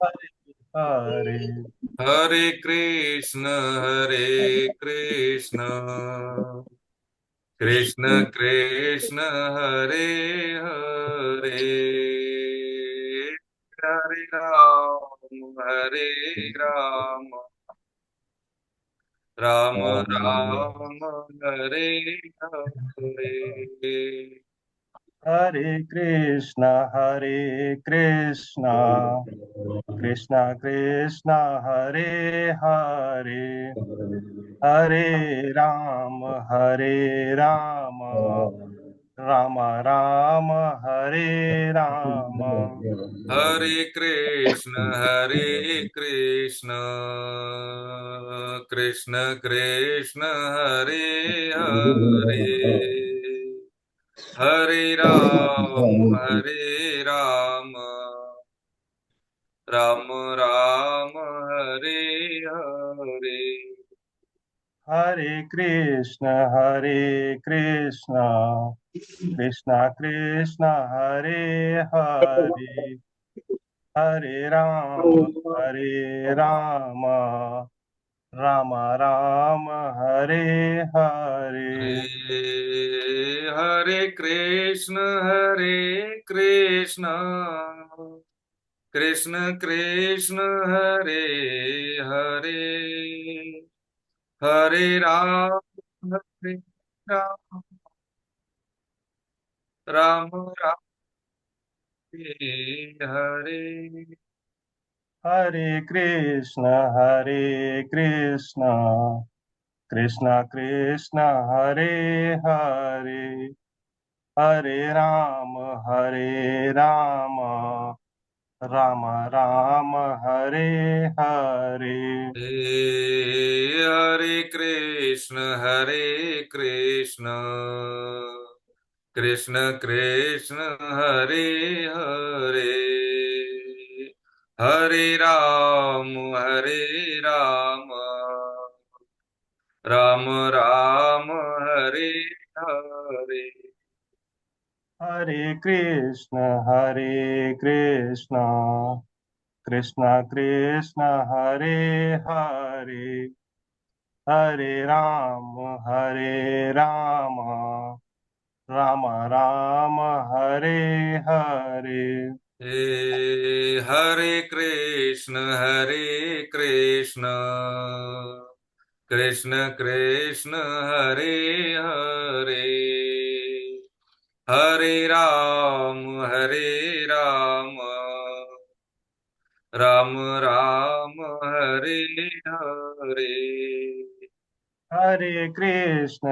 हरे हरे हरे कृष्ण कृष्ण कृष्ण हरे हरे हरे राम राम राम हरे हरे। हरे कृष्ण कृष्ण कृष्ण हरे हरे हरे राम हरे राम राम राम हरे राम। हरे कृष्ण कृष्ण कृष्ण हरे हरे हरे राम राम राम हरे हरे। हरे कृष्ण कृष्ण कृष्ण हरे हरे हरे राम राम राम हरे हरे। हरे कृष्ण कृष्ण कृष्ण हरे हरे हरे राम राम राम हरे। हरे कृष्ण कृष्ण कृष्ण हरे हरे हरे राम राम राम हरे हरे। हरे कृष्ण कृष्ण कृष्ण हरे हरे हरे राम राम राम हरे हरे। हरे कृष्ण कृष्ण कृष्ण हरे हरे हरे राम राम राम हरे हरे। हरे कृष्ण कृष्ण कृष्ण हरे हरे हरे राम राम राम हरे हरे। हरे कृष्ण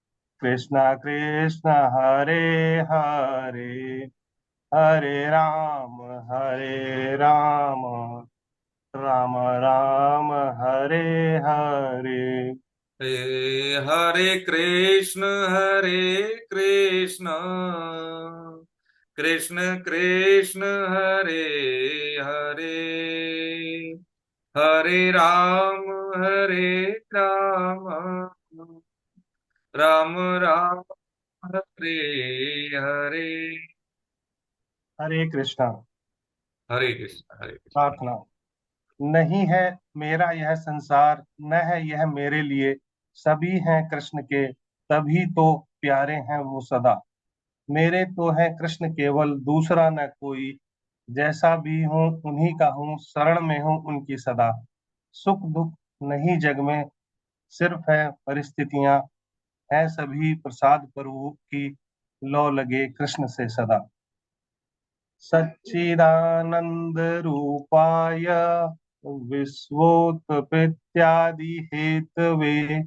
कृष्ण कृष्ण हरे हरे हरे राम राम राम हरे हरे। हरे कृष्ण कृष्ण कृष्ण हरे हरे हरे राम राम राम हरे हरे। हरे कृष्ण। हरे कृष्ण। प्रार्थना। नहीं है मेरा यह संसार, न है यह मेरे लिए, सभी हैं कृष्ण के, तभी तो प्यारे हैं वो सदा। मेरे तो है कृष्ण केवल, दूसरा न कोई, जैसा भी हूँ उन्हीं का हूँ, शरण में हूँ उनकी सदा। सुख दुख नहीं जग में, सिर्फ है परिस्थितियां, है सभी प्रसाद प्रभु की, लो लगे कृष्ण से सदा। सच्चिदानंद रूपाय विश्वोत्पत्त्यादि हेतवे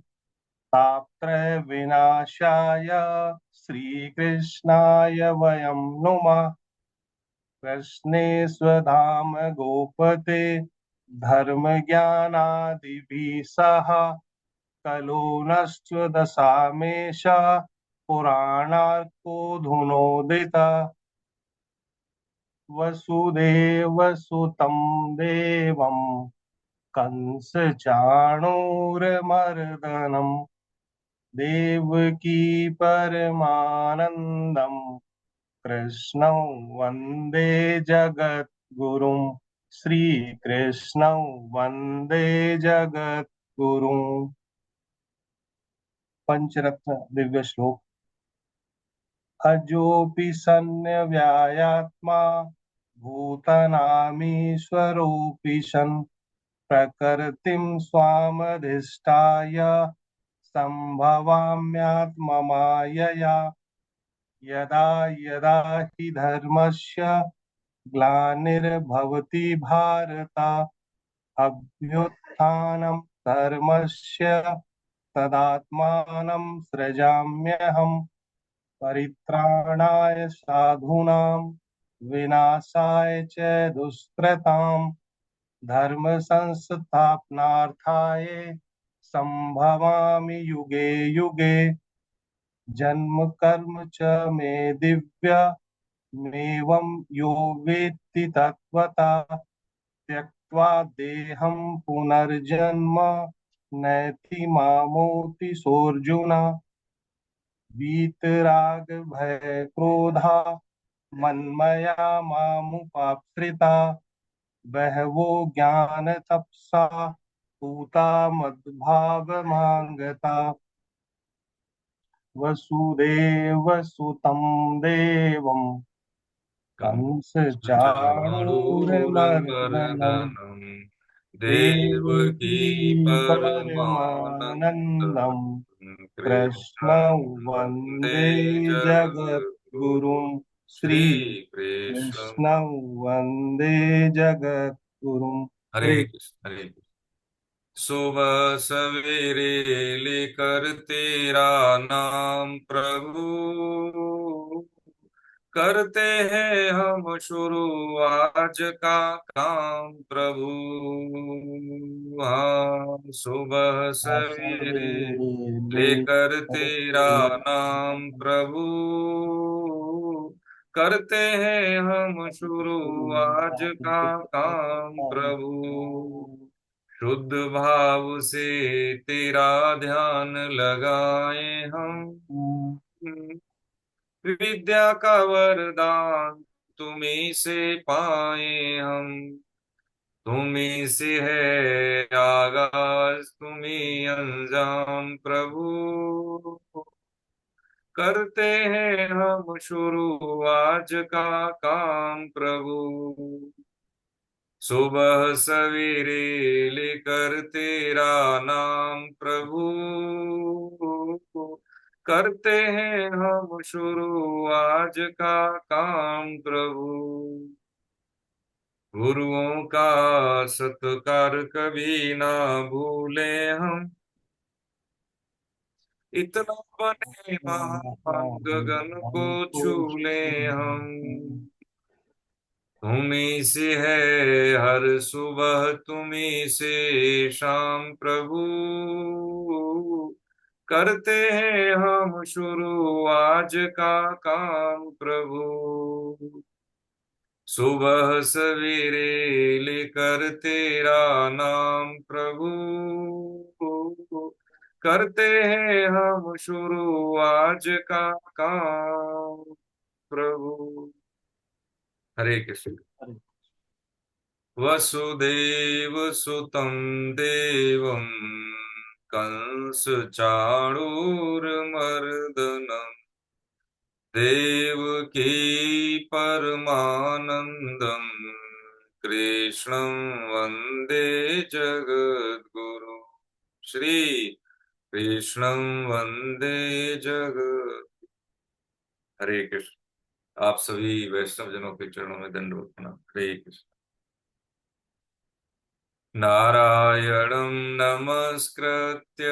तापत्रय विनाशाय श्रीकृष्णाय वयं नुमः। कृष्णे स्वधाम गोपते धर्म ज्ञानादिभिः सह कलो नश्च दशामेश पुराणार्को धुनोदित। वसुदेवसुतं देवं कंस चाणूरमर्दनम् देवकी परमानन्दम् कृष्णं वन्दे जगद्गुरुं श्रीकृष्णं वन्दे जगद्गुरुं। पंचरत्न दिव्य श्लोक। अजोऽपि सन्न्यव्यायात्मा भूतनामीश्वरोऽपि सन् प्रकृतिं स्वामधिष्ठाय सम्भवाम्यात्ममायया। यदा यदा हि धर्मस्य ग्लानिर्भवति भारत, अभ्युत्थानं धर्मस्य तदात्मानं सृजाम्यहम्। परित्राणाय साधूनां विनाशाय च दुष्कृताम् धर्म संस्थापनार्थाय संभवामि युगे युगे। जन्म कर्म च मे दिव्यमेवं यो वेत्ति तत्त्वतः त्यक्त्वा देहं पुनर्जन्म नैति मामोति सोऽर्जुन। वीतराग भय क्रोधा मन्मया मामुपाश्रिता बहवो ज्ञान तपसा पूता मद्भावमागता। वसुदेव सुतं देवं कंस चाणूरमर्दनम् चाणूरमर्दनम् देवकी देवकी परमानन्दम् परमानन्दम् कृष्णं कृष्णं वन्दे वन्दे जगद्गुरुं जगद्गुरुं श्रीकृष्णं। श्रीकृष्णं वन्दे जगद्गुरुं। हरे हरे कृष्ण हरे कृष्ण। सुबह सवेरे लेकर तेरा नाम प्रभु, करते हैं हम शुरू आज का काम प्रभु। हाँ सुबह सवेरे सवेरे लेकर तेरा लेकर नाम प्रभु, करते हैं हम शुरू आज का काम प्रभु। शुद्ध भाव से तेरा ध्यान लगाए हम, विद्या का वरदान तुम्हीं से पाए हम। तुम्हीं से है आगाज तुम्हीं अंजाम प्रभु, करते हैं हम शुरू आज का काम प्रभु। सुबह सवेरे लेकर तेरा नाम प्रभु, करते हैं हम शुरू आज का काम प्रभु। गुरुओं का सत्कार कभी ना भूले हम, इतना बने महान गगन को छू ले हम। तुम्हीं से है हर सुबह तुम्हीं से शाम प्रभु, करते हैं हम शुरू आज का काम प्रभु। सुबह सवेरे लेकर तेरा नाम प्रभु, करते हैं हम शुरू आज का काम प्रभु। हरे कृष्ण। वसुदेव सुतं देवं कंस चाणूरमर्दनम् देवकी परमानन्दम् कृष्णं वन्दे जगद्गुरु श्री कृष्णं वन्दे जगत्। हरे कृष्ण। आप सभी वैष्णव जनों के चरणों में दंडवत प्रणाम। हरे कृष्ण। नारायणं नमस्कृत्य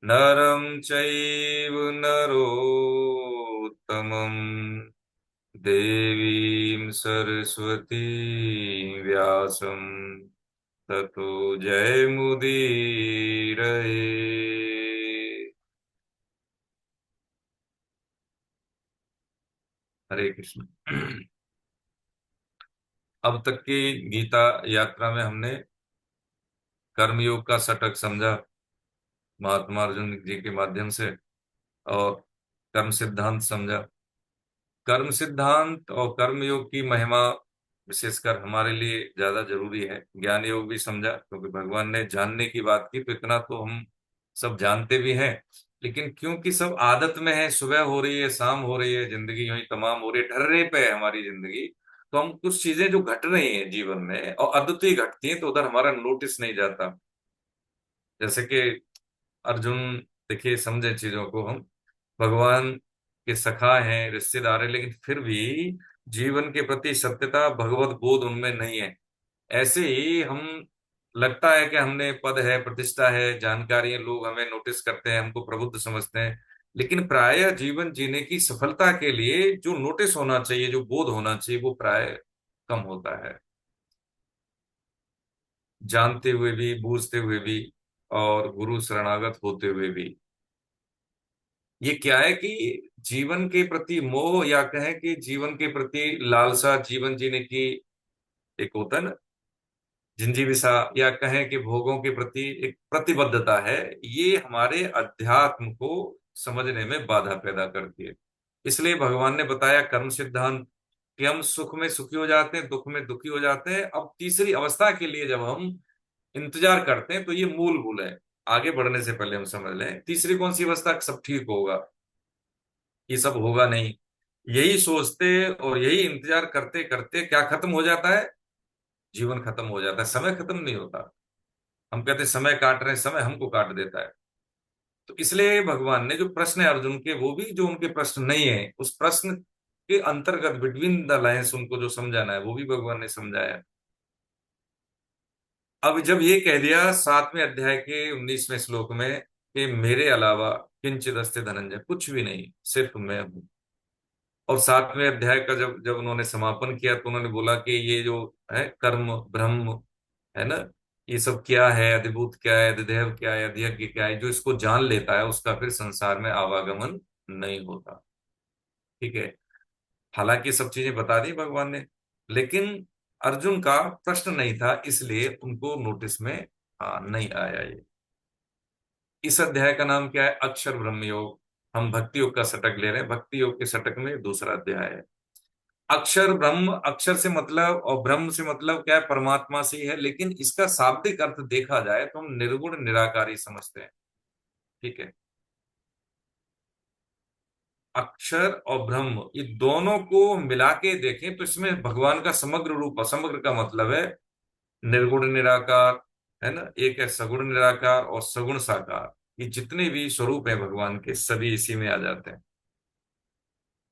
नरं चैव नरोत्तमं देवीं सरस्वतीं व्यासं ततो जयमुदीरये। हरे कृष्ण। अब तक की गीता यात्रा में हमने कर्मयोग का षटक समझा महात्मा अर्जुन जी के माध्यम से, और कर्म सिद्धांत समझा। कर्म सिद्धांत और कर्म योग की महिमा विशेषकर हमारे लिए ज्यादा जरूरी है। ज्ञान योग भी समझा, क्योंकि भगवान ने जानने की बात की तो इतना तो हम सब जानते भी हैं, लेकिन क्योंकि सब आदत में है, सुबह हो रही है, शाम हो रही है, जिंदगी यूं ही तमाम हो रही है, ढर्रे पे है हमारी जिंदगी, तो हम कुछ चीजें जो घट रही हैं जीवन में और अद्वितीय घटती हैं तो उधर हमारा नोटिस नहीं जाता। जैसे कि अर्जुन, देखिए समझे चीजों को हम, भगवान के सखा हैं, रिश्तेदार हैं, लेकिन फिर भी जीवन के प्रति सत्यता, भगवत बोध उनमें नहीं है। ऐसे ही हम, लगता है कि हमने पद है, प्रतिष्ठा है, जानकारी है, लोग हमें नोटिस करते हैं, हमको प्रबुद्ध समझते हैं, लेकिन प्रायः जीवन जीने की सफलता के लिए जो नोटिस होना चाहिए, जो बोध होना चाहिए, वो प्राय कम होता है। जानते हुए भी, बूझते हुए भी, और गुरु शरणागत होते हुए भी। ये क्या है कि जीवन के प्रति मोह, या कहें कि जीवन के प्रति लालसा, जीवन जीने की एक होता है ना जिंजीविसा, या कहें कि भोगों के प्रति एक प्रतिबद्धता है, ये हमारे अध्यात्म को समझने में बाधा पैदा करती है। इसलिए भगवान ने बताया कर्म सिद्धांत, कि हम सुख में सुखी हो जाते हैं, दुख में दुखी हो जाते हैं। अब तीसरी अवस्था के लिए जब हम इंतजार करते हैं तो ये मूल भूल है। आगे बढ़ने से पहले हम समझ लें, तीसरी कौन सी अवस्था, सब ठीक होगा, ये सब होगा नहीं, यही सोचते और यही इंतजार करते करते क्या खत्म हो जाता है, जीवन खत्म हो जाता है, समय खत्म नहीं होता। हम कहते हैं समय काट रहे हैं, समय हमको काट देता है। तो इसलिए भगवान ने जो प्रश्न है अर्जुन के, वो भी जो उनके प्रश्न नहीं है, उस प्रश्न के अंतर्गत बिटवीन द लाइन्स उनको जो समझाना है वो भी भगवान ने समझाया। अब जब ये कह दिया 7वें अध्याय के 19वें श्लोक में कि मेरे अलावा किंचित अस्ति धनंजय, कुछ भी नहीं, सिर्फ मैं हूं। और 7वें अध्याय का जब जब उन्होंने समापन किया तो उन्होंने बोला कि ये जो है कर्म ब्रह्म है ना, ये सब क्या है, अधिभूत क्या है, अधिदैव क्या है, अधियज्ञ क्या है, जो इसको जान लेता है उसका फिर संसार में आवागमन नहीं होता। ठीक है, हालांकि सब चीजें बता दी भगवान ने, लेकिन अर्जुन का प्रश्न नहीं था, इसलिए उनको नोटिस में नहीं आया ये। इस अध्याय का नाम क्या है, अक्षर ब्रह्म योग। हम भक्ति योग का शतक ले रहे हैं, भक्ति योग के शतक में दूसरा अध्याय है। अक्षर ब्रह्म, अक्षर से मतलब और ब्रह्म से मतलब क्या है, परमात्मा से ही है, लेकिन इसका शाब्दिक अर्थ देखा जाए तो हम निर्गुण निराकारी समझते हैं। ठीक है, अक्षर और ब्रह्म ये दोनों को मिला के देखें तो इसमें भगवान का समग्र रूप, समग्र का मतलब है निर्गुण निराकार, है ना, एक है सगुण निराकार और सगुण साकार। ये जितने भी स्वरूप है भगवान के, सभी इसी में आ जाते हैं।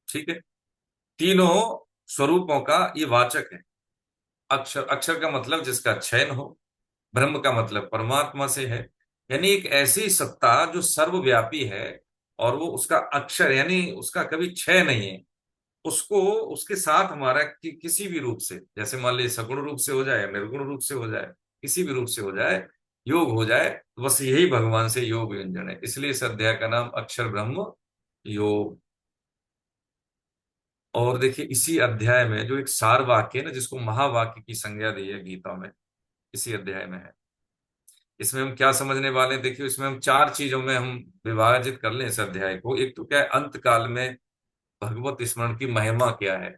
ठीक है, तीनों स्वरूपों का ये वाचक है। अक्षर, अक्षर का मतलब जिसका चयन हो, ब्रह्म का मतलब परमात्मा से है, यानी एक ऐसी सत्ता जो सर्वव्यापी है, और वो उसका अक्षर यानी उसका कभी क्षय नहीं है। उसको, उसके साथ हमारा किसी भी रूप से, जैसे मान लीजिए सगुण रूप से हो जाए या निर्गुण रूप से हो जाए, किसी भी रूप से हो जाए, योग हो जाए, तो बस यही भगवान से योग व्यंजन है। इसलिए इस अध्याय का नाम अक्षर ब्रह्म योग। और देखिए इसी अध्याय में जो एक सार वाक्य है ना, जिसको महावाक्य की संज्ञा दी है गीता में, इसी अध्याय में है। इसमें हम क्या समझने वाले हैं, देखिए इसमें हम चार चीजों में हम विभाजित कर लें इस अध्याय को। एक तो क्या है, अंत काल में भगवत स्मरण की महिमा क्या है।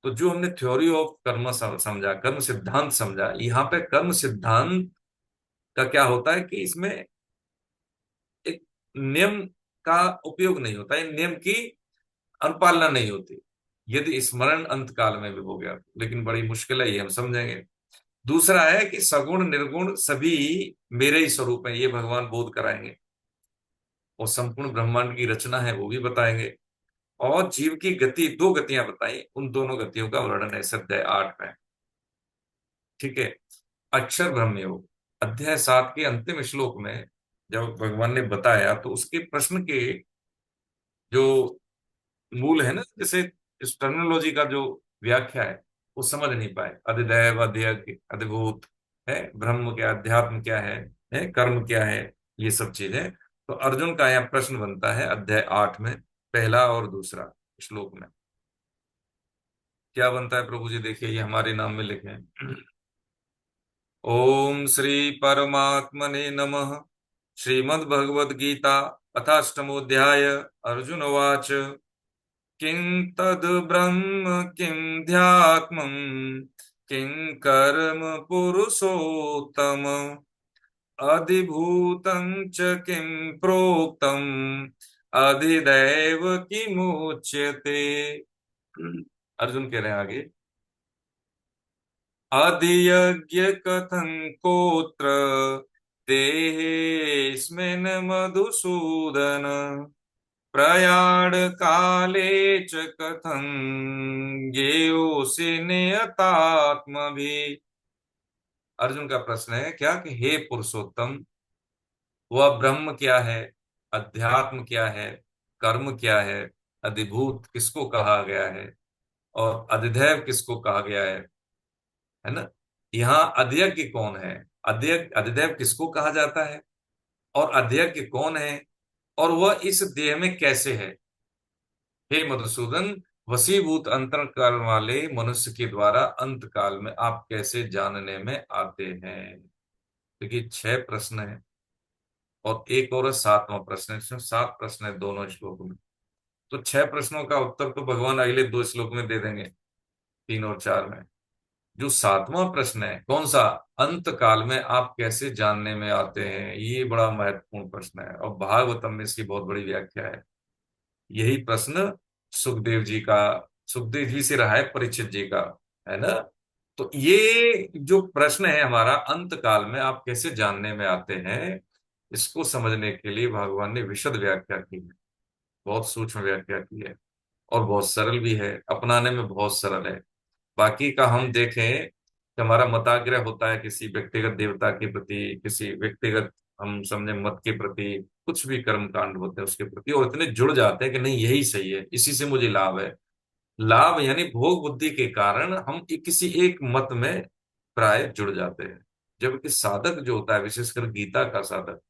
तो जो हमने थ्योरी ऑफ कर्म समझा, कर्म सिद्धांत समझा, यहाँ पे कर्म सिद्धांत का क्या होता है कि इसमें एक नियम का उपयोग नहीं होता है, नियम की अनुपालना नहीं होती, यदि स्मरण अंत काल में भी हो गया तो। लेकिन बड़ी मुश्किल है, ये हम समझेंगे। दूसरा है कि सगुण निर्गुण सभी मेरे ही स्वरूप है, ये भगवान बोध कराएंगे। और संपूर्ण ब्रह्मांड की रचना है वो भी बताएंगे। और जीव की गति, दो गतियां बताई, उन दोनों गतियों का वर्णन है इस अध्याय 8 में। ठीक है, अक्षर ब्रह्म योग अध्याय 7 के अंतिम श्लोक में जब भगवान ने बताया तो उसके प्रश्न के जो मूल है ना, जैसे इस टर्मिनोलॉजी का जो व्याख्या है वो समझ नहीं पाए। अधिदैव, अध्यय, अधिभूत है, ब्रह्म क्या, अध्यात्म क्या है कर्म क्या है, ये सब चीजें। तो अर्जुन का यहाँ प्रश्न बनता है अध्याय 8 में, पहला और दूसरा श्लोक में क्या बनता है प्रभु जी, देखिए ये हमारे नाम में लिखे हैं। ओम श्री परमात्मने नमः। श्रीमद् भगवद गीता अथाष्टमोध्याय। अर्जुन उवाच किं तद् ब्रह्म किं ध्यात्मम् किं कर्म पुरुषोत्तम अधिभूतं च किं प्रोक्तम् अधिदैव किमुच्यते। अर्जुन कह रहे हैं आगे, अधियज्ञ कथं कोत्र देहेऽस्मिन् मधुसूदन प्रयाण काले च कथं ज्ञेयोऽसि नियतात्मभिः। अर्जुन का प्रश्न है क्या कि हे पुरुषोत्तम, वह ब्रह्म क्या है, अध्यात्म क्या है, कर्म क्या है, अधिभूत किसको कहा गया है और अधिदैव किसको कहा गया है ना। यहाँ अध्यक्ष कौन है, अध्यक्ष अधिदैव किसको कहा जाता है और अध्यक्ष कौन है और वह इस देह में कैसे है। हे मधुसूदन, वसीभूत अंतरकाल वाले मनुष्य के द्वारा अंत काल में आप कैसे जानने में आते हैं। देखिए 6 प्रश्न है और एक और 7वां प्रश्न है, इसमें 7 प्रश्न है दोनों श्लोक में। तो 6 प्रश्नों का उत्तर तो भगवान अगले 2 श्लोक में दे देंगे, 3 और 4 में। जो 7वां प्रश्न है कौन सा, अंत काल में आप कैसे जानने में आते हैं, ये बड़ा महत्वपूर्ण प्रश्न है और भागवतम में इसकी बहुत बड़ी व्याख्या है। यही प्रश्न सुखदेव जी का, सुखदेव जी से रहा है परीक्षित जी का, है ना। तो ये जो प्रश्न है हमारा, अंत काल में आप कैसे जानने में आते हैं, इसको समझने के लिए भगवान ने विशद व्याख्या की है, बहुत सूक्ष्म व्याख्या की है और बहुत सरल भी है, अपनाने में बहुत सरल है। बाकी का हम देखें कि हमारा मताग्रह होता है किसी व्यक्तिगत देवता के प्रति, किसी व्यक्तिगत हम समझे मत के प्रति, कुछ भी कर्म कांड होते हैं उसके प्रति, और इतने जुड़ जाते हैं कि नहीं यही सही है, इसी से मुझे लाभ है। लाभ यानी भोग बुद्धि के कारण हम किसी एक मत में प्राय जुड़ जाते हैं। जबकि साधक जो होता है, विशेषकर गीता का साधक,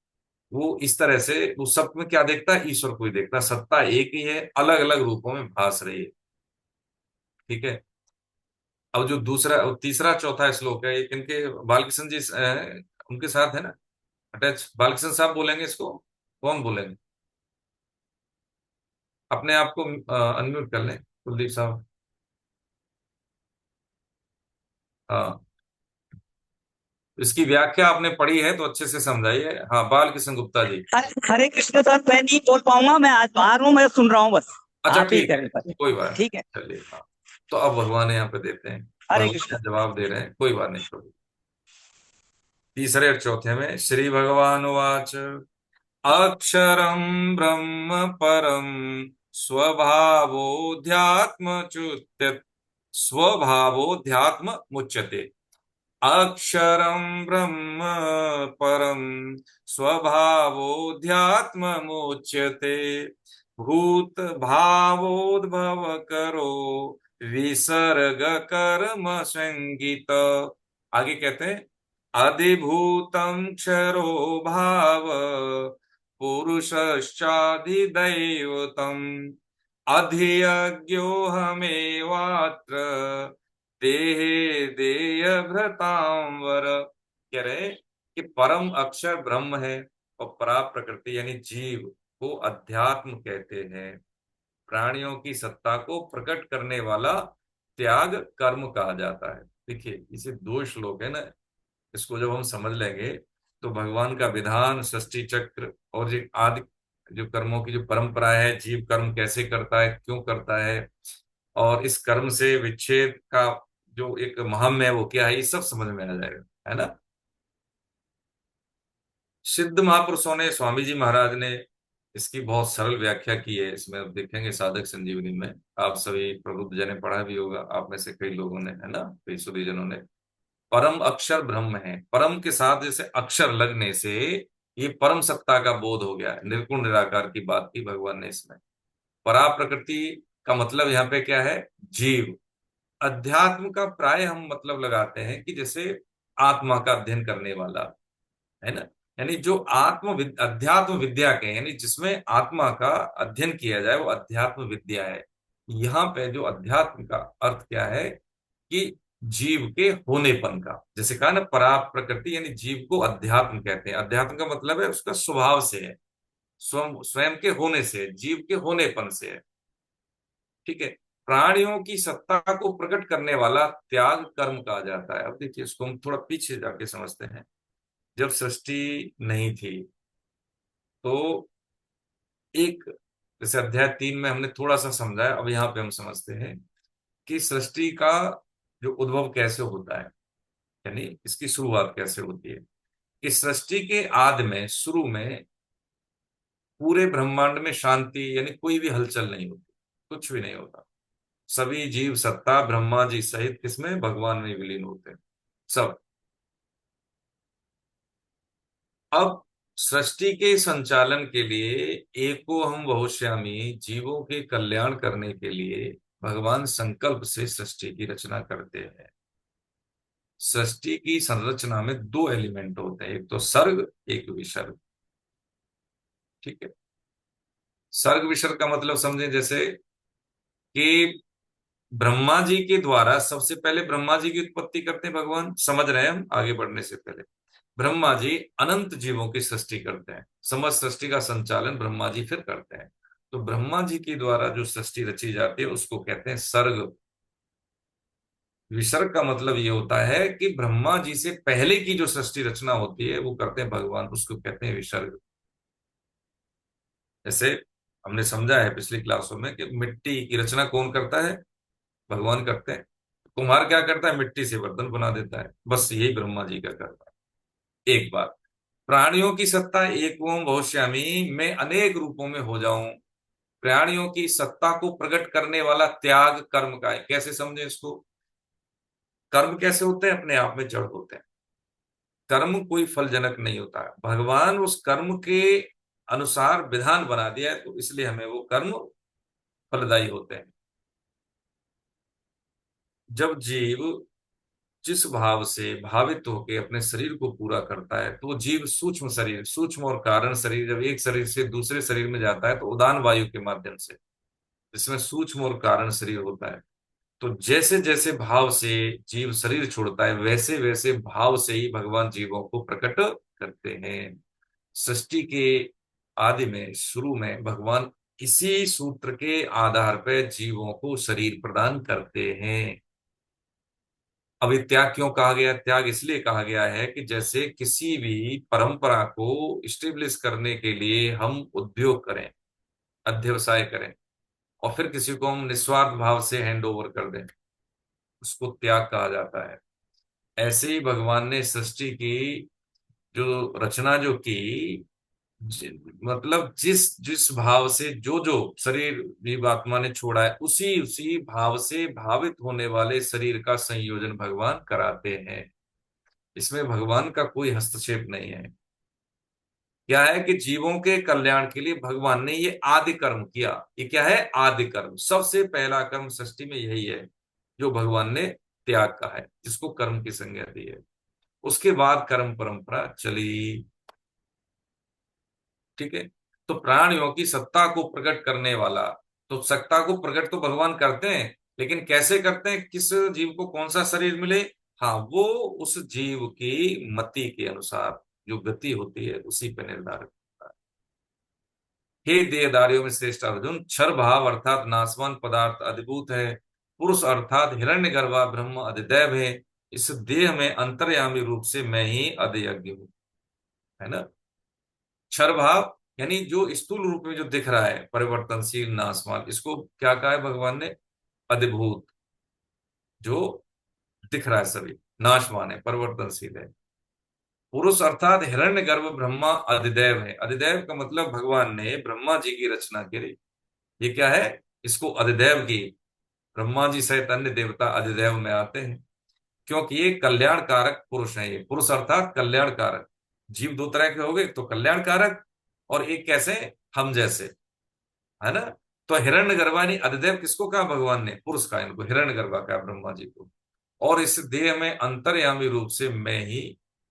वो इस तरह से वो सब में क्या देखता है, ईश्वर को ही देखता है, सत्ता एक ही है, अलग अलग रूपों में भास रही है। ठीक है। अब जो दूसरा और तीसरा चौथा श्लोक है, ये किनके, बालकृष्ण जी उनके साथ है ना अटैच। बालकृष्ण साहब बोलेंगे इसको, कौन बोलेंगे, अपने आप को अनम्यूट कर लें कुलदीप साहब। हाँ, इसकी व्याख्या आपने पढ़ी है तो अच्छे से समझाइए। हाँ, बालकृष्ण गुप्ता जी। हरे कृष्ण सर, मैं नहीं बोल पाऊंगा, मैं आज बाहर हूँ, मैं सुन रहा हूँ बस। अच्छा आप ही ठीक करें है, सर। कोई बात ठीक नहीं, है। चलिए। हाँ, तो अब भगवान यहाँ पे देते हैं, हरे भगवान कृष्ण। यहाँ जवाब दे रहे हैं, कोई बात नहीं, छोड़िए। तीसरे और चौथे में श्री भगवान वाच, अक्षरं ब्रह्म परम स्वभावोध्यात्मच्युत स्वभावोध्यात्म मुच्यते। अक्षरं ब्रह्म परम स्वभावोध्यात्म मुच्यते। भूत भावोद्भव करो विसर्ग कर्म संगीत। आगे कहते हैं, अधिभूतं क्षरो भाव पुरुषश्चाधिदैवतम् अधियज्ञोऽहमेवात्र देहे देयभृतां वर। कह रहे कि परम अक्षर ब्रह्म है और परा प्रकृति यानी जीव को अध्यात्म कहते हैं। प्राणियों की सत्ता को प्रकट करने वाला त्याग कर्म कहा जाता है। देखिए इसे 2 श्लोक है ना, इसको जब हम समझ लेंगे तो भगवान का विधान, सृष्टि चक्र और जो आदि जो कर्मों की जो परंपरा है, जीव कर्म कैसे करता है, क्यों करता है, और इस कर्म से विच्छेद का जो एक महात्म्य है वो क्या है, ये सब समझ में आ जाएगा, है ना। सिद्ध महापुरुषों ने, स्वामी जी महाराज ने इसकी बहुत सरल व्याख्या की है, इसमें अब देखेंगे साधक संजीवनी में। आप सभी प्रबुद्ध जन ने पढ़ा भी होगा, आप में से कई लोगों ने, है ना, कई सुधी जनों ने। परम अक्षर ब्रह्म है, परम के साथ जैसे अक्षर लगने से ये परम सत्ता का बोध हो गया, निर्गुण निराकार की बात की भगवान ने इसमें। परा प्रकृति का मतलब यहाँ पे क्या है, जीव। अध्यात्म का प्राय हम मतलब लगाते हैं कि जैसे आत्मा का अध्ययन करने वाला, है ना, यानी जो अध्यात्म विद्या के, यानी जिसमें आत्मा का अध्ययन किया जाए वो अध्यात्म विद्या है। यहाँ पे जो अध्यात्म का अर्थ क्या है कि जीव के होनेपन का, जैसे कहा ना परा प्रकृति, यानी जीव को अध्यात्म कहते हैं। अध्यात्म का मतलब है उसका स्वभाव से है, स्वयं स्वयं के होने से, जीव के होनेपन से है। ठीक है। प्राणियों की सत्ता को प्रकट करने वाला त्याग कर्म कहा जाता है। अब देखिए, इसको हम थोड़ा पीछे जाके समझते हैं। जब सृष्टि नहीं थी तो एक, जैसे अध्याय 3 में हमने थोड़ा सा समझा है, अब यहाँ पे हम समझते हैं कि सृष्टि का जो उद्भव कैसे होता है, यानी इसकी शुरुआत कैसे होती है। कि सृष्टि के आदि में, शुरू में पूरे ब्रह्मांड में शांति, यानी कोई भी हलचल नहीं होती, कुछ भी नहीं होता। सभी जीव सत्ता ब्रह्मा जी सहित किसमें, भगवान में विलीन होते हैं सब। अब सृष्टि के संचालन के लिए, एको हम बहुश्यामी, जीवों के कल्याण करने के लिए भगवान संकल्प से सृष्टि की रचना करते हैं। सृष्टि की संरचना में दो एलिमेंट होते हैं, एक तो सर्ग, एक विसर्ग। ठीक है। सर्ग विसर्ग का मतलब समझें, जैसे कि ब्रह्मा जी के द्वारा सबसे पहले ब्रह्मा जी की उत्पत्ति करते हैं भगवान, समझ रहे हैं हम आगे बढ़ने से पहले। ब्रह्मा जी अनंत जीवों की सृष्टि करते हैं, समस्त सृष्टि का संचालन ब्रह्मा जी फिर करते हैं। तो ब्रह्मा जी के द्वारा जो सृष्टि रची जाती है उसको कहते हैं सर्ग। विसर्ग का मतलब ये होता है कि ब्रह्मा जी से पहले की जो सृष्टि रचना होती है वो करते हैं भगवान, उसको कहते हैं विसर्ग। जैसे हमने समझा है पिछली क्लासों में कि मिट्टी की रचना कौन करता है, भगवान करते हैं। कुम्हार क्या करता है, मिट्टी से बर्तन बना देता है, बस यही ब्रह्मा जी का करता है। एक बात, प्राणियों की सत्ता एक ओम बहुश्यामी, मैं अनेक रूपों में हो जाऊं। प्राणियों की सत्ता को प्रकट करने वाला त्याग कर्म का है। कैसे समझे इसको, कर्म कैसे होते हैं, अपने आप में जड़ होते हैं। कर्म कोई फलजनक नहीं होता है, भगवान उस कर्म के अनुसार विधान बना दिया है, तो इसलिए हमें वो कर्म फलदायी होते हैं। जब जीव जिस भाव से भावित होकर अपने शरीर को पूरा करता है, तो जीव सूक्ष्म शरीर, सूक्ष्म और कारण शरीर, जब एक शरीर से दूसरे शरीर में जाता है तो उदान वायु के माध्यम से, जिसमें सूक्ष्म और कारण शरीर होता है। तो जैसे जैसे भाव से जीव शरीर छोड़ता है, वैसे वैसे भाव से ही भगवान जीवों को प्रकट करते हैं। सृष्टि के आदि में, शुरू में भगवान इसी सूत्र के आधार पर जीवों को शरीर प्रदान करते हैं। अब ये त्याग क्यों कहा गया, त्याग इसलिए कहा गया है कि जैसे किसी भी परंपरा को स्टेब्लिश करने के लिए हम उद्योग करें, अध्यवसाय करें, और फिर किसी को हम निस्वार्थ भाव से हैंड ओवर कर दें, उसको त्याग कहा जाता है। ऐसे ही भगवान ने सृष्टि की जो रचना जो की, मतलब जिस जिस भाव से जो जो शरीर जीवात्मा ने छोड़ा है, उसी उसी भाव से भावित होने वाले शरीर का संयोजन भगवान कराते हैं। इसमें भगवान का कोई हस्तक्षेप नहीं है। क्या है कि जीवों के कल्याण के लिए भगवान ने ये आदि कर्म किया। ये क्या है, आदि कर्म, सबसे पहला कर्म सृष्टि में यही है जो भगवान ने त्याग का है, जिसको कर्म की संज्ञा दी है। उसके बाद कर्म परंपरा चली। ठीक है। तो प्राणियों की सत्ता को प्रकट करने वाला, तो सत्ता को प्रकट तो भगवान करते हैं, लेकिन कैसे करते हैं, किस जीव को कौन सा शरीर मिले, हाँ, वो उस जीव की मति के अनुसार जो गति होती है उसी पर निर्धारित होता है। हे देहधारियों में श्रेष्ठ अर्जुन, क्षर भाव अर्थात नाशवान पदार्थ अधिभूत है, पुरुष अर्थात हिरण्यगर्भा ब्रह्म अधिदैव है। इस देह में अंतर्यामी रूप से मैं ही अधियज्ञ हूं, है ना। क्षर भाव यानी जो स्थूल रूप में जो दिख रहा है, परिवर्तनशील नाशवान, इसको क्या कहा है भगवान ने, अधिभूत। जो दिख रहा है सभी नाशवान है, परिवर्तनशील है। पुरुष अर्थात हिरण्य गर्भ ब्रह्मा अधिदैव है। अधिदैव का मतलब भगवान ने ब्रह्मा जी की रचना करी, ये क्या है, इसको अधिदैव की, ब्रह्मा जी सहित अन्य देवता अधिदैव में आते हैं, क्योंकि ये कल्याणकारक पुरुष है। ये पुरुष अर्थात कल्याणकारक। जीव दो तरह के हो गए, एक तो कल्याणकारक और एक कैसे, हम जैसे, है ना। तो हिरण्य गर्भानी अधिदेव किसको कहा भगवान ने, पुरुष का, इनको हिरण्य गर्भा कहा ब्रह्मा जी को। और इस देह में अंतर्यामी रूप से मैं ही,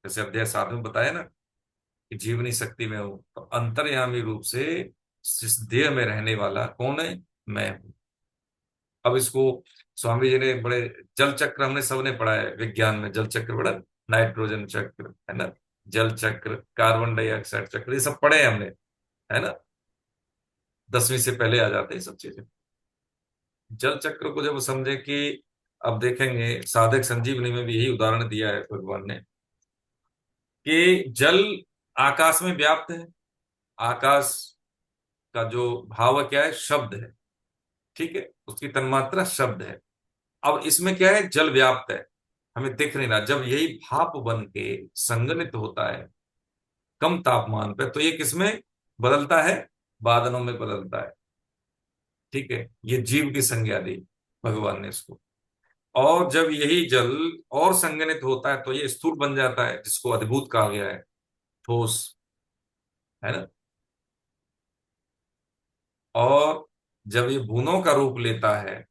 जैसे अध्याय 7 में बताया ना कि जीवनी शक्ति में हूं, तो अंतर्यामी रूप से इस देह में रहने वाला कौन है, मैं हूं। अब इसको स्वामी जी ने बड़े, जल चक्र हमने सबने पढ़ा है विज्ञान में, जल चक्र बड़ा, नाइट्रोजन चक्र, है ना, जल चक्र, कार्बन डाइऑक्साइड चक्र, ये सब पढ़े हैं हमने, है ना। 10वीं से पहले आ जाते हैं सब चीजें। जल चक्र को जब समझे कि अब देखेंगे साधक संजीवनी में भी यही उदाहरण दिया है भगवान ने कि जल आकाश में व्याप्त है। आकाश का जो भाव क्या है, शब्द है। ठीक है, उसकी तन्मात्रा शब्द है। अब इसमें क्या है, जल व्याप्त है, हमें दिख नहीं रहा। जब यही भाप बन के संघनित होता है कम तापमान पे, तो ये किसमें बदलता है, बादलों में बदलता है। ठीक है, ये जीव की संज्ञा दी भगवान ने इसको। और जब यही जल और संघनित होता है तो ये स्थूल बन जाता है, जिसको अद्भुत कहा गया है, ठोस, है ना। और जब ये बूंदों का रूप लेता है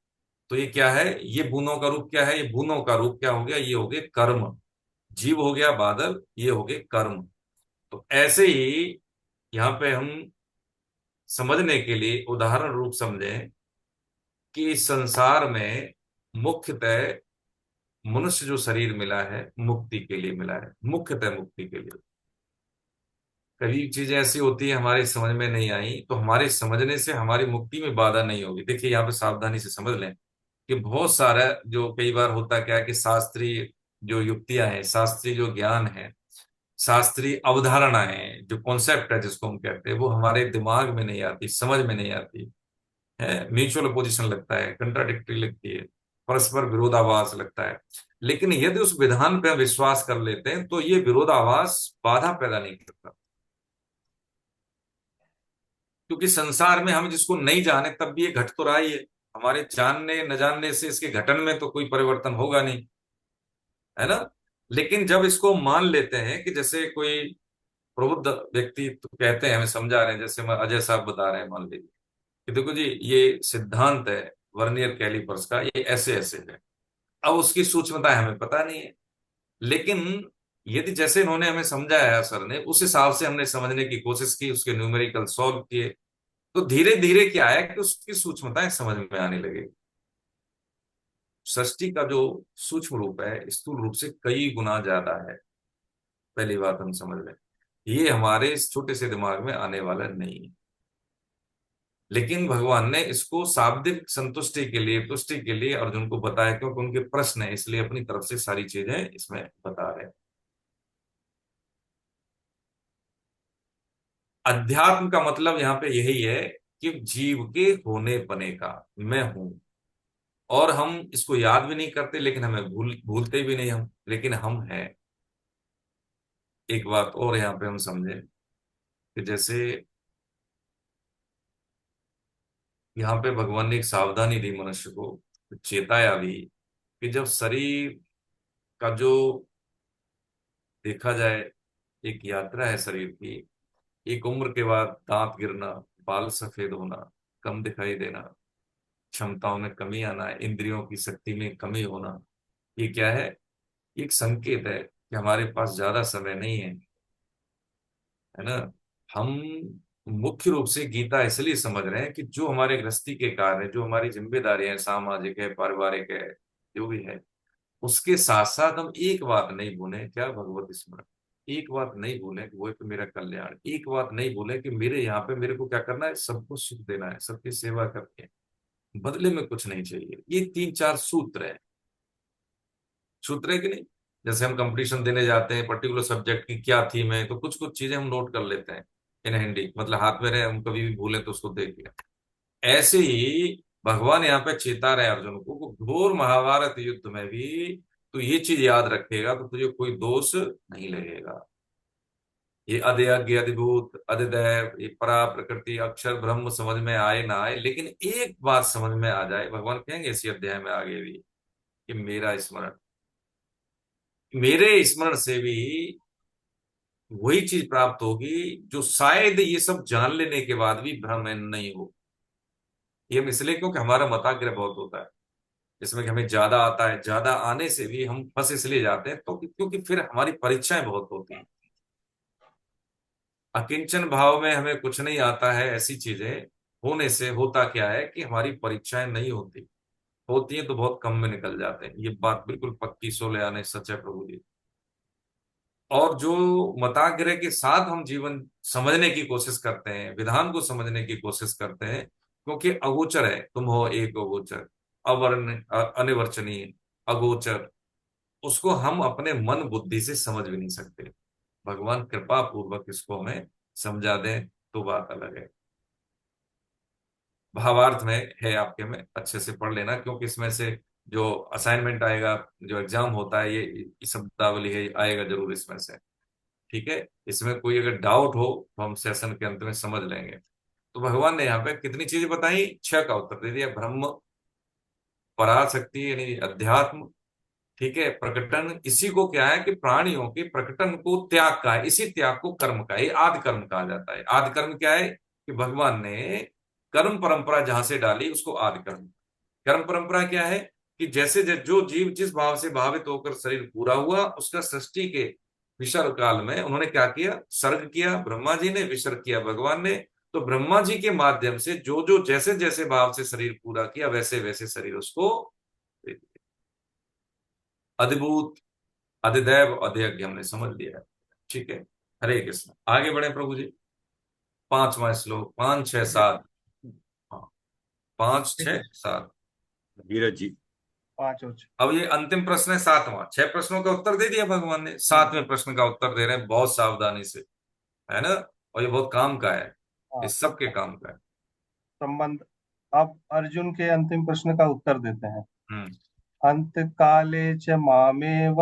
तो ये क्या है, ये बूंदों का रूप क्या है, ये बूंदों का रूप क्या हो गया, ये हो गए कर्म। जीव हो गया बादल, ये हो गए कर्म। तो ऐसे ही यहाँ पे हम समझने के लिए उदाहरण रूप समझें कि इस संसार में मुख्यतः मनुष्य जो शरीर मिला है मुक्ति के लिए मिला है, मुख्यतः मुक्ति के लिए। कभी चीजें ऐसी होती है हमारे समझ में नहीं आई, तो हमारे समझने से हमारी मुक्ति में बाधा नहीं होगी। देखिए यहाँ पे सावधानी से समझ लें कि बहुत सारा जो कई बार होता क्या है कि शास्त्रीय जो युक्तियां हैं, शास्त्रीय जो ज्ञान है, शास्त्रीय अवधारणाएं, जो कॉन्सेप्ट है जिसको हम कहते हैं, वो हमारे दिमाग में नहीं आती, समझ में नहीं आती है। म्यूचुअल अपोजिशन लगता है, कंट्राडिक्टरी लगती है, परस्पर विरोधाभास लगता है। लेकिन यदि उस विधान पर हम विश्वास कर लेते हैं तो ये विरोधाभास बाधा पैदा नहीं करता। क्योंकि संसार में हम जिसको नहीं जाने तब भी ये घट तो रहा ही है। हमारे जानने न जानने से इसके घटन में तो कोई परिवर्तन होगा नहीं, है ना। लेकिन जब इसको मान लेते हैं कि जैसे कोई प्रबुद्ध व्यक्ति तो कहते हैं, हमें समझा रहे हैं, जैसे मैं अजय साहब बता रहे हैं, मान लीजिए कि देखो जी ये सिद्धांत है वर्नियर कैलिपर्स का, ये ऐसे ऐसे है। अब उसकी सूक्ष्मता हमें पता नहीं है, लेकिन यदि जैसे इन्होंने हमें समझाया सर ने, उस हिसाब से हमने समझने की कोशिश की, उसके न्यूमेरिकल सॉल्व किए, तो धीरे धीरे क्या है कि उसकी सूक्ष्मताएं समझ में आने लगे। सृष्टि का जो सूक्ष्म रूप है स्थूल रूप से कई गुना ज्यादा है। पहली बात हम समझ लें, ये हमारे इस छोटे से दिमाग में आने वाला नहीं है। लेकिन भगवान ने इसको शाब्दिक संतुष्टि के लिए, तुष्टि के लिए अर्जुन को बताया, क्योंकि उनके प्रश्न है, इसलिए अपनी तरफ से सारी चीजें इसमें बता रहे हैं। अध्यात्म का मतलब यहाँ पे यही है कि जीव के होने पने का, मैं हूं। और हम इसको याद भी नहीं करते, लेकिन हमें भूलते भी नहीं हम, लेकिन हम हैं। एक बात और यहाँ पे हम समझें कि जैसे यहाँ पे भगवान ने एक सावधानी दी मनुष्य को, चेताया भी कि जब शरीर का जो देखा जाए एक यात्रा है शरीर की, एक उम्र के बाद दांत गिरना, बाल सफेद होना, कम दिखाई देना, क्षमताओं में कमी आना, इंद्रियों की शक्ति में कमी होना, ये क्या है, एक संकेत है कि हमारे पास ज्यादा समय नहीं है ना। हम मुख्य रूप से गीता इसलिए समझ रहे हैं कि जो हमारे गृहस्थी के कार्य, जो हमारी जिम्मेदारी है, सामाजिक है, पारिवारिक है, जो भी है, उसके साथ साथ हम एक बात नहीं भूलें, क्या, भगवत स्मरण। एक बात नहीं भूलें कि वो तो मेरा कल्याण, एक बात नहीं भूलें कि मेरे यहाँ पे मेरे को क्या करना है, सबको सुख देना है, सबकी सेवा करके बदले में कुछ नहीं चाहिए। ये तीन चार सूत्र है, सूत्र है कि नहीं। जैसे हम कंपटीशन देने जाते हैं, पर्टिकुलर सब्जेक्ट की क्या थीम है, तो कुछ कुछ चीजें हम नोट कर लेते हैं इन हैंडी, मतलब हाथ में रहे, हम कभी भी भूलें तो उसको देख लिया। ऐसे ही भगवान यहाँ पे चेता रहे अर्जुन को, घोर महाभारत युद्ध में भी तो ये चीज याद रखेगा तो तुझे कोई दोष नहीं लगेगा। ये अध्यज्ञ, अधिभूत, अधिदैव, ये परा प्रकृति, अक्षर ब्रह्म समझ में आए ना आए, लेकिन एक बात समझ में आ जाए, भगवान कहेंगे इसी अध्याय में आगे भी कि मेरा स्मरण, मेरे स्मरण से भी वही चीज प्राप्त होगी जो शायद ये सब जान लेने के बाद भी भ्रम नहीं हो। ये हम इसलिए क्योंकि हमारा मताग्रह बहुत होता है, जिसमें कि हमें ज्यादा आता है, ज्यादा आने से भी हम फंस इसलिए जाते हैं तो क्योंकि फिर हमारी परीक्षाएं बहुत होती हैं। अकिंचन भाव में हमें कुछ नहीं आता है, ऐसी चीजें होने से होता क्या है कि हमारी परीक्षाएं नहीं होती, होती हैं तो बहुत कम में निकल जाते हैं। ये बात बिल्कुल पक्की, सोले आने सच है प्रभु जी। और जो मताग्रह के साथ हम जीवन समझने की कोशिश करते हैं, विधान को समझने की कोशिश करते हैं, क्योंकि अगोचर है, तुम हो एक अगोचर, अवर्ण अनिर्वचनीय, अगोचर, उसको हम अपने मन बुद्धि से समझ भी नहीं सकते। भगवान कृपा पूर्वक इसको हमें समझा दें तो बात अलग है। भावार्थ में है आपके में, अच्छे से पढ़ लेना, क्योंकि इसमें से जो असाइनमेंट आएगा, जो एग्जाम होता है, ये शब्दावली है, आएगा जरूर इसमें से। ठीक है, इसमें कोई अगर डाउट हो तो हम सेशन के अंत में समझ लेंगे। तो भगवान ने यहाँ पे कितनी चीजें बताई, 6 का उत्तर दे दिया। ब्रह्म, पराशक्ति यानी अध्यात्म, ठीक है, प्रकटन, इसी को क्या है कि प्राणियों के प्रकटन को त्याग का है, इसी त्याग को कर्म का है, आदि कर्म कहा जाता है। आदि कर्म क्या है कि भगवान ने कर्म परंपरा जहां से डाली उसको आदि कर्म। कर्म परंपरा क्या है कि जैसे जो जीव जिस भाव से भावित होकर शरीर पूरा हुआ, उसका सृष्टि के विसर्ग काल में उन्होंने क्या किया, सर्ग किया ब्रह्मा जी ने, विसर्ग किया भगवान ने। तो ब्रह्मा जी के माध्यम से जो जो जैसे जैसे भाव से शरीर पूरा किया, वैसे वैसे शरीर उसको दे दिया। अद्भुत, अधिदैव, अध्यज्ञ हमने समझ लिया है। ठीक है, हरे कृष्ण। आगे बढ़े प्रभु जी। 5वां श्लोक, 5 6 7। हाँ, 5 6 7। धीरज जी। 5 और 6। अब ये अंतिम प्रश्न है 7वां। 6 प्रश्नों का उत्तर दे दिया भगवान ने, 7वें प्रश्न का उत्तर दे रहे हैं बहुत सावधानी से, है ना। और ये बहुत काम का है, हाँ, इस सब के काम का है। संबंध। अब अर्जुन के अंतिम प्रश्न का उत्तर देते हैं। हम्म अंत काले च मामेव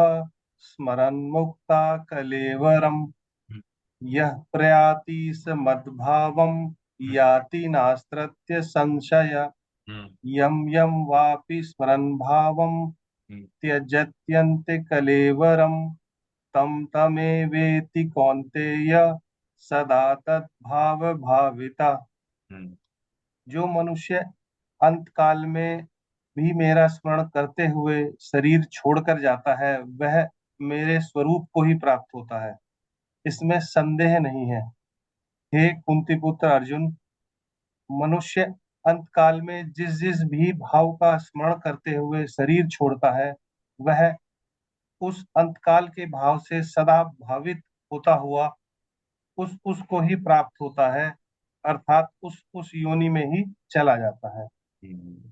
स्मरन् मुक्ता कलेवरम, हम्म यः प्रयाति स मद्भावम याति नास्त्रत्य संशय, हम्म यम यम वापि स्मरन् भावम हम्म त्यजत्यन्ते कलेवरम, तम तमेवेति कौन्तेय सदा तद्भाव भाविता। हम्म जो मनुष्य अंत काल में भी मेरा स्मरण करते हुए शरीर छोड़कर जाता है, वह मेरे स्वरूप को ही प्राप्त होता है, इसमें संदेह नहीं है। हे कुंती पुत्र अर्जुन, मनुष्य अंत काल में जिस जिस भी भाव का स्मरण करते हुए शरीर छोड़ता है, वह उस अंतकाल के भाव से सदा भावित होता हुआ उसको ही प्राप्त होता है, अर्थात उस योनि में ही चला जाता है। हम्म।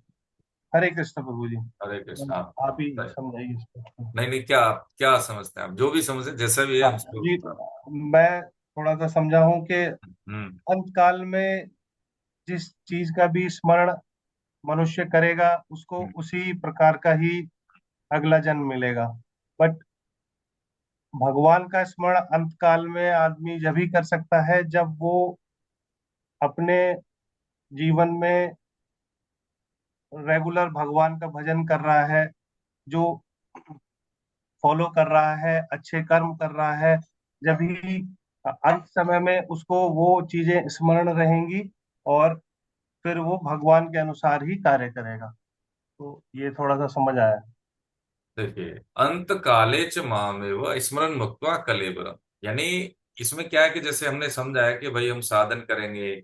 हरे कृष्ण प्रभु जी। हरे कृष्ण। हाँ, आप ही सही। समझाइए इसको। नहीं नहीं, क्या क्या समझते हैं आप, जो भी समझे, जैसा भी है हाँ हम उसको। जी, मैं थोड़ा सा समझा हूँ कि हम्म अंतकाल में जिस चीज का भी स्मरण मनुष्य करेगा, उसको हम्म उसी प्रकार का ही अगला जन्म मिलेगा। बट भगवान का स्मरण अंतकाल में आदमी जब ही कर सकता है जब वो अपने जीवन में रेगुलर भगवान का भजन कर रहा है, जो फॉलो कर रहा है, अच्छे कर्म कर रहा है। जब ही अंत समय में उसको वो चीजें स्मरण रहेंगी और फिर वो भगवान के अनुसार ही कार्य करेगा। तो ये थोड़ा सा समझ आया। देखिए, अंत काले च मामेव स्मरण मुक्त्वा कलेवरम, यानी इसमें क्या है कि जैसे हमने समझा है कि भाई हम साधन करेंगे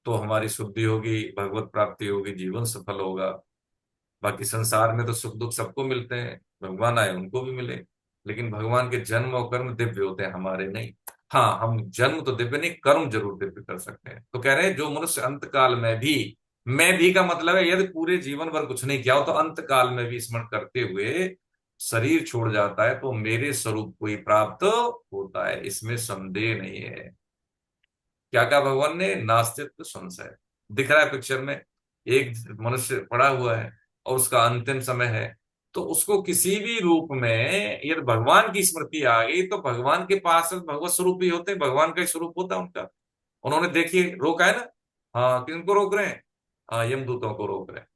तो हमारी शुद्धि होगी, भगवत प्राप्ति होगी, जीवन सफल होगा। बाकी संसार में तो सुख दुख सबको मिलते हैं, भगवान आए उनको भी मिले, लेकिन भगवान के जन्म और कर्म दिव्य होते हैं, हमारे नहीं। हाँ, हम जन्म तो दिव्य नहीं, कर्म जरूर दिव्य कर सकते हैं। तो कह रहे हैं जो मनुष्य अंत काल में भी, मैं भी का मतलब है यदि पूरे जीवन भर कुछ नहीं किया हो तो अंत काल में भी स्मरण करते हुए शरीर छोड़ जाता है, तो मेरे स्वरूप को ही प्राप्त होता है, इसमें संदेह नहीं है। क्या कहा भगवान ने, नास्तित्व संशय। दिख रहा है पिक्चर में, एक मनुष्य पड़ा हुआ है और उसका अंतिम समय है, तो उसको किसी भी रूप में यदि भगवान की स्मृति आ गई तो भगवान के पास भगवत स्वरूप ही होते हैं, भगवान का ही स्वरूप होता है उनका। उन्होंने देखिए रोका है ना। हाँ, किनको रोक रहे हैं, हाँ, यमदूतों को रोक रहे हैं।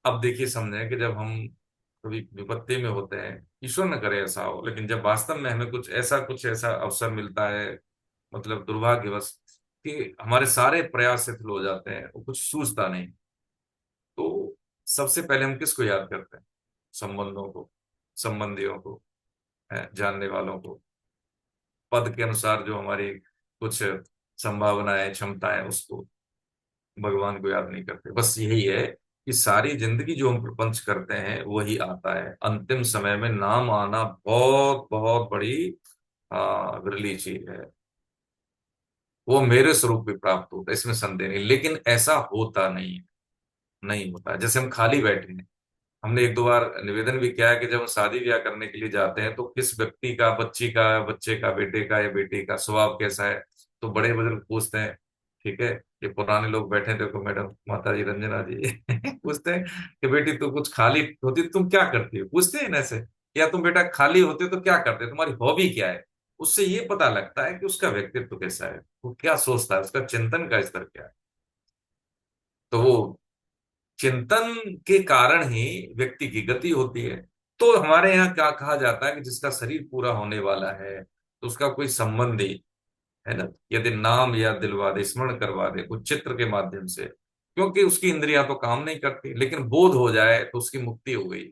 अब देखिए, समझे कि जब हम कभी विपत्ति में होते हैं, ईश्वर न करे ऐसा हो, लेकिन जब वास्तव में हमें कुछ ऐसा अवसर मिलता है, मतलब दुर्भाग्यवश, कि हमारे सारे प्रयास सफल हो जाते हैं, वो कुछ सूझता नहीं, तो सबसे पहले हम किसको याद करते हैं, संबंधों को, संबंधियों को, जानने वालों को, पद के अनुसार जो हमारी कुछ संभावनाएं, क्षमताएं, उसको, भगवान को याद नहीं करते। बस यही है कि सारी जिंदगी जो हम प्रपंच करते हैं वही आता है, अंतिम समय में नाम आना बहुत बहुत बड़ी विरली चीज है। वो मेरे स्वरूप भी प्राप्त होता है, इसमें संदेह नहीं। लेकिन ऐसा होता नहीं है, नहीं होता है। जैसे हम खाली बैठे हैं, हमने एक दो बार निवेदन भी किया है कि जब हम शादी ब्याह करने के लिए जाते हैं तो किस व्यक्ति का, बच्ची का, बच्चे का, बेटे का या बेटी का स्वभाव कैसा है, तो बड़े बुजुर्ग पूछते हैं। ठीक है, ये पुराने लोग बैठे हैं, देखो मैडम, माता जी, रंजना जी पूछते हैं कि बेटी तू कुछ खाली होती तो तुम क्या करती हो, पूछते हैं ना ऐसे। या तुम बेटा खाली होते तो क्या करते, तुम्हारी हॉबी क्या है। उससे ये पता लगता है कि उसका व्यक्तित्व कैसा है, वो क्या सोचता है, उसका चिंतन का स्तर क्या है। तो वो चिंतन के कारण ही व्यक्ति की गति होती है। तो हमारे यहाँ क्या कहा जाता है कि जिसका शरीर पूरा होने वाला है तो उसका कोई संबंधी, है ना, यदि नाम या दिलवा दे, स्मरण करवा दे कुछ चित्र के माध्यम से, क्योंकि उसकी इंद्रियां तो काम नहीं करती, लेकिन बोध हो जाए तो उसकी मुक्ति हो गई।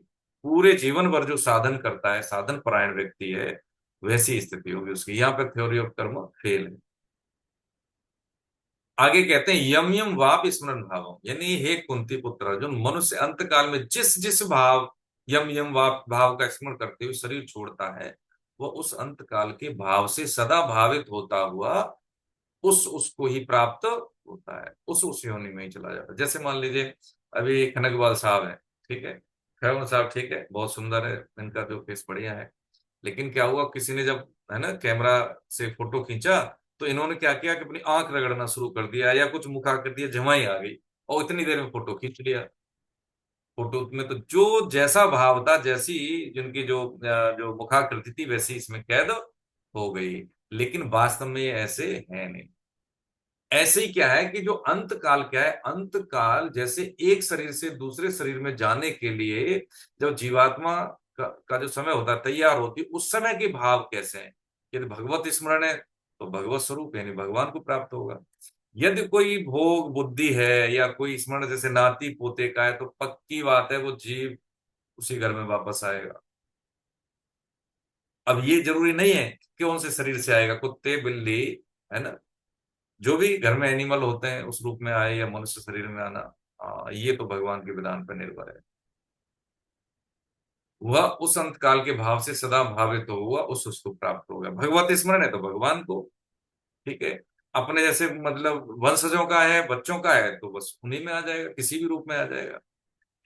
पूरे जीवन भर जो साधन करता है, साधन परायण व्यक्ति है, वैसी स्थिति होगी उसकी। यहाँ पे थ्योरी ऑफ कर्म फेल है। आगे कहते हैं यम यम वाप स्मरण भाव, यानी हे कुंती पुत्र अर्जुन, मनुष्य अंत काल में जिस जिस भाव, यम यम वाप भाव का स्मरण करते हुए शरीर छोड़ता है, वह उस अंत काल के भाव से सदा भावित होता हुआ उस उसको ही प्राप्त होता है, उस योनि में ही चला जाता है। जैसे मान लीजिए अभी कनकवाल साहब है, ठीक है, खैर साहब ठीक है, बहुत सुंदर है, इनका जो फेस बढ़िया है। लेकिन क्या हुआ, किसी ने जब, है ना, कैमरा से फोटो खींचा, तो इन्होंने क्या किया कि अपनी आंख रगड़ना शुरू कर दिया या कुछ मुखा कर दिया, जमाई आ गई, और इतनी देर में फोटो खींच लिया। फोटो में तो जो जैसा भाव था, जैसी जिनकी जो मुखाकृति थी, वैसी इसमें कैद हो गई। लेकिन वास्तव में ये ऐसे है नहीं। ऐसे ही क्या है कि जो अंत काल क्या है, अंत काल जैसे एक शरीर से दूसरे शरीर में जाने के लिए जब जीवात्मा का जो समय होता है, तैयार होती है, उस समय के भाव कैसे हैं। यदि भगवत स्मरण है तो भगवत स्वरूप यानी भगवान को प्राप्त होगा। यदि कोई भोग बुद्धि है या कोई स्मरण जैसे नाती पोते का है, तो पक्की बात है वो जीव उसी घर में वापस आएगा। अब ये जरूरी नहीं है कि कौन से शरीर से आएगा, कुत्ते बिल्ली, है ना, जो भी घर में एनिमल होते हैं उस रूप में आए या मनुष्य शरीर में आना, ये तो भगवान के विधान पर निर्भर है। वह उस अंत काल के भाव से सदा भावित हो हुआ उस उसको प्राप्त होगा। भगवत स्मरण है तो भगवान को, ठीक है, अपने जैसे मतलब वंशजों का है, बच्चों का है, तो बस उन्हीं में आ जाएगा, किसी भी रूप में आ जाएगा।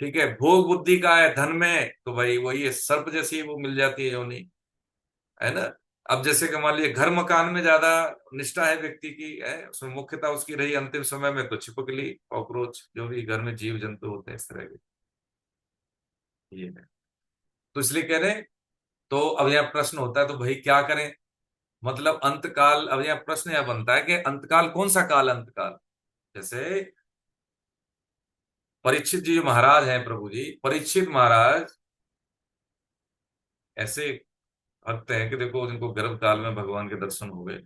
ठीक है, भोग बुद्धि का है, धन में, तो भाई वही है, सर्प जैसी वो मिल जाती है योनि, है ना। अब जैसे कि मान लीजिए घर मकान में ज्यादा निष्ठा है व्यक्ति की, है उसमें मुख्यता उसकी रही, अंतिम समय में तो छिपकली, कॉकरोच, जो भी घर में जीव जंतु होते हैं इस तरह के, ये है। तो इसलिए कह रहे हैं, तो अब यहाँ प्रश्न होता है तो भाई क्या करें, मतलब अंतकाल, अब यहाँ प्रश्न यह बनता है कि अंतकाल कौन सा काल, अंतकाल जैसे परीक्षित जी जो महाराज हैं, प्रभु जी परीक्षित महाराज ऐसे भक्त हैं कि देखो जिनको गर्भ काल में भगवान के दर्शन हो गए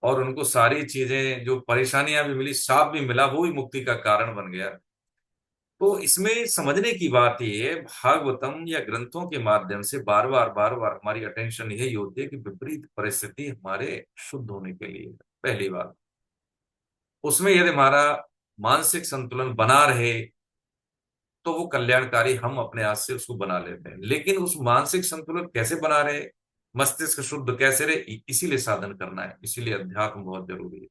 और उनको सारी चीजें, जो परेशानियां भी मिली, शाप भी मिला, वो भी मुक्ति का कारण बन गया। तो इसमें समझने की बात ये है, भागवतम या ग्रंथों के माध्यम से बार बार हमारी अटेंशन यही होती है कि विपरीत परिस्थिति हमारे शुद्ध होने के लिए है, पहली बात। उसमें यदि हमारा मानसिक संतुलन बना रहे तो वो कल्याणकारी हम अपने हाथ से उसको बना लेते हैं। लेकिन उस मानसिक संतुलन कैसे बना रहे, मस्तिष्क शुद्ध कैसे रहे, इसीलिए साधन करना है, इसीलिए अध्यात्म बहुत जरूरी है,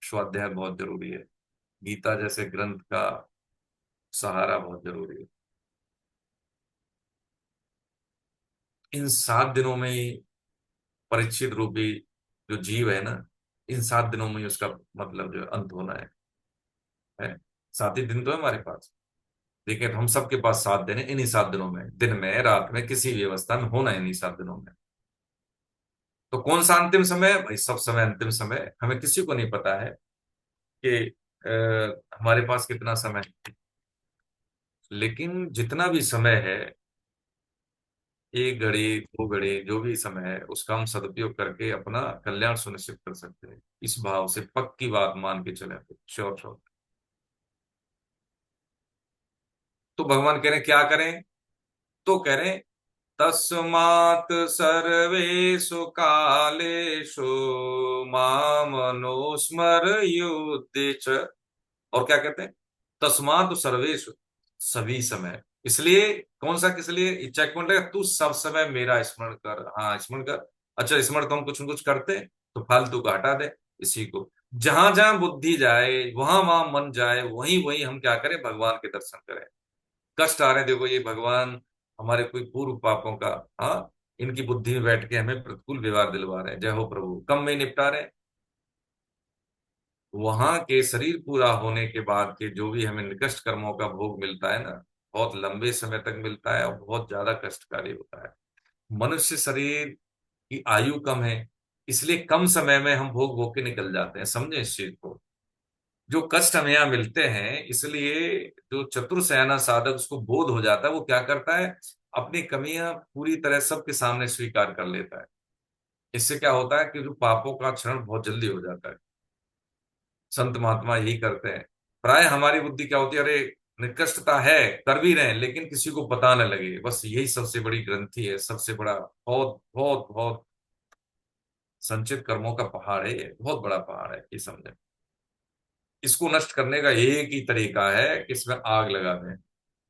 स्वाध्याय बहुत जरूरी है, गीता जैसे ग्रंथ का सहारा बहुत जरूरी है। इन 7 दिनों में ही परीक्षित रूपी जो जीव है ना, इन 7 दिनों में ही उसका मतलब जो अंत होना है। 7 ही दिन तो है हमारे पास। देखिए हम सबके पास 7 दिन है, इन्हीं 7 दिनों में, दिन में रात में किसी भी अवस्था में होना है इन्हीं 7 दिनों में। तो कौन सा अंतिम समय है भाई, सब समय अंतिम समय है। हमें किसी को नहीं पता है कि हमारे पास कितना समय है, लेकिन जितना भी समय है, 1 घड़ी 2 घड़ी जो भी समय है, उसका हम सदुपयोग करके अपना कल्याण सुनिश्चित कर सकते हैं। इस भाव से पक्की बात मान के चले, श्योर श्योर। तो भगवान कह रहे हैं क्या करें, तो कह रहे हैं तस्मात् सर्वेषु कालेषु मामनुस्मरयुध्य च। और क्या कहते हैं, तस्मात् सर्वेषु, सभी समय, इसलिए कौन सा, किस लिए चेक पॉइंट है, तू सब समय मेरा स्मरण कर, हाँ स्मरण कर। अच्छा स्मरण तो हम कुछ न कुछ करते हैं, तो फालतू का हटा दे इसी को। जहां जहां बुद्धि जाए, वहां वहां मन जाए, वहीं वहीं हम क्या करें, भगवान के दर्शन करें। कष्ट आ रहे हैं, देखो ये भगवान हमारे कोई पूर्व पापों का, हाँ, इनकी बुद्धि में बैठ के हमें प्रतिकूल व्यवहार दिलवा रहे हैं, जय हो प्रभु, कम में निपटा रहे हैं। वहां के शरीर पूरा होने के बाद के जो भी हमें निकृष्ट कर्मों का भोग मिलता है ना, बहुत लंबे समय तक मिलता है और बहुत ज्यादा कष्टकारी होता है। मनुष्य शरीर की आयु कम है, इसलिए कम समय में हम भोग भोग के निकल जाते हैं, समझे इस चीज को। जो कष्ट हमें यहाँ मिलते हैं, इसलिए जो चतुर सयाना साधक उसको बोध हो जाता है, वो क्या करता है, अपनी कमियां पूरी तरह सबके सामने स्वीकार कर लेता है। इससे क्या होता है कि जो पापों का क्षरण बहुत जल्दी हो जाता है। संत महात्मा यही करते हैं। प्राय हमारी बुद्धि क्या होती है, अरे निकृष्टता है, कर भी रहे हैं, लेकिन किसी को पता न लगे, बस यही सबसे बड़ी ग्रंथि है, सबसे बड़ा, बहुत बहुत बहुत संचित कर्मों का पहाड़ है ये, बहुत बड़ा पहाड़ है ये, समझे। इसको नष्ट करने का एक ही तरीका है कि इसमें आग लगा दें।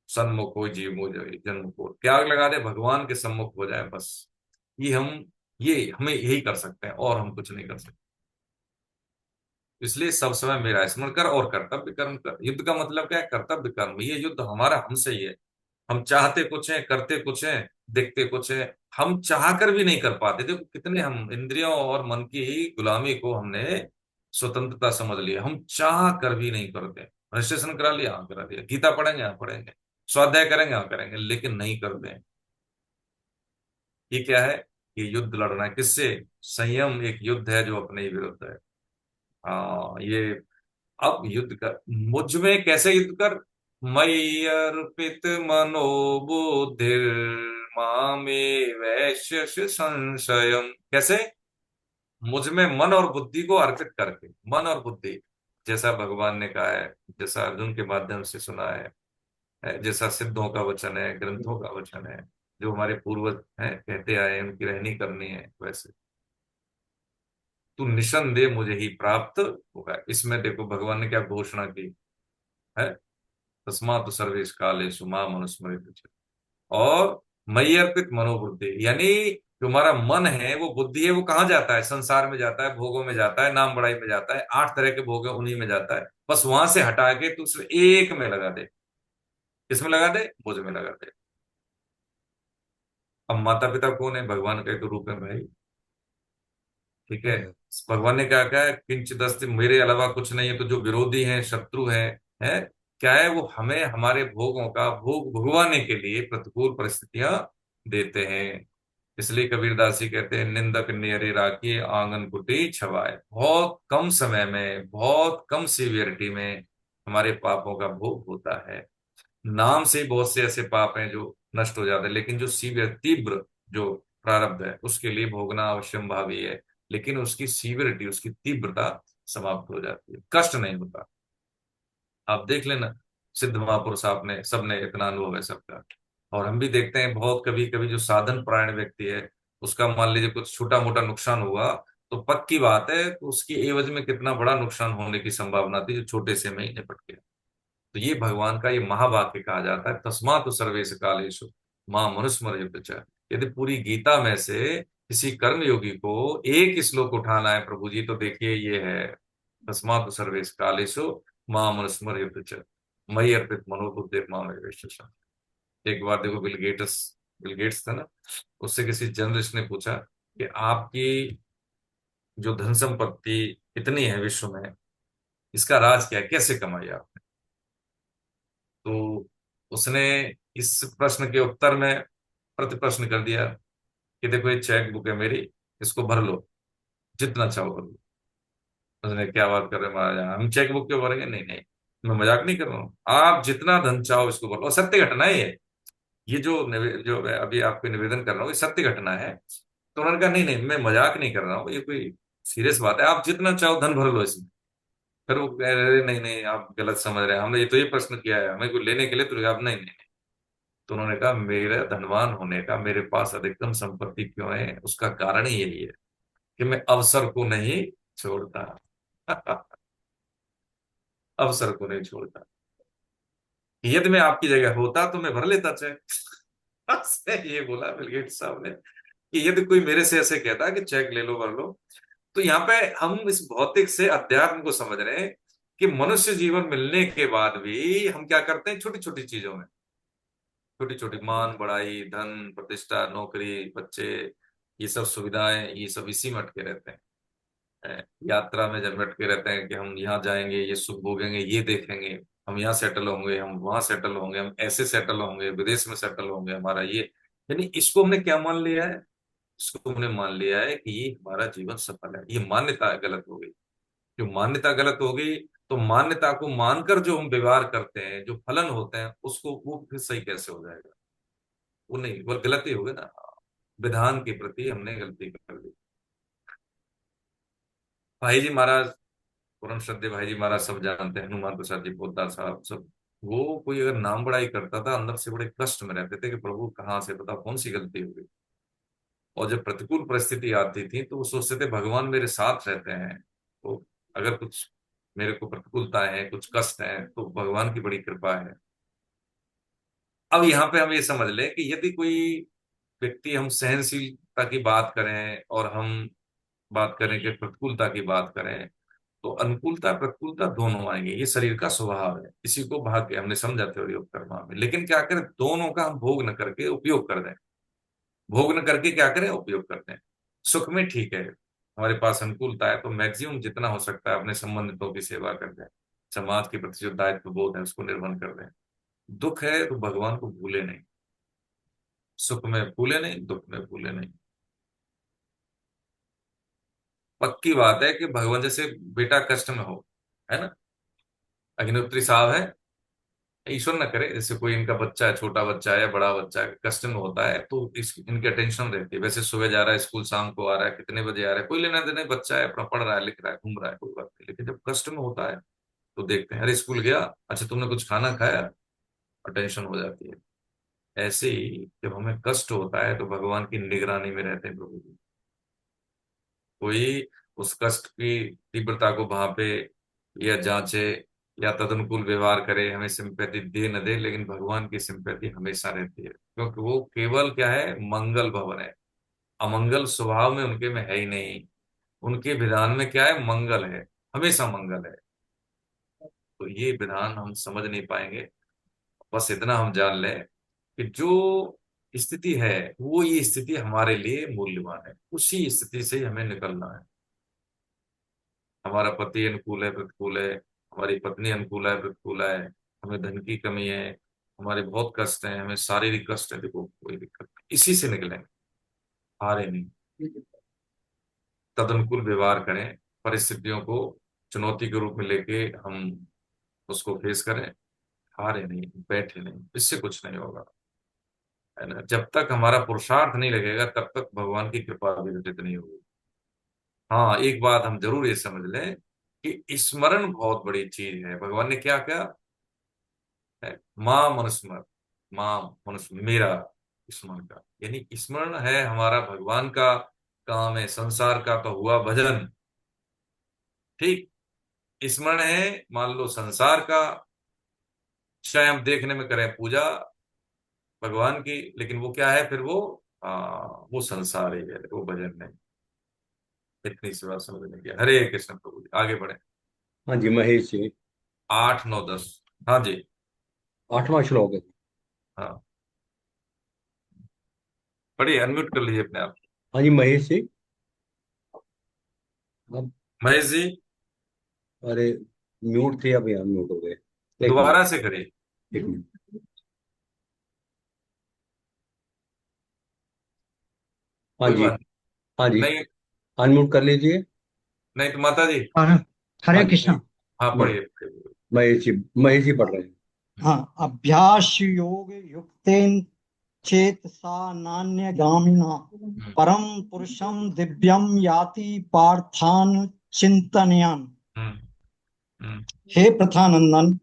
सन्मुख हो जीव हो जाए, जन्म को क्या आग लगा दे, भगवान के सम्मुख हो जाए बस। ये हम ये हमें यही कर सकते हैं, और हम कुछ नहीं कर सकते। इसलिए सब समय मेरा स्मरण कर और कर्तव्य कर्म कर। युद्ध का मतलब क्या है, कर्तव्य कर्म। ये युद्ध हमारा हमसे ही है। हम चाहते कुछ है, करते कुछ है, देखते कुछ है। हम चाह कर भी नहीं कर पाते। देखो कितने हम इंद्रियों और मन की ही गुलामी को हमने स्वतंत्रता समझ लिया। हम चाह कर भी नहीं करते। रजिस्ट्रेशन करा लिया, हाँ करा दिया, गीता पढ़ेंगे, हाँ पढ़ेंगे, स्वाध्याय करेंगे, हाँ करेंगे, लेकिन नहीं करते हैं। ये क्या है, ये युद्ध लड़ना है किससे, संयम एक युद्ध है जो अपने ही विरुद्ध है। हाँ ये, अब युद्ध कर मुझ में, कैसे युद्ध कर, मयि अर्पित मनोबुद्धिर मामे वैश्य संशयम। कैसे, मुझ में मन और बुद्धि को अर्पित करके, मन और बुद्धि, जैसा भगवान ने कहा है, जैसा अर्जुन के माध्यम से सुना है, जैसा सिद्धों का वचन है, ग्रंथों का वचन है, जो हमारे पूर्वज हैं कहते आए हैं, उनकी रहनी करनी है, वैसे तू निसंदेह मुझे ही प्राप्त होगा। इसमें देखो भगवान ने क्या घोषणा की है, तस्मात् सर्वेश कालेषु माम अनुस्मरेत्। और मयि अर्पित मनोबुद्धि, यानी जो हमारा मन है, वो बुद्धि है, वो कहाँ जाता है, संसार में जाता है, भोगों में जाता है, नाम बड़ाई में जाता है, 8 तरह के भोग है उन्हीं में जाता है। बस वहां से हटा के तू सिर्फ एक में लगा दे। किसमें लगा दे, मुझ में लगा दे। अब माता पिता कौन है, भगवान का एक रूप है भाई, ठीक है। भगवान ने क्या कहा है, किंचित अस्ति, मेरे अलावा कुछ नहीं है। तो जो विरोधी हैं, शत्रु हैं, है क्या है, वो हमें हमारे भोगों का भोग भुगवाने के लिए प्रतिकूल परिस्थितियां देते हैं। इसलिए कबीरदास जी कहते हैं, निंदक नेरे राखिए आंगन कुटी छवाए। बहुत कम समय में, बहुत कम सीवियरिटी में हमारे पापों का भोग होता है। नाम से ही बहुत से ऐसे पाप हैं जो नष्ट हो जाते हैं, लेकिन जो सीवियर, तीव्र जो प्रारब्ध है, उसके लिए भोगना अवश्यंभावी है। लेकिन उसकी सीवियरिटी, उसकी तीव्रता समाप्त हो जाती है, कष्ट नहीं होता। आप देख लेना, सिद्ध महापुरुष, आपने सबने इतना अनुभव है सबका। और हम भी देखते हैं बहुत, कभी कभी जो साधन परायण व्यक्ति है, उसका मान लीजिए कुछ छोटा मोटा नुकसान हुआ, तो पक्की बात है तो उसकी एवज में कितना बड़ा नुकसान होने की संभावना थी, जो छोटे से में ही निपट गया। तो ये भगवान का ये महावाक्य कहा जाता है, तस्मात् सर्वेश कालेषु मां मनुस्मरेत च। यदि पूरी गीता में से किसी कर्मयोगी को एक श्लोक उठाना है प्रभु जी, तो देखिए ये है, तस्मात् सर्वेश कालेषु मां मनुस्मरेत च, मयि अर्पित मनोबुद्धि मां मे वैश्य। एक बार देखो, बिल गेट्स था ना, उससे किसी जर्नलिस्ट ने पूछा कि आपकी जो धन संपत्ति इतनी है विश्व में, इसका राज क्या है, कैसे कमाई आप। तो उसने इस प्रश्न के उत्तर में प्रति प्रश्न कर दिया कि देखो ये चेक बुक है मेरी, इसको भर लो, जितना चाहो भर लो। उसने, क्या बात कर रहे हैं महाराज, हम चेक बुक क्यों भरेंगे, नहीं नहीं, मैं मजाक नहीं कर रहा हूँ, आप जितना धन चाहो इसको भर लो। और सत्य घटना है ये जो मैं अभी आपको निवेदन कर रहा हूँ, ये सत्य घटना है। तो उन्होंने कहा, नहीं नहीं, मैं मजाक नहीं कर रहा हूँ, ये कोई सीरियस बात है, आप जितना चाहो धन भर लो इसमें। फिर वो कह रहे, नहीं नहीं, आप गलत समझ रहे हैं, हमने ये तो ये प्रश्न किया है, हमें कोई लेने के लिए, तो आप, नहीं नहीं। तो उन्होंने कहा, मेरा धनवान होने का, मेरे पास अधिकतम संपत्ति क्यों है, उसका कारण ही यही है कि मैं अवसर को नहीं छोड़ता। अवसर को नहीं छोड़ता। यदि मैं आपकी जगह होता तो मैं भर लेता चेक। से ये बोला बिल गेट्स साहब ने, कि यदि कोई मेरे से ऐसे कहता कि चेक ले लो भर लो, तो यहाँ पे हम इस भौतिक से अध्यात्म को समझ रहे हैं कि मनुष्य जीवन मिलने के बाद भी हम क्या करते हैं, छोटी छोटी चीजों में, छोटी छोटी मान बढ़ाई, धन प्रतिष्ठा, नौकरी, बच्चे, ये सब सुविधाएं, ये सब इसी में अटके रहते हैं। यात्रा में जब अटके रहते हैं कि हम यहाँ जाएंगे, ये सुख भोगेंगे, ये देखेंगे, हम यहाँ सेटल होंगे, हम वहां सेटल होंगे, हम ऐसे सेटल होंगे, विदेश में सेटल होंगे, हमारा ये, यानी इसको हमने क्या मान लिया है, इसको हमने मान लिया है कि ये हमारा जीवन सफल है। ये मान्यता गलत हो गई। जो मान्यता गलत हो गई, तो मान्यता को मानकर जो हम व्यवहार करते हैं, जो फलन होते हैं, उसको वो फिर सही कैसे हो जाएगा? वो नहीं, वो गलती हो गई ना। विधान के प्रति हमने गलती कर दी। भाई जी महाराज, परम श्रद्धेय भाई जी महाराज, सब जानते हैं, हनुमान प्रसाद जी पोद्दार साहब सब, वो कोई अगर नाम बड़ाई करता था, अंदर से बड़े कष्ट में रहते थे कि प्रभु कहाँ से पता कौन सी गलती हो गई। और जब प्रतिकूल परिस्थिति आती थी तो वो सोचते थे भगवान मेरे साथ रहते हैं, तो अगर कुछ मेरे को प्रतिकूलता है, कुछ कष्ट है, तो भगवान की बड़ी कृपा है। अब यहाँ पे हम ये समझ लें कि यदि कोई व्यक्ति, हम सहनशीलता की बात करें और हम बात करें कि प्रतिकूलता की बात करें, तो अनुकूलता प्रतिकूलता दोनों आएंगे, ये शरीर का स्वभाव है, इसी को भाग्य हमने समझा थ्योरी ऑफ कर्मा में। लेकिन क्या करें, दोनों का हम भोग न करके उपयोग कर दें। भोग न करके क्या करें, उपयोग करते हैं। सुख में ठीक है, हमारे पास अनुकूलता है तो मैक्सिमम जितना हो सकता है अपने संबंधितों की सेवा कर दें, समाज के प्रति जो दायित्व बोध है उसको निर्वहन कर दें। दुख है तो भगवान को भूले नहीं, सुख में भूले नहीं, दुख में भूले नहीं। पक्की बात है कि भगवान जैसे बेटा कष्ट में हो, है ना, अग्निहोत्री साहब है, ईश्वर न करे, जैसे कोई इनका बच्चा है, छोटा बच्चा है या बड़ा बच्चा है, कष्ट में होता है, तो इनकी अटेंशन रहती है। वैसे सुबह जा रहा है स्कूल, शाम को आ रहा है, कितने बजे आ रहा है, कोई लेना देना, बच्चा है अपना, पढ़ रहा है, लिख रहा है, घूम रहा है, कोई बात नहीं। लेकिन जब कष्ट में होता है तो देखते हैं, अरे स्कूल गया, अच्छा तुमने कुछ खाना खाया, अटेंशन हो जाती है। ऐसे ही जब हमें कष्ट होता है तो भगवान की निगरानी में रहते हैं प्रभु जी। कोई उस कष्ट की तीव्रता को वहां पे या जांचे या तदनुकूल व्यवहार करे, हमें सिंपैथी दे न दे, लेकिन भगवान की सिंपैथी हमेशा रहती है, क्योंकि वो केवल क्या है, मंगल भवन है। अमंगल स्वभाव में उनके में है ही नहीं। उनके विधान में क्या है, मंगल है, हमेशा मंगल है। तो ये विधान हम समझ नहीं पाएंगे। बस इतना हम जान लें कि जो स्थिति है, वो ये स्थिति हमारे लिए मूल्यवान है, उसी स्थिति से ही हमें निकलना है। हमारा पति अनुकूल है प्रतिकूल है, हमारी पत्नी अनुकूल है प्रतिकूल है, हमें धन की कमी है, हमारे बहुत कष्ट है, हमें शारीरिक कष्ट है, देखो कोई दिक्कत नहीं, इसी से निकलेंगे, हारे नहीं। तदनुकूल व्यवहार करें, परिस्थितियों को चुनौती के रूप में लेके हम उसको फेस करें, हारे नहीं, बैठे नहीं, इससे कुछ नहीं होगा, है ना। जब तक हमारा पुरुषार्थ नहीं लगेगा तब तक भगवान की कृपा भी घटित नहीं होगी। हाँ, एक बात हम जरूर ये समझ लें कि स्मरण बहुत बड़ी चीज है। भगवान ने क्या क्या है, माँ मनुस्मर, माँ मनुष्य मेरा स्मरण का, यानी स्मरण है हमारा भगवान का काम है, संसार का तो हुआ भजन, ठीक। स्मरण है मान लो संसार का, चाहे हम देखने में करें पूजा भगवान की, लेकिन वो क्या है फिर वो संसार ही है, वो भजन नहीं। इतनी सी बात समझने की। हरे कृष्ण प्रभु जी, आगे बढ़े। हाँ जी महेश जी। 8 9 10। हाँ जी। 8वां श्लोक है। हाँ, पढ़िए, अनम्यूट कर लीजिए अपने आप। हाँ जी महेश जी। अब महेश जी, अरे म्यूट थे, अभी हम म्यूट हो गए। एक मिनट, दोबारा से करिए। एक मिनट। हाँ कोई जी। बात हाँ जी, नहीं। अनम्यूट कर लीजिए। नहीं तो माता जी। हरे हाँ हरे जी कृष्णा। हाँ, म- पढ़िए पढ़िए। महेश जी पढ़ रहे हैं। हाँ, अभ्यास योग युक्तेन चेतसा नान्य गामिना हम्म परम पुरुषम दिव्यम याति पार्थान चिंतनयान। हम्म हम्म हे प्रथानंदन,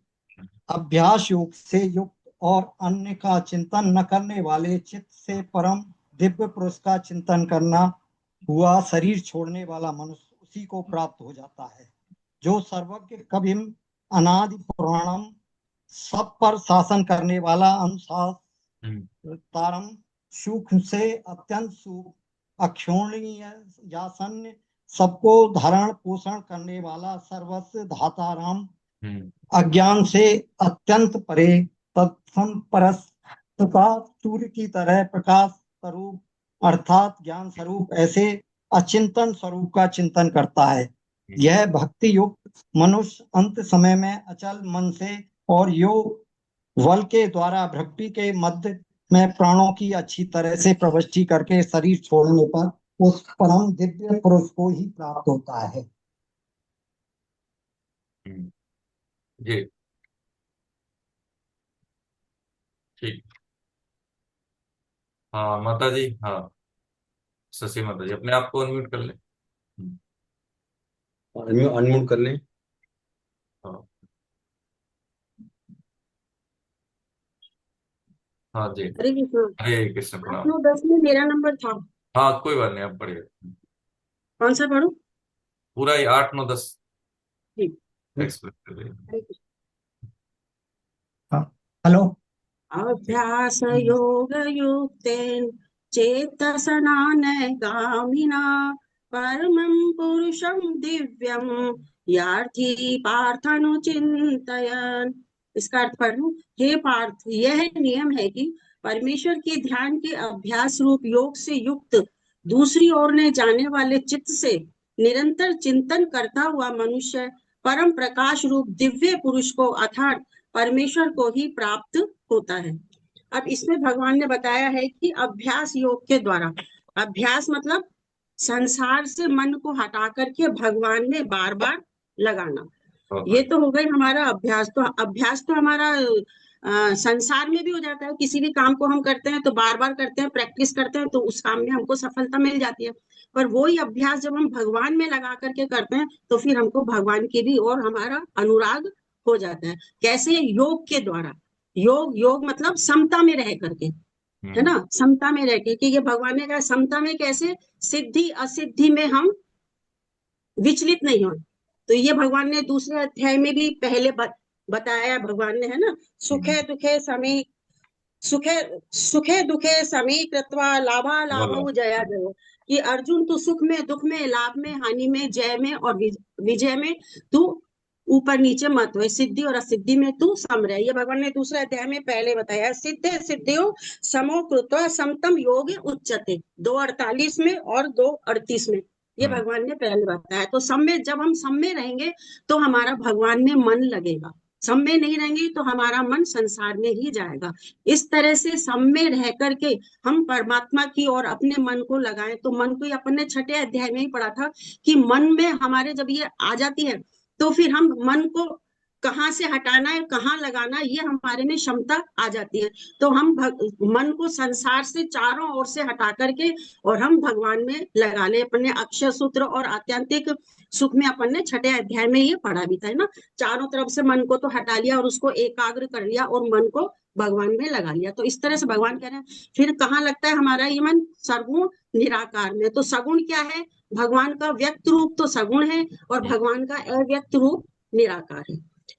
अभ्यास योग से युक्त और अन्य का चिंतन न करने वाले चित्त से परम दिव्य पुरुष का चिंतन करना हुआ शरीर छोड़ने वाला मनुष्य उसी को प्राप्त हो जाता है जो सर्वज्ञ कभिम अनादि पुराणम सब पर शासन करने वाला अनुसार हम्म तारम सुख से अत्यंत सुख अक्षोणीय यासन सबको धारण पोषण करने वाला, सर्वस्व धाताराम, हम्म अज्ञान से अत्यंत परे, तत्सम परस तथा सूर्य की तरह प्रकाश स्वरूप अर्थात ज्ञान स्वरूप ऐसे अचिंतन स्वरूप का चिंतन करता है। यह भक्ति युक्त मनुष्य अंत समय में अचल मन से और योग बल के द्वारा भक्ति के मध्य में प्राणों की अच्छी तरह से प्रविष्टि करके शरीर छोड़ने पर उस परम दिव्य पुरुष को ही प्राप्त होता है। जी ठीक। हाँ माता जी, हाँ शशि माता जी अपने आप को अनम्यूट कर ले। अनम्यूट कर लें। हाँ हाँ जी। हरे कृष्ण। हरे कृष्ण, आठ प्रणाम। नौ दस में मेरा नंबर था। हाँ कोई बात नहीं, आप पढ़िए। कौन सा पढ़ूं? पूरा ही 8 9 10 ठीक। एक्सप्लेन कर रही है। हरे कृष्ण। हाँ, हेलो। अभ्यास योग युक्तेन चेतसनानगामिना परमं पुरुषं दिव्यं यार्थी पार्थानुचिन्तयन्। इसका अर्थ पढ़ लूं। हे पार्थ, यह नियम है कि परमेश्वर के ध्यान के अभ्यास रूप योग से युक्त दूसरी ओर ने जाने वाले चित्त से निरंतर चिंतन करता हुआ मनुष्य परम प्रकाश रूप दिव्य पुरुष को अर्थात परमेश्वर को ही प्राप्त होता है। अब इसमें भगवान ने बताया है कि अभ्यास योग के द्वारा, अभ्यास मतलब संसार से मन को हटा करके भगवान में बार बार लगाना। ये तो हो गई हमारा अभ्यास। तो अभ्यास तो हमारा संसार में भी हो जाता है। किसी भी काम को हम करते हैं तो बार बार करते हैं, प्रैक्टिस करते हैं, तो उस काम में हमको सफलता मिल जाती है। पर वही अभ्यास जब हम भगवान में लगा करके करते हैं तो फिर हमको भगवान की भी और हमारा अनुराग हो जाता है। कैसे? योग के द्वारा। योग मतलब समता में रह करके, है ना, समता में रह के। कि ये भगवान ने कहा समता में कैसे? सिद्धि असिद्धि में हम विचलित नहीं हो। तो ये भगवान ने दूसरे अध्याय में भी पहले बताया भगवान ने, है ना। सुखे दुखे समी सुखे सुखे दुखे समी कृत्वा लाभा लाभौ जया जय। कि अर्जुन तू सुख में दुख में लाभ में हानि में जय में और विजय में तू ऊपर नीचे मत हो, सिद्धि और असिद्धि में तू सम रहे। ये भगवान ने दूसरे अध्याय में पहले बताया। सिद्धे सिद्धियों समो कृत्वा समतम योग उच्यते 2:48 में और 2:38 में ये भगवान ने पहले बताया। तो सब में जब हम सब में रहेंगे तो हमारा भगवान में मन लगेगा। सब में नहीं रहेंगे तो हमारा मन संसार में ही जाएगा। इस तरह से सब में रह करके हम परमात्मा की और अपने मन को लगाएं। तो मन को अपन ने 6ठे अध्याय में ही पढ़ा था कि मन में हमारे जब ये आ जाती है तो फिर हम मन को कहाँ से हटाना है, कहाँ लगाना है, ये हमारे में क्षमता आ जाती है। तो हम मन को संसार से चारों ओर से हटा करके और हम भगवान में लगा ले। अपने अक्षर सूत्र और आत्यंतिक सुख में अपन ने 6ठे अध्याय में ये पढ़ा भी था, है ना। चारों तरफ से मन को तो हटा लिया और उसको एकाग्र कर लिया और मन को भगवान में लगा लिया। तो इस तरह से भगवान कह रहे हैं फिर कहाँ लगता है हमारा ये मन? सगुण निराकार में। तो सगुण क्या है? भगवान का व्यक्त रूप तो सगुण है और भगवान का अव्यक्त रूप निराकार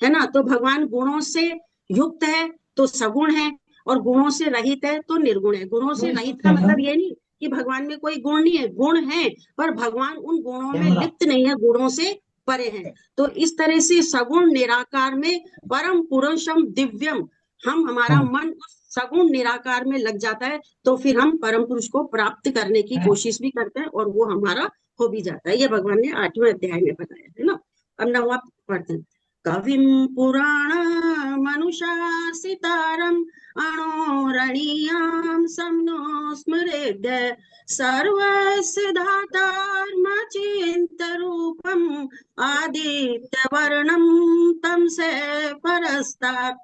है ना। तो भगवान गुणों से युक्त है तो सगुण है और गुणों से रहित है तो निर्गुण है। गुणों से रहित का मतलब ये नहीं कि भगवान में कोई गुण नहीं है, गुण है, पर भगवान उन गुणों में लिप्त नहीं है, गुणों से परे हैं। तो इस तरह से सगुण निराकार में परम पुरुषम दिव्यम, हमारा मन सगुण निराकार में लग जाता है तो फिर हम परम पुरुष को प्राप्त करने की कोशिश भी करते हैं और वो हमारा हो भी जाता है। ये भगवान ने 8वें अध्याय में बताया, है ना। अब 9वां पढ़ते हैं। कविम पुराण मनुषासितारम अणोरणीयाम समनो स्मरेद्य सर्वस्य धातार्मचिन्त रूपम आदित्य वर्णम तम से परस्तात्।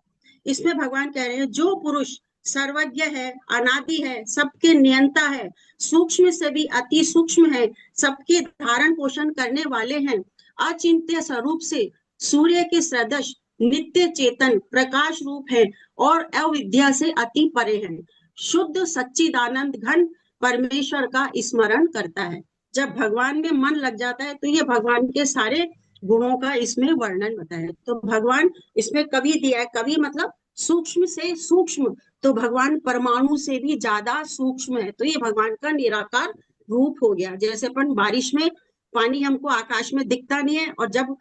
इसमें भगवान कह रहे हैं जो पुरुष सर्वज्ञ है, अनादि है, सबके नियंता है, सूक्ष्म से भी अति सूक्ष्म है, सबके धारण पोषण करने वाले हैं, अचिंत्य स्वरूप से सूर्य के सदृश नित्य चेतन प्रकाश रूप है और अविद्या से अति परे है, शुद्ध सच्चिदानंद घन परमेश्वर का स्मरण करता है। जब भगवान में मन लग जाता है तो ये भगवान के सारे गुणों का इसमें वर्णन बताया। तो भगवान इसमें कवि दिया है, कवि मतलब सूक्ष्म से सूक्ष्म, तो भगवान परमाणु से भी ज्यादा सूक्ष्म है। तो ये भगवान का निराकार रूप हो गया। जैसे अपन बारिश में पानी हमको आकाश में दिखता नहीं है, और जब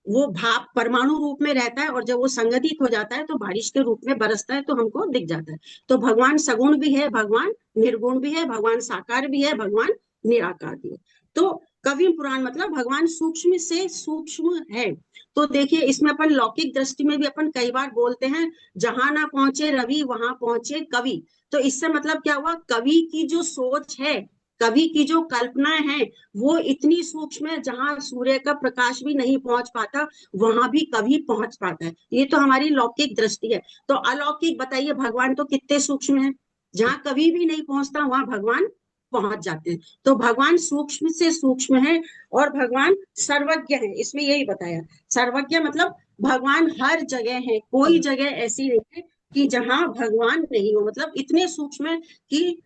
वो भाप परमाणु रूप में रहता है और जब वो संगठित हो जाता है तो बारिश के रूप में बरसता है, तो हमको दिख जाता है। तो भगवान सगुण भी है, भगवान निर्गुण भी है, भगवान साकार भी है, भगवान निराकार भी है। तो कवि पुराण मतलब भगवान सूक्ष्म से सूक्ष्म है। तो देखिए इसमें अपन लौकिक दृष्टि में भी अपन कई बार बोलते हैं, जहां ना पहुंचे रवि वहां पहुंचे कवि। तो इससे मतलब क्या हुआ, कवि की जो सोच है, कवि की जो कल्पनाएं हैं, वो इतनी सूक्ष्म है, जहां सूर्य का प्रकाश भी नहीं पहुंच पाता वहां भी कवि पहुंच पाता है। ये तो हमारी लौकिक दृष्टि है। तो अलौकिक बताइए, भगवान तो कितने सूक्ष्म है, जहां कवि भी नहीं पहुंचता वहां भगवान पहुंच जाते हैं। तो भगवान सूक्ष्म से सूक्ष्म है और भगवान सर्वज्ञ है, इसमें यही बताया। सर्वज्ञ मतलब भगवान हर जगह है, कोई जगह ऐसी नहीं है कि जहां भगवान नहीं हो। मतलब इतने सूक्ष्म है कि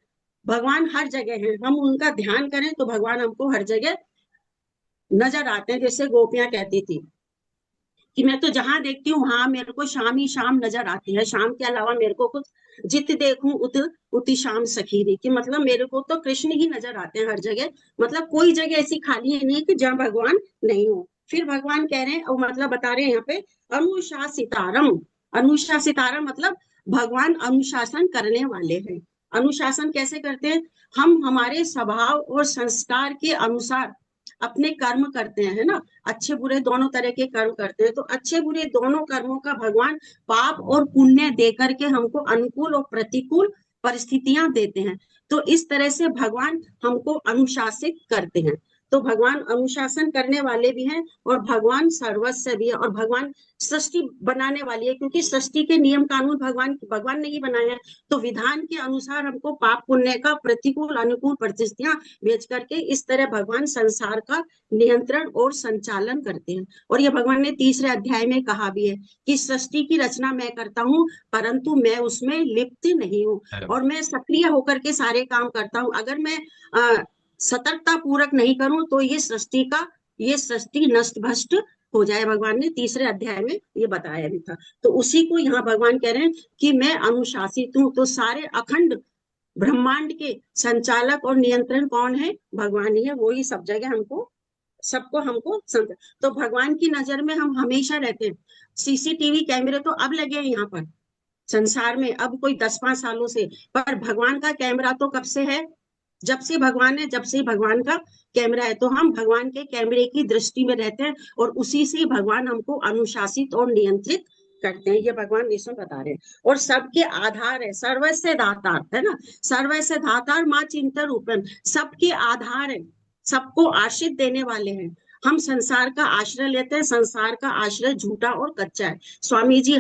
भगवान हर जगह है, हम उनका ध्यान करें तो भगवान हमको हर जगह नजर आते हैं। जैसे गोपियां कहती थी कि मैं तो जहां देखती हूँ वहां मेरे को शाम ही शाम नजर आती है, शाम के अलावा मेरे को कुछ जित देखूं उत उति शाम सखीरी, कि मतलब मेरे को तो कृष्ण ही नजर आते हैं हर जगह। मतलब कोई जगह ऐसी खाली नहीं है कि जहाँ भगवान नहीं हो। फिर भगवान कह रहे हैं और मतलब बता रहे हैं यहाँ पे, अनुशासितारम। अनुशासितारम मतलब भगवान अनुशासन करने वाले हैं। अनुशासन कैसे करते हैं, हम हमारे स्वभाव और संस्कार के अनुसार अपने कर्म करते हैं, है ना। अच्छे बुरे दोनों तरह के कर्म करते हैं, तो अच्छे बुरे दोनों कर्मों का भगवान पाप और पुण्य दे करके हमको अनुकूल और प्रतिकूल परिस्थितियां देते हैं। तो इस तरह से भगवान हमको अनुशासित करते हैं। तो भगवान अनुशासन करने वाले भी हैं और भगवान सर्वस्व भी है, और भगवान सृष्टि बनाने वाली है, क्योंकि सृष्टि के नियम कानून भगवान भगवान ने ही बनाए हैं। तो विधान के अनुसार हमको पाप पुण्य का प्रतिकूल अनुकूल परिस्थितियां भेज करके इस तरह भगवान संसार का नियंत्रण और संचालन करते हैं। और ये भगवान ने तीसरे अध्याय में कहा भी है कि सृष्टि की रचना मैं करता हूँ, परंतु मैं उसमें लिप्त नहीं हूँ, और मैं सक्रिय होकर के सारे काम करता हूँ। अगर मैं सतर्कता पूर्वक नहीं करूं तो ये सृष्टि नष्ट भ्रष्ट हो जाए। भगवान ने तीसरे अध्याय में ये बताया भी था। तो उसी को यहाँ भगवान कह रहे हैं कि मैं अनुशासित हूँ। तो सारे अखंड ब्रह्मांड के संचालक और नियंत्रण कौन है, भगवान ही है। वो ही सब जगह हमको तो भगवान की नजर में हम हमेशा रहते हैं। सीसीटीवी कैमरे तो अब लगे हैं यहाँ पर संसार में, अब कोई 10-5 सालों से, पर भगवान का कैमरा तो कब से है, जब से भगवान है, जब से भगवान का कैमरा है। तो हम भगवान के कैमरे की दृष्टि में रहते हैं और उसी से भगवान हमको अनुशासित और नियंत्रित करते हैं। ये भगवान इसमें बता रहे हैं। और सबके आधार है, सर्वस्य दातार, है ना। सर्वस्य दातार माँ चिंतन रूपम, सबके आधार है, सबको आश्रित देने वाले हैं। हम संसार का आश्रय लेते हैं, संसार का आश्रय झूठा और कच्चा है। स्वामी जी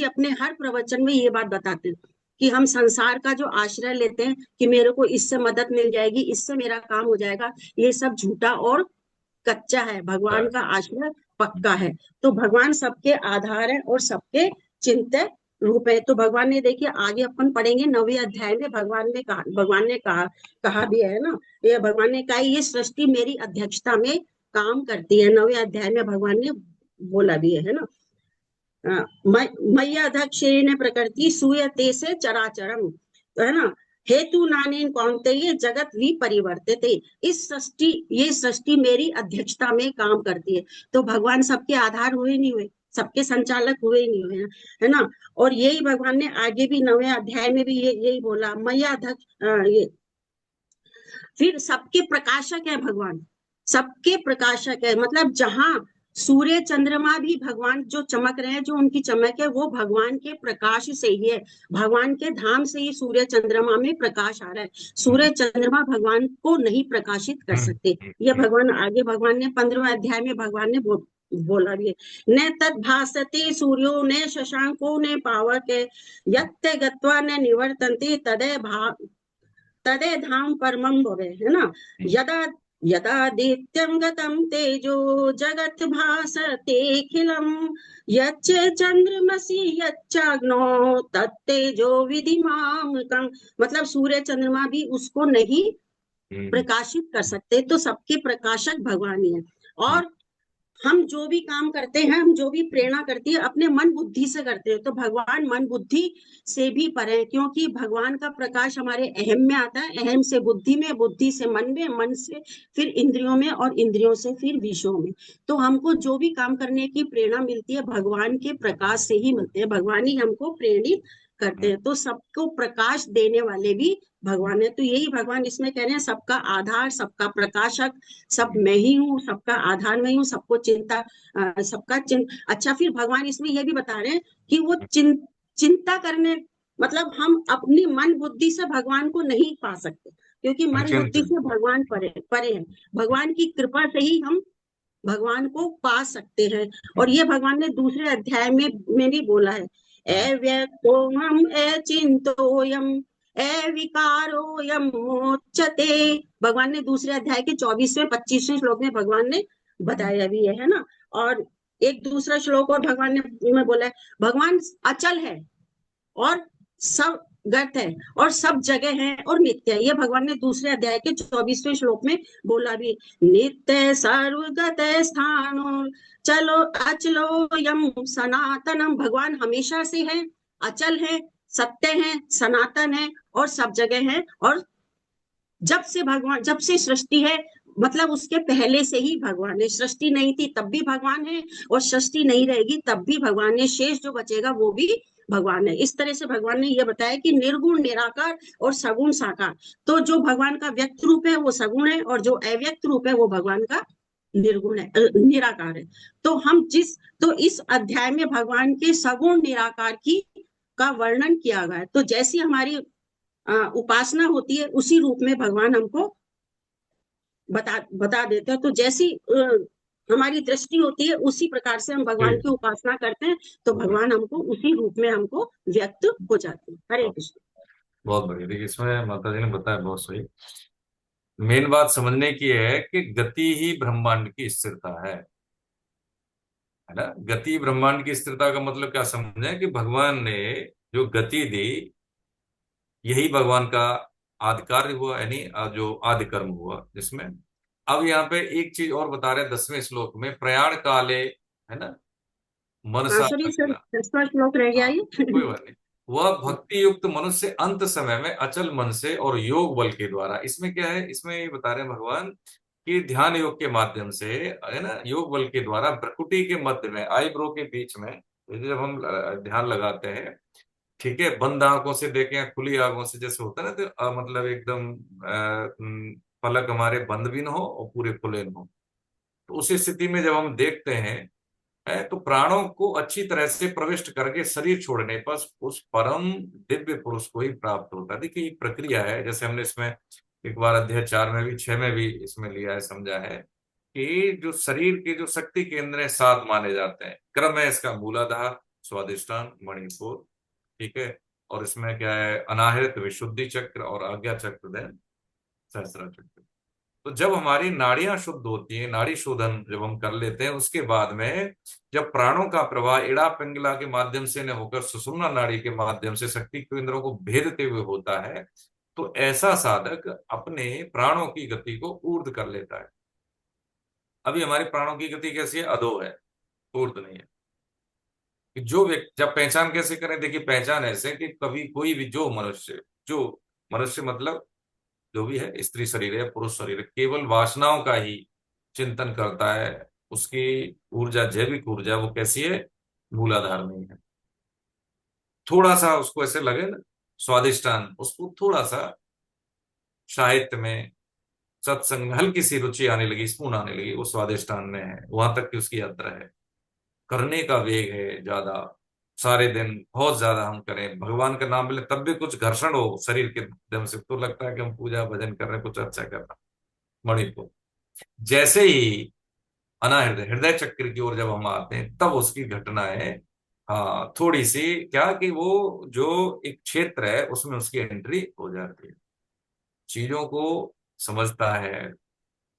अपने हर प्रवचन में ये बात बताते हैं कि हम संसार का जो आश्रय लेते हैं कि मेरे को इससे मदद मिल जाएगी, इससे मेरा काम हो जाएगा, ये सब झूठा और कच्चा है। भगवान का आश्रय पक्का है। तो भगवान सबके आधार है और सबके चिंतन रूप है। तो भगवान ने देखिए आगे अपन पढ़ेंगे 9वें अध्याय में भगवान ने कहा भी है ना, ये भगवान ने कहा ये सृष्टि मेरी अध्यक्षता में काम करती है। 9वें अध्याय में भगवान ने बोला भी है ना, मय्याध्यक्षेण प्रकृति सूयते से चराचरम, है ना। हेतु नानेन कौन्तेय जगत विपरिवर्तिते। ये सृष्टि मेरी अध्यक्षता में काम करती है। तो भगवान सबके आधार हुए नहीं हुए, सबके संचालक हुए ही नहीं हुए, है ना। और यही भगवान ने आगे भी 9वें अध्याय में भी यही बोला, मय्याध्यक्ष। फिर सबके प्रकाशक है भगवान, सबके प्रकाशक है। मतलब जहां सूर्य चंद्रमा भी भगवान जो चमक रहे हैं, जो उनकी चमक है वो भगवान के प्रकाश से ही है। भगवान के धाम से ही सूर्य चंद्रमा में प्रकाश आ रहा है। सूर्य चंद्रमा भगवान को नहीं प्रकाशित कर सकते। ये भगवान ने 15वें अध्याय में भगवान ने बोला भी है, न तद भासते सूर्यो न शशांको न पावक, यत्ते गत्वा न निवर्तन्ते तदे धाम परमं भवे, है ना। यदा दित्यं गतं तेजो जगत भासतेऽखिलं, यच्च चंद्रमसि यच्चाग्नो तत्तेजो विधिमामकं। मतलब सूर्य चंद्रमा भी उसको नहीं प्रकाशित कर सकते। तो सबके प्रकाशक भगवान ही है। और हम जो भी काम करते हैं, हम जो भी प्रेरणा करती है, अपने मन बुद्धि से करते हैं। तो भगवान मन बुद्धि से भी परे हैं, क्योंकि भगवान का प्रकाश हमारे अहम में आता है, अहम से बुद्धि में, बुद्धि से मन में, मन से फिर इंद्रियों में, और इंद्रियों से फिर विषयों में। तो हमको जो भी काम करने की प्रेरणा मिलती है भगवान के प्रकाश से ही मिलती है, भगवान ही हमको प्रेरित करते हैं। तो सबको प्रकाश देने वाले भी भगवान है। तो यही भगवान इसमें कह रहे हैं, सबका आधार, सबका प्रकाशक, सब मैं ही हूँ, सबका आधार मैं ही हूँ, सबको चिंता, सबका अच्छा, फिर भगवान इसमें यह भी बता रहे हैं कि वो चिंता करने, मतलब हम अपनी मन बुद्धि से भगवान को नहीं पा सकते, क्योंकि मन बुद्धि से भगवान परे परे है। भगवान की कृपा से ही हम भगवान को पा सकते हैं। और ये भगवान ने दूसरे अध्याय में भी बोला है, अव्यक्तोऽहम् अचिन्तोऽयम् अविकारोऽयम् मोच्यते। भगवान ने दूसरे अध्याय के 24वें 25वें श्लोक में भगवान ने बताया भी है ना। और एक दूसरा श्लोक और भगवान ने में बोला है, भगवान अचल है और सब गत है और सब जगह है और नित्य है। ये भगवान ने दूसरे अध्याय के 24वें श्लोक में बोला भी, नित्य सर्वगत स्थानो चलो अचलो यम सनातनम। भगवान हमेशा से है, अचल है, सत्य है, सनातन है और सब जगह है। और जब से सृष्टि है, मतलब उसके पहले से ही भगवान है। सृष्टि नहीं थी तब भी भगवान है, और सृष्टि नहीं रहेगी तब भी भगवान है। शेष जो बचेगा वो भी भगवान है। इस तरह से भगवान ने यह बताया कि निर्गुण निराकार और सगुण साकार। तो जो भगवान का व्यक्त रूप है वो सगुण है, और जो अव्यक्त रूप है वो भगवान का निर्गुण है, निराकार है। तो इस अध्याय में भगवान के सगुण निराकार की का वर्णन किया गया है। तो जैसी हमारी उपासना होती है उसी रूप में भगवान हमको बता देते हैं। तो जैसी हमारी दृष्टि होती है उसी प्रकार से हम भगवान की उपासना करते हैं, तो भगवान हमको उसी रूप में हमको व्यक्त हो जाते हैं। हरे कृष्ण। बहुत बढ़िया। देखिए इसमें माता जी ने बताया बहुत सही। मेन बात समझने की है कि गति ही ब्रह्मांड की स्थिरता है ना। गति ब्रह्मांड की स्थिरता का मतलब क्या समझे कि भगवान ने जो गति दी यही भगवान का आदि कार्य हुआ, यानी जो आदि कर्म हुआ जिसमें। अब यहाँ पे एक चीज और बता रहे 10वें श्लोक में, प्रयाण काले, है ना, मनसा सॉरी सर, लग्ना। 10वां श्लोक रह गया हाँ, ये। कोई बात नहीं। वह भक्ति युक्त मनुष्य अंत समय में अचल मन से और योग बल के द्वारा, इसमें क्या है, इसमें ये बता रहे हैं भगवान कि ध्यान योग के माध्यम से, है ना, योग बल के द्वारा भ्रुकुटी के मध्य में, आईब्रो के बीच में जब हम ध्यान लगाते हैं, ठीक है, बंद आंखों से देखें या खुली आंखों से, जैसे होता है ना, तो मतलब एकदम पलक हमारे बंद भी ना हो और पूरे खुले ना हो, तो उस स्थिति में जब हम देखते हैं तो प्राणों को अच्छी तरह से प्रविष्ट करके शरीर छोड़ने पर उस परम दिव्य पुरुष को ही प्राप्त होता है। देखिए एक प्रक्रिया है, जैसे हमने इसमें एक बार अध्याय 4 में भी, 6 में भी इसमें लिया है, समझा है कि जो शरीर के जो शक्ति केंद्र है 7 माने जाते हैं। क्रम है इसका, मूलाधार, स्वादिष्टान, मणिपुर, ठीक है, और इसमें क्या है, अनाहृत, विशुद्धि चक्र और आज्ञा चक्र, देन सहस्त्र चक्र। तो जब हमारी नाड़ियां शुद्ध होती हैं, नाड़ी शोधन जब हम कर लेते हैं, उसके बाद में जब प्राणों का प्रवाह इड़ा पिंगला के माध्यम से न होकर सुषुम्ना नाड़ी के माध्यम से शक्ति केंद्रों को भेदते हुए होता है, तो ऐसा साधक अपने प्राणों की गति को ऊर्ध्व कर लेता है। अभी हमारे प्राणों की गति कैसी है, अधो है, ऊर्ध्व नहीं है। कि जो व्यक्ति, जब पहचान कैसे करें, देखिए पहचान ऐसे कि कभी कोई भी जो मनुष्य मतलब जो भी है, स्त्री शरीर है, पुरुष शरीर है, केवल वासनाओं का ही चिंतन करता है, उसकी ऊर्जा, जैविक ऊर्जा, वो कैसी है, मूलाधार में ही है। थोड़ा सा उसको ऐसे लगे ना, स्वादिष्टान, उसको थोड़ा सा साहित्य में, सत्संग में हल्की सी रुचि आने लगी, स्पून आने लगी, वो स्वादिष्टान में है, वहां तक की उसकी यात्रा है। करने का वेग है ज्यादा, सारे दिन बहुत ज्यादा हम करें, भगवान का नाम ले तब भी कुछ घर्षण हो शरीर के माध्यम से, तो लगता है कि हम पूजा भजन कर रहे हैं, कुछ अच्छा कर रहे हैं। मणिपुर जैसे ही अनाहृदय, हृदय चक्र की ओर जब हम आते हैं, तब उसकी घटना है, हाँ, थोड़ी सी क्या कि वो जो एक क्षेत्र है उसमें उसकी एंट्री हो जाती है, चीजों को समझता है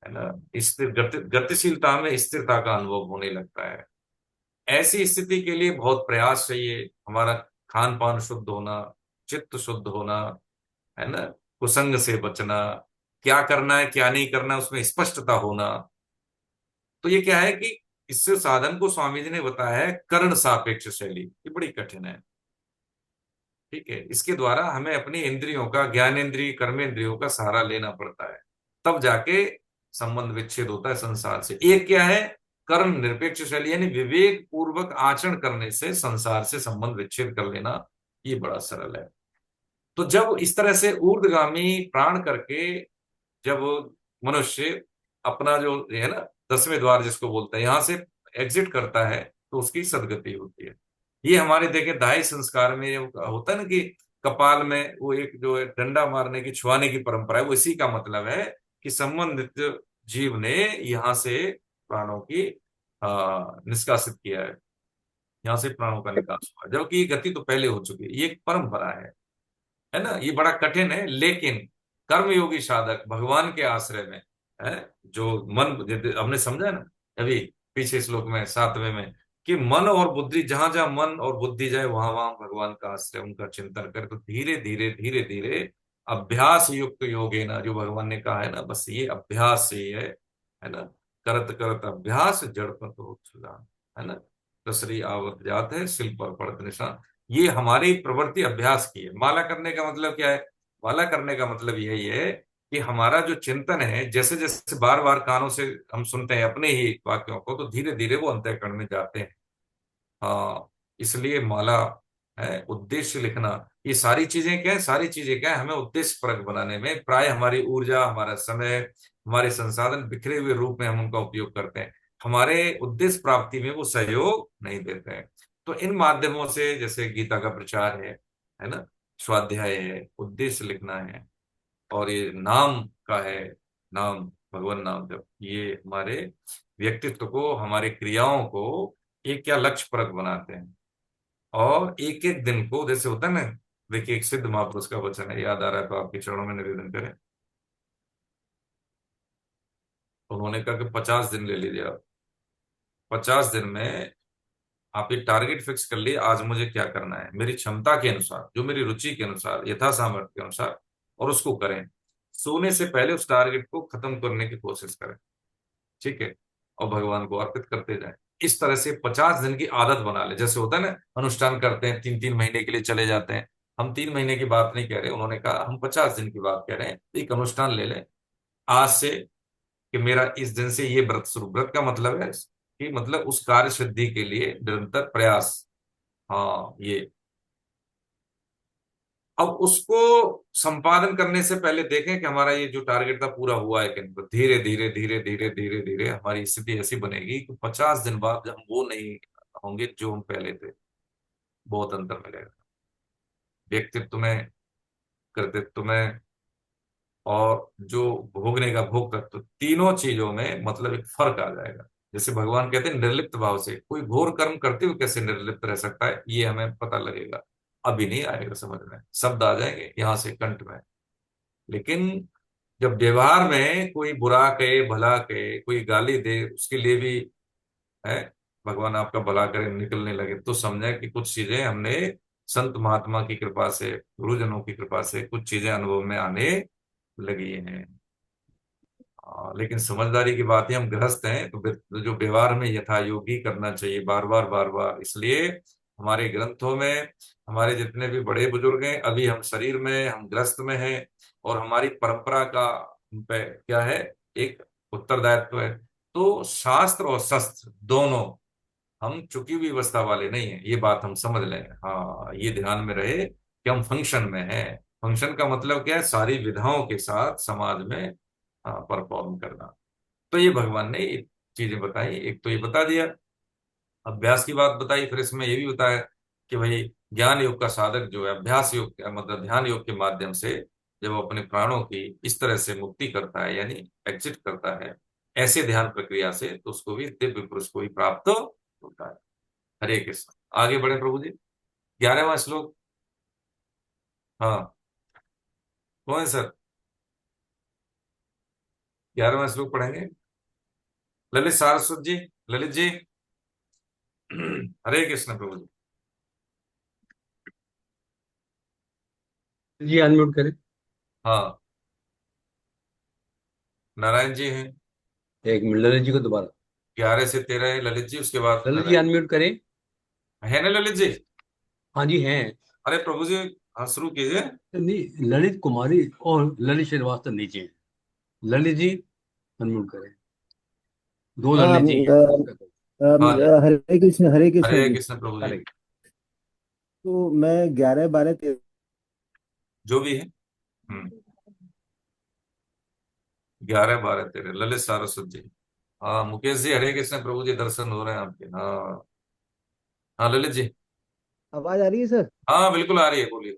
ना, स्थिर गतिशीलता में स्थिरता का अनुभव होने लगता है। ऐसी स्थिति के लिए बहुत प्रयास चाहिए, हमारा खान पान शुद्ध होना, चित्त शुद्ध होना, है ना, कुसंग से बचना, क्या करना है क्या नहीं करना उसमें स्पष्टता होना। तो ये क्या है कि इस साधन को स्वामी जी ने बताया है कर्ण सापेक्ष शैली। ये बड़ी कठिन है, ठीक है। इसके द्वारा हमें अपनी इंद्रियों का, ज्ञानेंद्रिय कर्मेंद्रियों का सहारा लेना पड़ता है, तब जाके संबंध विच्छेद होता है संसार से। एक क्या है, कर्म निरपेक्ष शैली, यानी विवेक पूर्वक आचरण करने से संसार से संबंध विच्छेद कर लेना, ये बड़ा सरल है। तो जब इस तरह से ऊर्ध्वगामी प्राण करके जब मनुष्य अपना जो है ना 10वें द्वार जिसको बोलते हैं, यहां से एग्जिट करता है, तो उसकी सदगति होती है। ये हमारे देखे दाही संस्कार में होता है ना कि कपाल में वो एक जो है डंडा मारने की, छुआने की परंपरा है, वो इसी का मतलब है कि संबंधित जीव ने यहां से प्राणों की निष्कासित किया है, यहां से प्राणों का निकास हुआ, जबकि ये गति तो पहले हो चुकी है। ये एक परंपरा है ना। ये बड़ा कठिन है, लेकिन कर्मयोगी साधक भगवान के आश्रय में है, जो मन, हमने समझा ना अभी पीछे श्लोक में 7वें में, कि मन और बुद्धि, जहां जहां मन और बुद्धि जाए वहां वहां भगवान का आश्रय, उनका चिंतन करे, तो धीरे धीरे धीरे धीरे अभ्यास युक्त योगेन, जो भगवान ने कहा है ना, बस ये अभ्यास से ही है ना। करत करत अभ्यास जड़ पर तो है ना, कसरी आवत जात है शिल पर पड़त निशान। ये हमारी प्रवृत्ति अभ्यास की है। माला करने का मतलब क्या है, माला करने का मतलब यही है कि हमारा जो चिंतन है, जैसे जैसे बार बार कानों से हम सुनते हैं अपने ही वाक्यों को, तो धीरे धीरे वो अंतःकरण में जाते हैं। हाँ, इसलिए माला है, उद्देश्य लिखना, ये सारी चीजें क्या है, सारी चीजें क्या है, हमें उद्देश्य परक बनाने में, प्राय हमारी ऊर्जा, हमारा समय, हमारे संसाधन बिखरे हुए रूप में हम उनका उपयोग करते हैं, हमारे उद्देश्य प्राप्ति में वो सहयोग नहीं देते हैं। तो इन माध्यमों से, जैसे गीता का प्रचार है ना, स्वाध्याय है, उद्देश्य लिखना है, और ये नाम का है, नाम, भगवान नाम जब, ये हमारे व्यक्तित्व को, हमारे क्रियाओं को एक क्या लक्ष्य परक बनाते हैं। और एक एक दिन को, जैसे होता है ना, देखिए एक सिद्ध महापुरुष का वचन है, याद आ रहा है तो आपके चरणों में निवेदन करें। उन्होंने कहा कि 50 दिन ले लीजिए आप, 50 दिन में आप एक टारगेट फिक्स कर लिए, आज मुझे क्या करना है, मेरी क्षमता के अनुसार, जो मेरी रुचि के अनुसार, यथा सामर्थ्य के अनुसार, और उसको करें। सोने से पहले उस टारगेट को खत्म करने की कोशिश करें, ठीक है, और भगवान को अर्पित करते जाएं। इस तरह से 50 दिन की आदत बना ले। जैसे होता है ना, अनुष्ठान करते हैं, 3 3 महीने के लिए चले जाते हैं, हम 3 महीने की बात नहीं कह रहे, उन्होंने कहा हम 50 दिन की बात कह रहे हैं। एक अनुष्ठान ले लें आज से, कि मेरा इस दिन से ये व्रत शुरू। व्रत का मतलब है कि मतलब उस कार्य सिद्धि के लिए निरंतर प्रयास। हाँ, ये अब उसको संपादन करने से पहले देखें कि हमारा ये जो टारगेट था पूरा हुआ है कि नहीं। तो धीरे धीरे धीरे धीरे धीरे धीरे हमारी स्थिति ऐसी बनेगी कि 50 दिन बाद हम वो नहीं होंगे जो हम पहले थे। बहुत अंतर मिलेगा व्यक्तित्व में, कृतित्व में, और जो भोगने का भोग तत्व, तीनों चीजों में मतलब एक फर्क आ जाएगा। जैसे भगवान कहते हैं निर्लिप्त भाव से, कोई घोर कर्म करते हुए कैसे निर्लिप्त रह सकता है, ये हमें पता लगेगा। अभी नहीं आएगा समझ में, शब्द आ जाएंगे यहाँ से कंठ में, लेकिन जब व्यवहार में कोई बुरा कहे, भला कहे, कोई गाली दे, उसके लिए भी है भगवान आपका भला करे निकलने लगे, तो समझे कि कुछ चीजें हमने संत महात्मा की कृपा से, गुरुजनों की कृपा से कुछ चीजें अनुभव में आने लगी हैं। लेकिन समझदारी की बात है, हम गृहस्थ हैं, तो जो व्यवहार में यथा योगी करना चाहिए, बार बार बार बार। इसलिए हमारे ग्रंथों में हमारे जितने भी बड़े बुजुर्ग हैं, अभी हम शरीर में, हम ग्रस्त में हैं, और हमारी परंपरा का हम पे क्या है, एक उत्तरदायित्व है। तो शास्त्र और शस्त्र दोनों, हम चुकी हुई अवस्था वाले नहीं है, ये बात हम समझ लें। हाँ, ये ध्यान में रहे कि हम फंक्शन में हैं। फंक्शन का मतलब क्या है, सारी विधाओं के साथ समाज में परफॉर्म करना। तो ये भगवान ने ये चीजें बताई, एक तो ये बता दिया, अभ्यास की बात बताई, फिर इसमें ये भी बताया कि भाई ज्ञान योग का साधक जो है, अभ्यास योग मतलब ध्यान योग के माध्यम से जब वो अपने प्राणों की इस तरह से मुक्ति करता है, यानी एग्जिट करता है ऐसे ध्यान प्रक्रिया से, तो उसको भी दिव्य पुरुष को ही प्राप्त होता है। हरे कृष्ण। आगे बढ़े प्रभु जी, 11वां श्लोक। हाँ, कौन है सर? 11वां श्लोक पढ़ेंगे, ललित सारस्वत जी, ललित जी। हरे कृष्ण प्रभु जी। जी अनम्यूट करें। हाँ, नारायण जी हैं। एक मिनट ललित जी को दोबारा। 11 से 13 है ललित जी, उसके बाद ललित जी अनम्यूट करें। है ना ललित जी? हाँ जी हैं। अरे प्रभु जी, हाँ शुरू कीजिए। नहीं, ललित कुमारी और ललित श्रीवास्तव नीचे हैं। ललित जी अनम्यूट करें। दो ललित जी हैं। हाँ जी, हरे कृष्ण, हरे कृष्ण हरे जी। कृष्ण प्रभु जी। करेक्ट। तो मैं 11 12 जो भी है। 11 12 13 ललित सारस्वत जी। हाँ मुकेश जी, हरे कृष्ण प्रभु जी, दर्शन हो रहे हैं आपके। हाँ हाँ ललित जी। आवाज आ रही है सर? हाँ बिल्कुल आ रही है, बोलिए।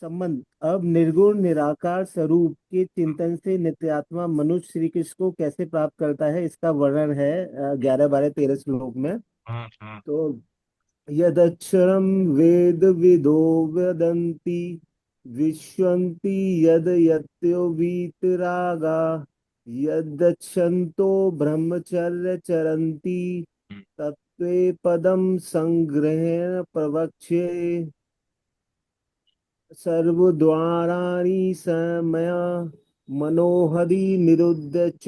संबंध। अब निर्गुण निराकार स्वरूप के चिंतन से नित्यात्मा मनुष्य श्री कृष्ण को कैसे प्राप्त करता है, इसका वर्णन है 11 12 13 श्लोक में। हम्म। तो यदक्षरम वेद विदो वदन्ति विश्वन्ति यद यत्यो वीतरागा यदक्षन्तो ब्रह्मचर्य चरन्ति हम्म। तत्वे पदम संग्रहेण प्रवक्ष्ये सर्वद्वाराणि समया मनोहरि निरुद्ध च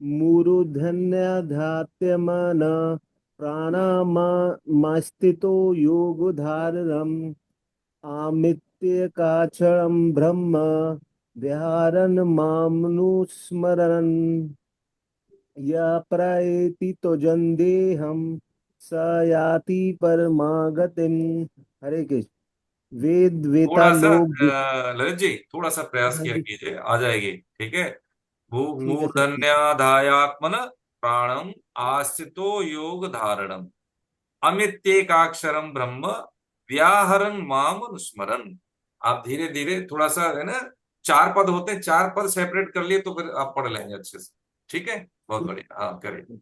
मूर्धन्यधात्यमन प्राणामास्थितो योगधारणम् आमित्यकाक्षरं ब्रह्म विहारन् मामनुस्मरन् या प्रयति तुजन्देहं स याति परमागतिम्। हरे कृष्ण। वेद वेता थोड़ा सा लोग जिस। ललित जी थोड़ा सा प्रयास हाँ किया जी। कीजिए, आ जाएगी। ठीक है। भू ठीक है सर, ठीक। मूर्धन्याधायात्मन प्राणम आस्थितो योग धारणम अमित्येकाक्षरम ब्रह्म व्याहरन माम अनुस्मरन। आप धीरे धीरे थोड़ा सा है ना, 4 पद होते हैं, 4 पद सेपरेट कर लिए तो फिर आप पढ़ लेंगे अच्छे से। ठीक है, बहुत बढ़िया, हाँ करिए।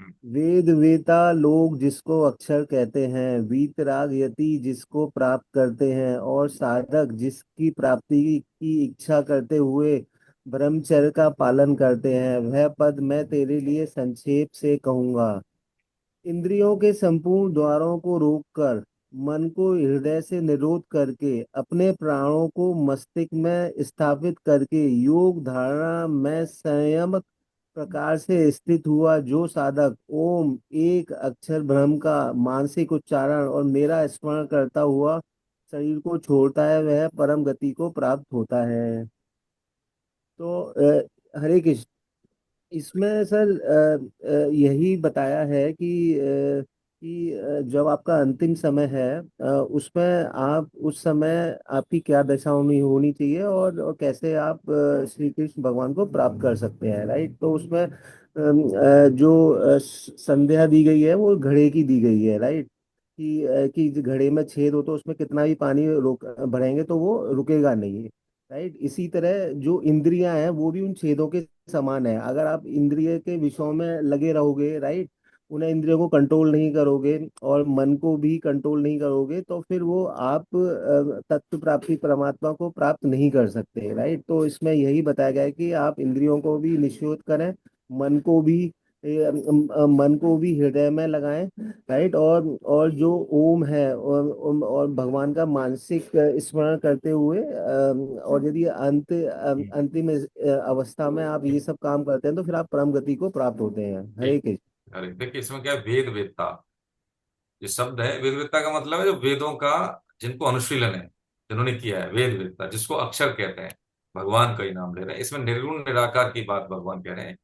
हम्म। वेद वेता लोग जिसको अक्षर कहते हैं, वीतराग यति जिसको प्राप्त करते हैं, और साधक जिसकी प्राप्ति की इच्छा करते हुए ब्रह्मचर्य का पालन करते हैं, वह पद मैं तेरे लिए संक्षेप से कहूंगा। इंद्रियों के संपूर्ण द्वारों को रोककर, मन को हृदय से निरोध करके, अपने प्राणों को मस्तिष्क में स्थापित करके, योग धारणा में संयम प्रकार से स्थित हुआ जो साधक ओम एक अक्षर ब्रह्म का मानसिक उच्चारण और मेरा स्मरण करता हुआ शरीर को छोड़ता है, वह परम गति को प्राप्त होता है। तो हरे कृष्ण। इसमें सर यही बताया है कि जब आपका अंतिम समय है, उसमें आप उस समय आपकी क्या दशा होनी होनी चाहिए, और कैसे आप श्री कृष्ण भगवान को प्राप्त कर सकते हैं, राइट। तो उसमें जो संध्या दी गई है वो घड़े की दी गई है, राइट। कि घड़े में छेद हो तो उसमें कितना भी पानी रोक भरेंगे तो वो रुकेगा नहीं, राइट। इसी तरह जो इंद्रियां हैं वो भी उन छेदों के समान है। अगर आप इंद्रिय के विषयों में लगे रहोगे, राइट, उन्हें इंद्रियों को कंट्रोल नहीं करोगे और मन को भी कंट्रोल नहीं करोगे, तो फिर वो आप तत्व प्राप्ति परमात्मा को प्राप्त नहीं कर सकते, राइट। तो इसमें यही बताया गया है कि आप इंद्रियों को भी निश्चित करें, मन को भी मन को भी हृदय में लगाएं, राइट। और जो ओम है और भगवान का मानसिक स्मरण करते हुए और यदि अंतिम अवस्था में आप ये सब काम करते हैं तो फिर आप परम गति को प्राप्त होते हैं। हरे ठीक। कृष्ण। अरे देखिए, इसमें क्या है, वेद वेदता ये शब्द है। वेद वेदता का मतलब है जो वेदों का, जिनको अनुशीलन है, जिन्होंने किया है, वेद वेदता, जिसको अक्षर कहते हैं। भगवान का ही नाम ले रहे हैं इसमें, निर्गुण निराकार की बात भगवान कह रहे हैं।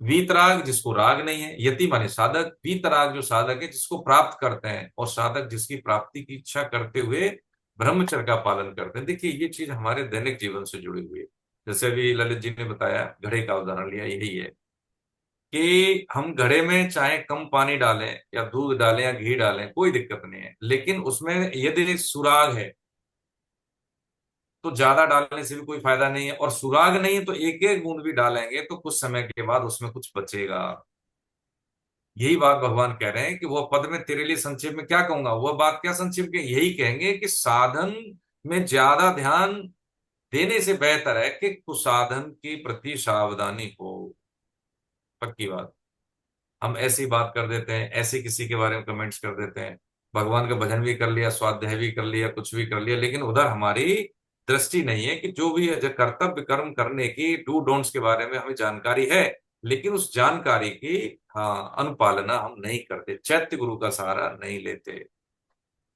वीतराग जिसको राग नहीं है, यति माने साधक, वीतराग जो साधक है जिसको प्राप्त करते हैं, और साधक जिसकी प्राप्ति की इच्छा करते हुए ब्रह्मचर्य का पालन करते हैं। देखिए ये चीज हमारे दैनिक जीवन से जुड़ी हुई है। जैसे अभी ललित जी ने बताया, घड़े का उदाहरण लिया, यही है कि हम घड़े में चाहे कम पानी डालें या दूध डालें या घी डालें, कोई दिक्कत नहीं है, लेकिन उसमें यदि सुराग है तो ज्यादा डालने से भी कोई फायदा नहीं है, और सुराग नहीं है तो एक एक बूंद भी डालेंगे तो कुछ समय के बाद उसमें कुछ बचेगा। यही बात भगवान कह रहे हैं कि वह पद में तेरे लिए संक्षेप में क्या कहूंगा, वह बात क्या संक्षेप में यही कहेंगे कि साधन में ज्यादा ध्यान देने से बेहतर है कि कुसाधन के प्रति सावधानी हो। पक्की बात। हम ऐसी बात कर देते हैं, ऐसे किसी के बारे में कमेंट्स कर देते हैं, भगवान का भजन भी कर लिया, स्वाध्याय भी कर लिया, कुछ भी कर लिया, लेकिन उधर हमारी दृष्टि नहीं है कि जो भी है, जो कर्तव्य कर्म करने की डू डोंट्स के बारे में हमें जानकारी है, लेकिन उस जानकारी की हाँ अनुपालना हम नहीं करते, चैत्य गुरु का सहारा नहीं लेते,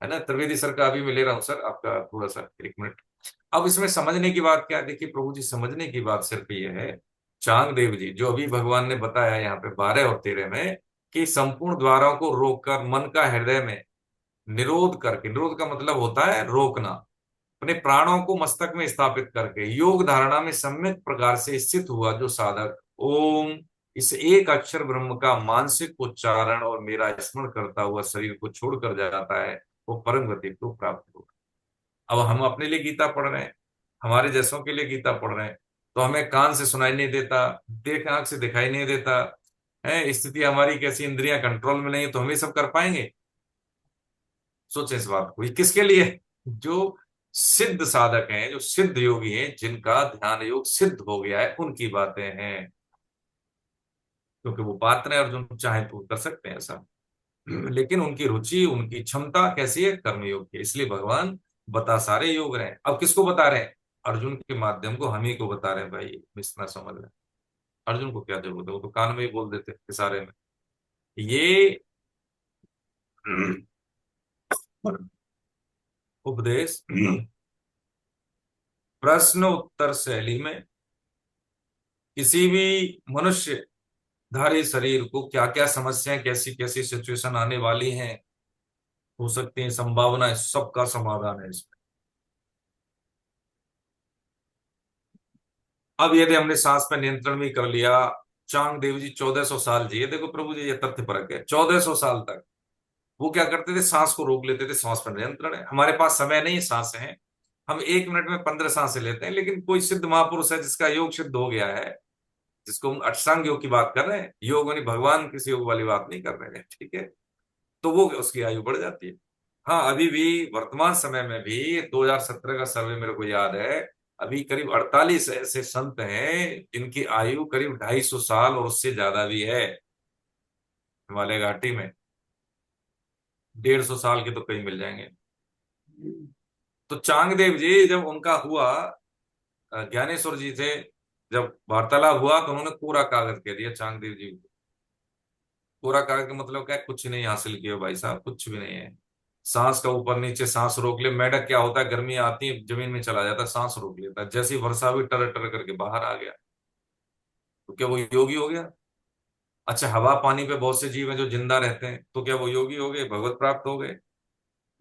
है ना। त्रिवेदी सर का अभी मैं ले रहा हूं सर आपका थोड़ा सा, एक मिनट। अब इसमें समझने की बात क्या है, देखिए प्रभु जी, समझने की बात सिर्फ ये है, चांग देव जी जो अभी भगवान ने बताया यहाँ पे 12 और 13 में, कि संपूर्ण द्वारों को रोककर मन का हृदय में निरोध करके, निरोध का मतलब होता है रोकना, अपने प्राणों को मस्तक में स्थापित करके योग धारणा में सम्यक प्रकार से स्थित हुआ जो साधक ओम इस एक अक्षर ब्रह्म का मानसिक उच्चारण और मेरा स्मरण करता हुआ शरीर को छोड़कर जाता है, वो परम गति को प्राप्त होगा। अब हम अपने लिए गीता पढ़ रहे हैं, हमारे जैसों के लिए गीता पढ़ रहे हैं, तो हमें कान से सुनाई नहीं देता, देख आंख से दिखाई नहीं देता है, स्थिति हमारी कैसी, इंद्रियां कंट्रोल में नहीं है, तो हम ये सब कर पाएंगे? सोचें इस बात को, ये किसके लिए? जो सिद्ध साधक हैं, जो सिद्ध योगी हैं, जिनका ध्यान योग सिद्ध हो गया है, उनकी बातें हैं, क्योंकि वो पात्र हैं, अर्जुन चाहे तो कर सकते हैं ऐसा, लेकिन उनकी रुचि, उनकी क्षमता कैसी है? कर्मयोग की। इसलिए भगवान बता सारे योग रहे हैं। अब किसको बता रहे हैं? अर्जुन के माध्यम को हम ही को बता रहे हैं भाई, इतना समझ रहे हैं। अर्जुन को क्या जरूरत है, वो तो कान में ही बोल देते इशारे में। ये उपदेश प्रश्न उत्तर शैली में किसी भी मनुष्य धारी शरीर को क्या क्या समस्याएं, कैसी कैसी सिचुएशन आने वाली हैं, हो सकती है संभावना है, सबका समाधान है इसमें। अब यदि हमने सांस पर नियंत्रण भी कर लिया, चांग देव जी 1400 साल जिए, देखो प्रभु जी ये तथ्य परक है, 1400 साल तक वो क्या करते थे? सांस को रोक लेते थे, सांस पर नियंत्रण है। हमारे पास समय नहीं, सांस है, हम 1 मिनट में 15 सांसें लेते हैं, लेकिन कोई सिद्ध महापुरुष है जिसका योग सिद्ध हो गया है, जिसको हम अष्टांग योग की बात कर रहे हैं, योग यानी भगवान किसी योग वाली बात नहीं कर रहे हैं, ठीक है, तो वो उसकी आयु बढ़ जाती है। हाँ, अभी भी वर्तमान समय में भी 2017 का सर्वे मेरे को याद है, अभी करीब 48 ऐसे संत हैं जिनकी आयु करीब 250 साल और उससे ज्यादा भी है, हिमालय घाटी में 150 साल के तो कई मिल जाएंगे। तो चांगदेव जी जब उनका हुआ, ज्ञानेश्वर जी से जब वार्तालाप हुआ, तो उन्होंने कोरा कागज कह दिया चांगदेव जी को। कोरा कागज का मतलब क्या है? कुछ नहीं हासिल किया भाई साहब, कुछ भी नहीं है। सांस का ऊपर नीचे सांस रोक ले, मेढक क्या होता है, गर्मी आती है जमीन में चला जाता है, सांस रोक लेता है, जैसी वर्षा हुई टर टर करके बाहर आ गया, तो क्या वो योगी हो गया? अच्छा, हवा पानी पे बहुत से जीव हैं जो जिंदा रहते हैं, तो क्या वो योगी हो गए, भगवत प्राप्त हो गए?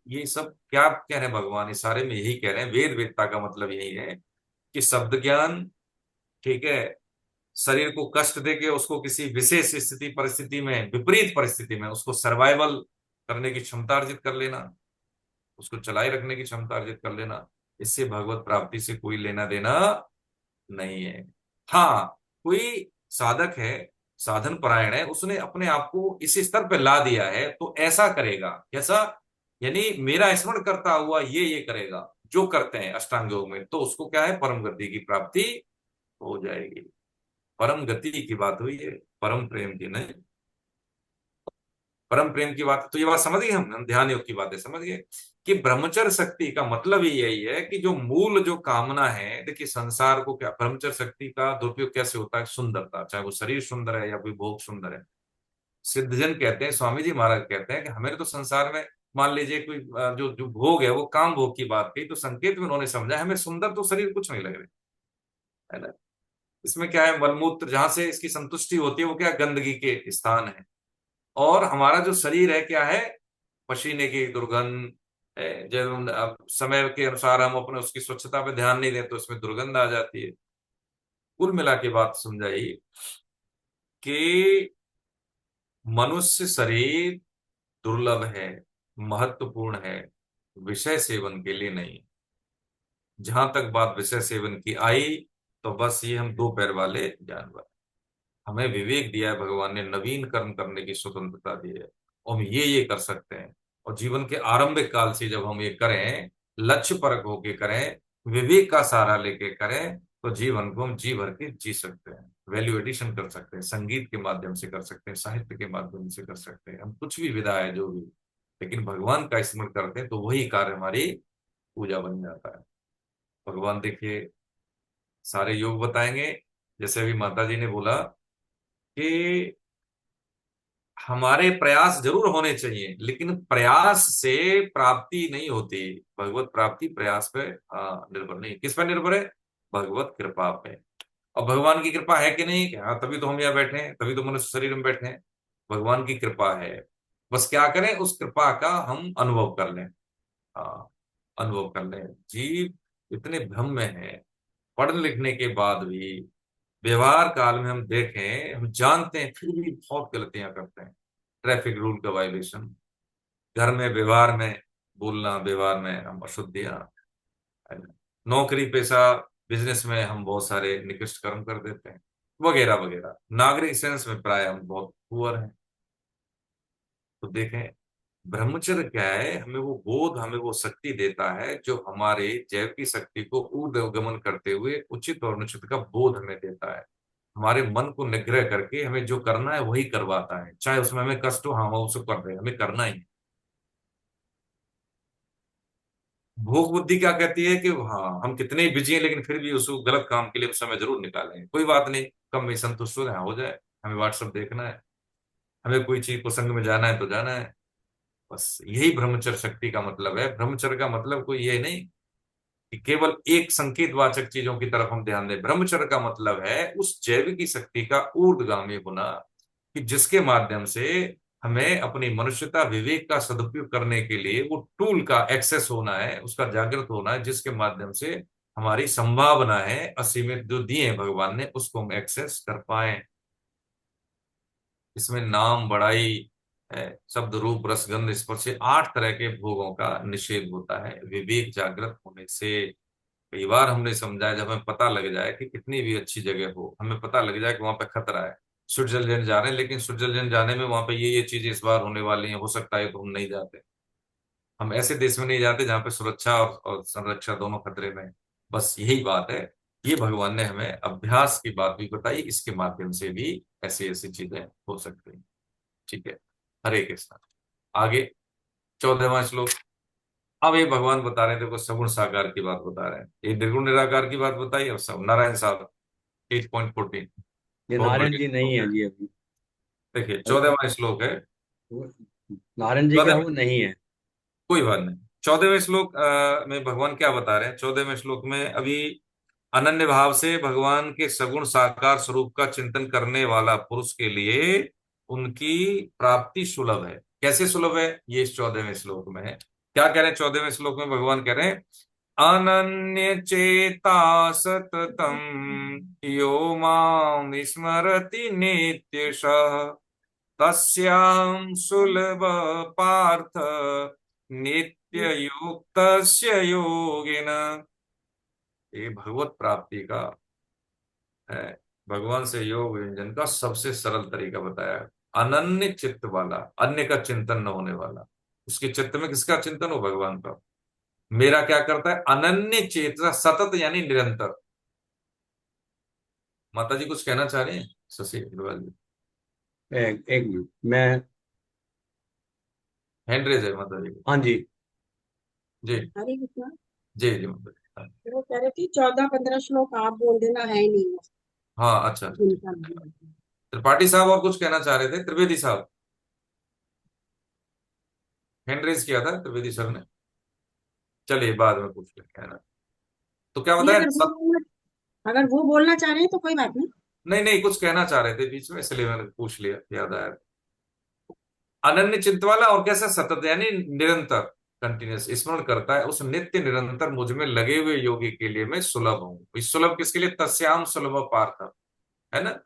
ये सब क्या कह रहे हैं भगवान? इस सारे में यही कह रहे हैं, वेद वेदता का मतलब यही है कि शब्द ज्ञान, ठीक है, शरीर को कष्ट देके उसको किसी विशेष स्थिति परिस्थिति में, विपरीत परिस्थिति में उसको सर्वाइवल करने की क्षमता अर्जित कर लेना, उसको चलाए रखने की क्षमता अर्जित कर लेना, इससे भगवत प्राप्ति से कोई लेना देना नहीं है। हाँ, कोई साधक है, साधन परायण है, उसने अपने आप को इस स्तर पे ला दिया है, तो ऐसा करेगा। कैसा? यानी मेरा स्मरण करता हुआ ये करेगा, जो करते हैं अष्टांग योग में, तो उसको क्या है? परम गति की प्राप्ति हो जाएगी। परम गति की बात हुई है, परम प्रेम की नहीं। परम प्रेम की बात, तो ये बात समझ गए हम ध्यान योग की बातें समझ गए कि ब्रह्मचर्य शक्ति का मतलब ही यही है कि जो मूल जो कामना है, देखिए संसार को क्या, ब्रह्मचर्य शक्ति का दुरुपयोग कैसे होता है? सुंदरता, चाहे वो शरीर सुंदर है या कोई भोग सुंदर है। सिद्धजन कहते हैं, स्वामी जी महाराज कहते हैं कि हमें तो संसार में मान लीजिए कोई जो जो भोग है, वो काम भोग की बात कही, तो संकेत में उन्होंने समझा हमें सुंदर तो शरीर कुछ नहीं लग रहे, है ना। इसमें क्या है? मलमूत्र जहां से इसकी संतुष्टि होती है, वो क्या? गंदगी के स्थान है। और हमारा जो शरीर है क्या है? पसीने की दुर्गंध है। जब अब समय के अनुसार हम अपने उसकी स्वच्छता पे ध्यान नहीं दें, तो इसमें दुर्गंध आ जाती है। कुल मिला के बात समझाई कि मनुष्य शरीर दुर्लभ है, महत्वपूर्ण है, विषय सेवन के लिए नहीं। जहां तक बात विषय सेवन की आई, तो बस ये हम दो पैर वाले जानवर, हमें विवेक दिया है भगवान ने, नवीन कर्म करने की स्वतंत्रता दी है, और हम ये कर सकते हैं। और जीवन के आरंभिक काल से जब हम ये करें, लक्ष्य परक होके करें, विवेक का सहारा लेके करें, तो जीवन को हम जी भर के जी सकते हैं, वैल्यू एडिशन कर सकते हैं, संगीत के माध्यम से कर सकते हैं, साहित्य के माध्यम से कर सकते हैं, हम कुछ भी विधा है जो भी, लेकिन भगवान का स्मरण करते हैं, तो वही कार्य हमारी पूजा बन जाता है। भगवान देखिए सारे योग बताएंगे, जैसे अभी माता जी ने बोला कि हमारे प्रयास जरूर होने चाहिए, लेकिन प्रयास से प्राप्ति नहीं होती। भगवत प्राप्ति प्रयास पे निर्भर नहीं, किस पर निर्भर है? भगवत कृपा पे। और भगवान की कृपा है कि नहीं? कि हाँ, तभी तो हम यहाँ बैठे हैं, तभी तो मनुष्य शरीर में बैठे हैं। भगवान की कृपा है, बस क्या करें, उस कृपा का हम अनुभव कर लें। हाँ, अनुभव कर लें। जीव इतने भ्रम में है, पढ़ लिखने के बाद भी व्यवहार काल में हम देखें, हम जानते हैं फिर भी बहुत गलतियां करते हैं। ट्रैफिक रूल का वायलेशन, घर में व्यवहार में बोलना, व्यवहार में हम अशुद्धियां, नौकरी पेशा बिजनेस में हम बहुत सारे निकृष्ट कर्म कर देते हैं, वगैरह वगैरह। नागरिक सेंस में प्राय हम बहुत पुअर हैं। तो देखें, ब्रह्मचर्य क्या है? हमें वो बोध, हमें वो शक्ति देता है जो हमारे जैव की शक्ति को ऊर्ध्वगमन करते हुए उचित और अनुचित का बोध हमें देता है। हमारे मन को निग्रह करके हमें जो करना है वही करवाता है, चाहे उसमें हमें कष्ट हो, हाँ हम उसको कर रहे हैं, हमें करना ही है। भोग बुद्धि क्या कहती है कि हाँ हम कितने ही बिजी हैं लेकिन फिर भी उस गलत काम के लिए समय जरूर निकालें, कोई बात नहीं, कम में संतुष्ट हो जाए, हो जाए, हमें व्हाट्सएप देखना है, हमें कोई चीज प्रसंग में जाना है तो जाना है। बस यही ब्रह्मचर्य शक्ति का मतलब है। ब्रह्मचर्य का मतलब कोई ये नहीं कि केवल एक संकेत वाचक चीजों की तरफ हम ध्यान दें। ब्रह्मचर्य का मतलब है उस जैविकी शक्ति का ऊर्ध्वगामी होना, कि जिसके माध्यम से हमें अपनी मनुष्यता विवेक का सदुपयोग करने के लिए वो टूल का एक्सेस होना है, उसका जागृत होना है, जिसके माध्यम से हमारी संभावना है असीमित जो दिए हैं भगवान ने, उसको हम एक्सेस कर पाए। इसमें नाम, बड़ाई, शब्द, रूप, रसगंध, स्पर्श, 8 तरह के भोगों का निषेध होता है विवेक जागृत होने से। कई बार हमने समझा है, जब हमें पता लग जाए कि कितनी भी अच्छी जगह हो, हमें पता लग जाए कि वहां पे खतरा है, स्विट्जरलैंड जा रहे हैं लेकिन स्विट्जरलैंड जाने में वहां पे ये चीजें इस बार होने वाली हैं, हो सकता है तो हम नहीं जाते। हम ऐसे देश में नहीं जाते जहाँ पे सुरक्षा और संरक्षा दोनों खतरे में है। बस यही बात है। ये भगवान ने हमें अभ्यास की बात भी बताई, इसके माध्यम से भी ऐसी ऐसी चीजें हो सकती हैं। ठीक है, हरे कृष्णा। आगे 14वां श्लोक। अब ये भगवान बता रहे हैं, देखो सगुण साकार की बात बता रहे हैं, ये निर्गुण निराकार की बात बताई। और सब नारायण साहब 8.14, ये बहुत नारायण बढ़िया जी श्लोक नहीं है। है जी अभी। देखिए 14वां श्लोक है। वो- नारायण जी क्या 14, वो नहीं है। कोई बात नहीं। 14वें श्लोक में भगवान क्या बता रहे हैं? 14वें श्लोक में अभी अनन्य भाव से भगवान के सगुण साकार स्वरूप का चिंतन करने वाला पुरुष के लिए उनकी प्राप्ति सुलभ है। कैसे सुलभ है? ये इस 14वें श्लोक में है। क्या कह रहे हैं 14वें श्लोक में? भगवान कह रहे हैं, अनन्य चेता सततम यो माम स्मरति नित्यशः तस्यां सुलभ पार्थ नित्य युक्त योगिन। ये भगवत प्राप्ति का है, भगवान से योग व्यंजन का सबसे सरल तरीका बताया है। अनन्य चित्त वाला, अन्य का चिंतन न होने वाला, उसके चित्त में किसका चिंतन हो? भगवान का। मेरा क्या करता है? अनन्य चेतना, सतत यानी निरंतर। माता जी कुछ कहना चाह रहे हैं? शशि अग्रवाल जी, एक मिनट मैं। हैंड रेज है माता जी हाँ जी। जी। हरे कृष्णा। जी जी माता जी, हाँ। वो कह रहे थे 14-15 श्लोक आप बोल देना, है नहीं वो, हाँ, अच्छा अच्छा, ठीक जिनका है। नहीं है। त्रिपाठी साहब और कुछ कहना चाह रहे थे, त्रिवेदी साहब, हैंड रेज किया था त्रिवेदी सर ने। चलिए बाद में पूछ लेंगे, है ना? तो क्या नहीं, बताया अगर वो बोलना चाह रहे हैं तो कोई बात नहीं। नहीं नहीं, कुछ कहना चाह रहे थे बीच में, इसलिए मैंने पूछ लिया, याद आया। अनन्य चिंत वाला और कैसा? सतत यानी निरंतर, कंटिन्यूस स्मरण करता है, उस नित्य निरंतर मुझ में लगे हुए योगी के लिए मैं सुलभ हूं। इस सुलभ किसके लिए? तस्याम सुलभ पार्थ, है ना?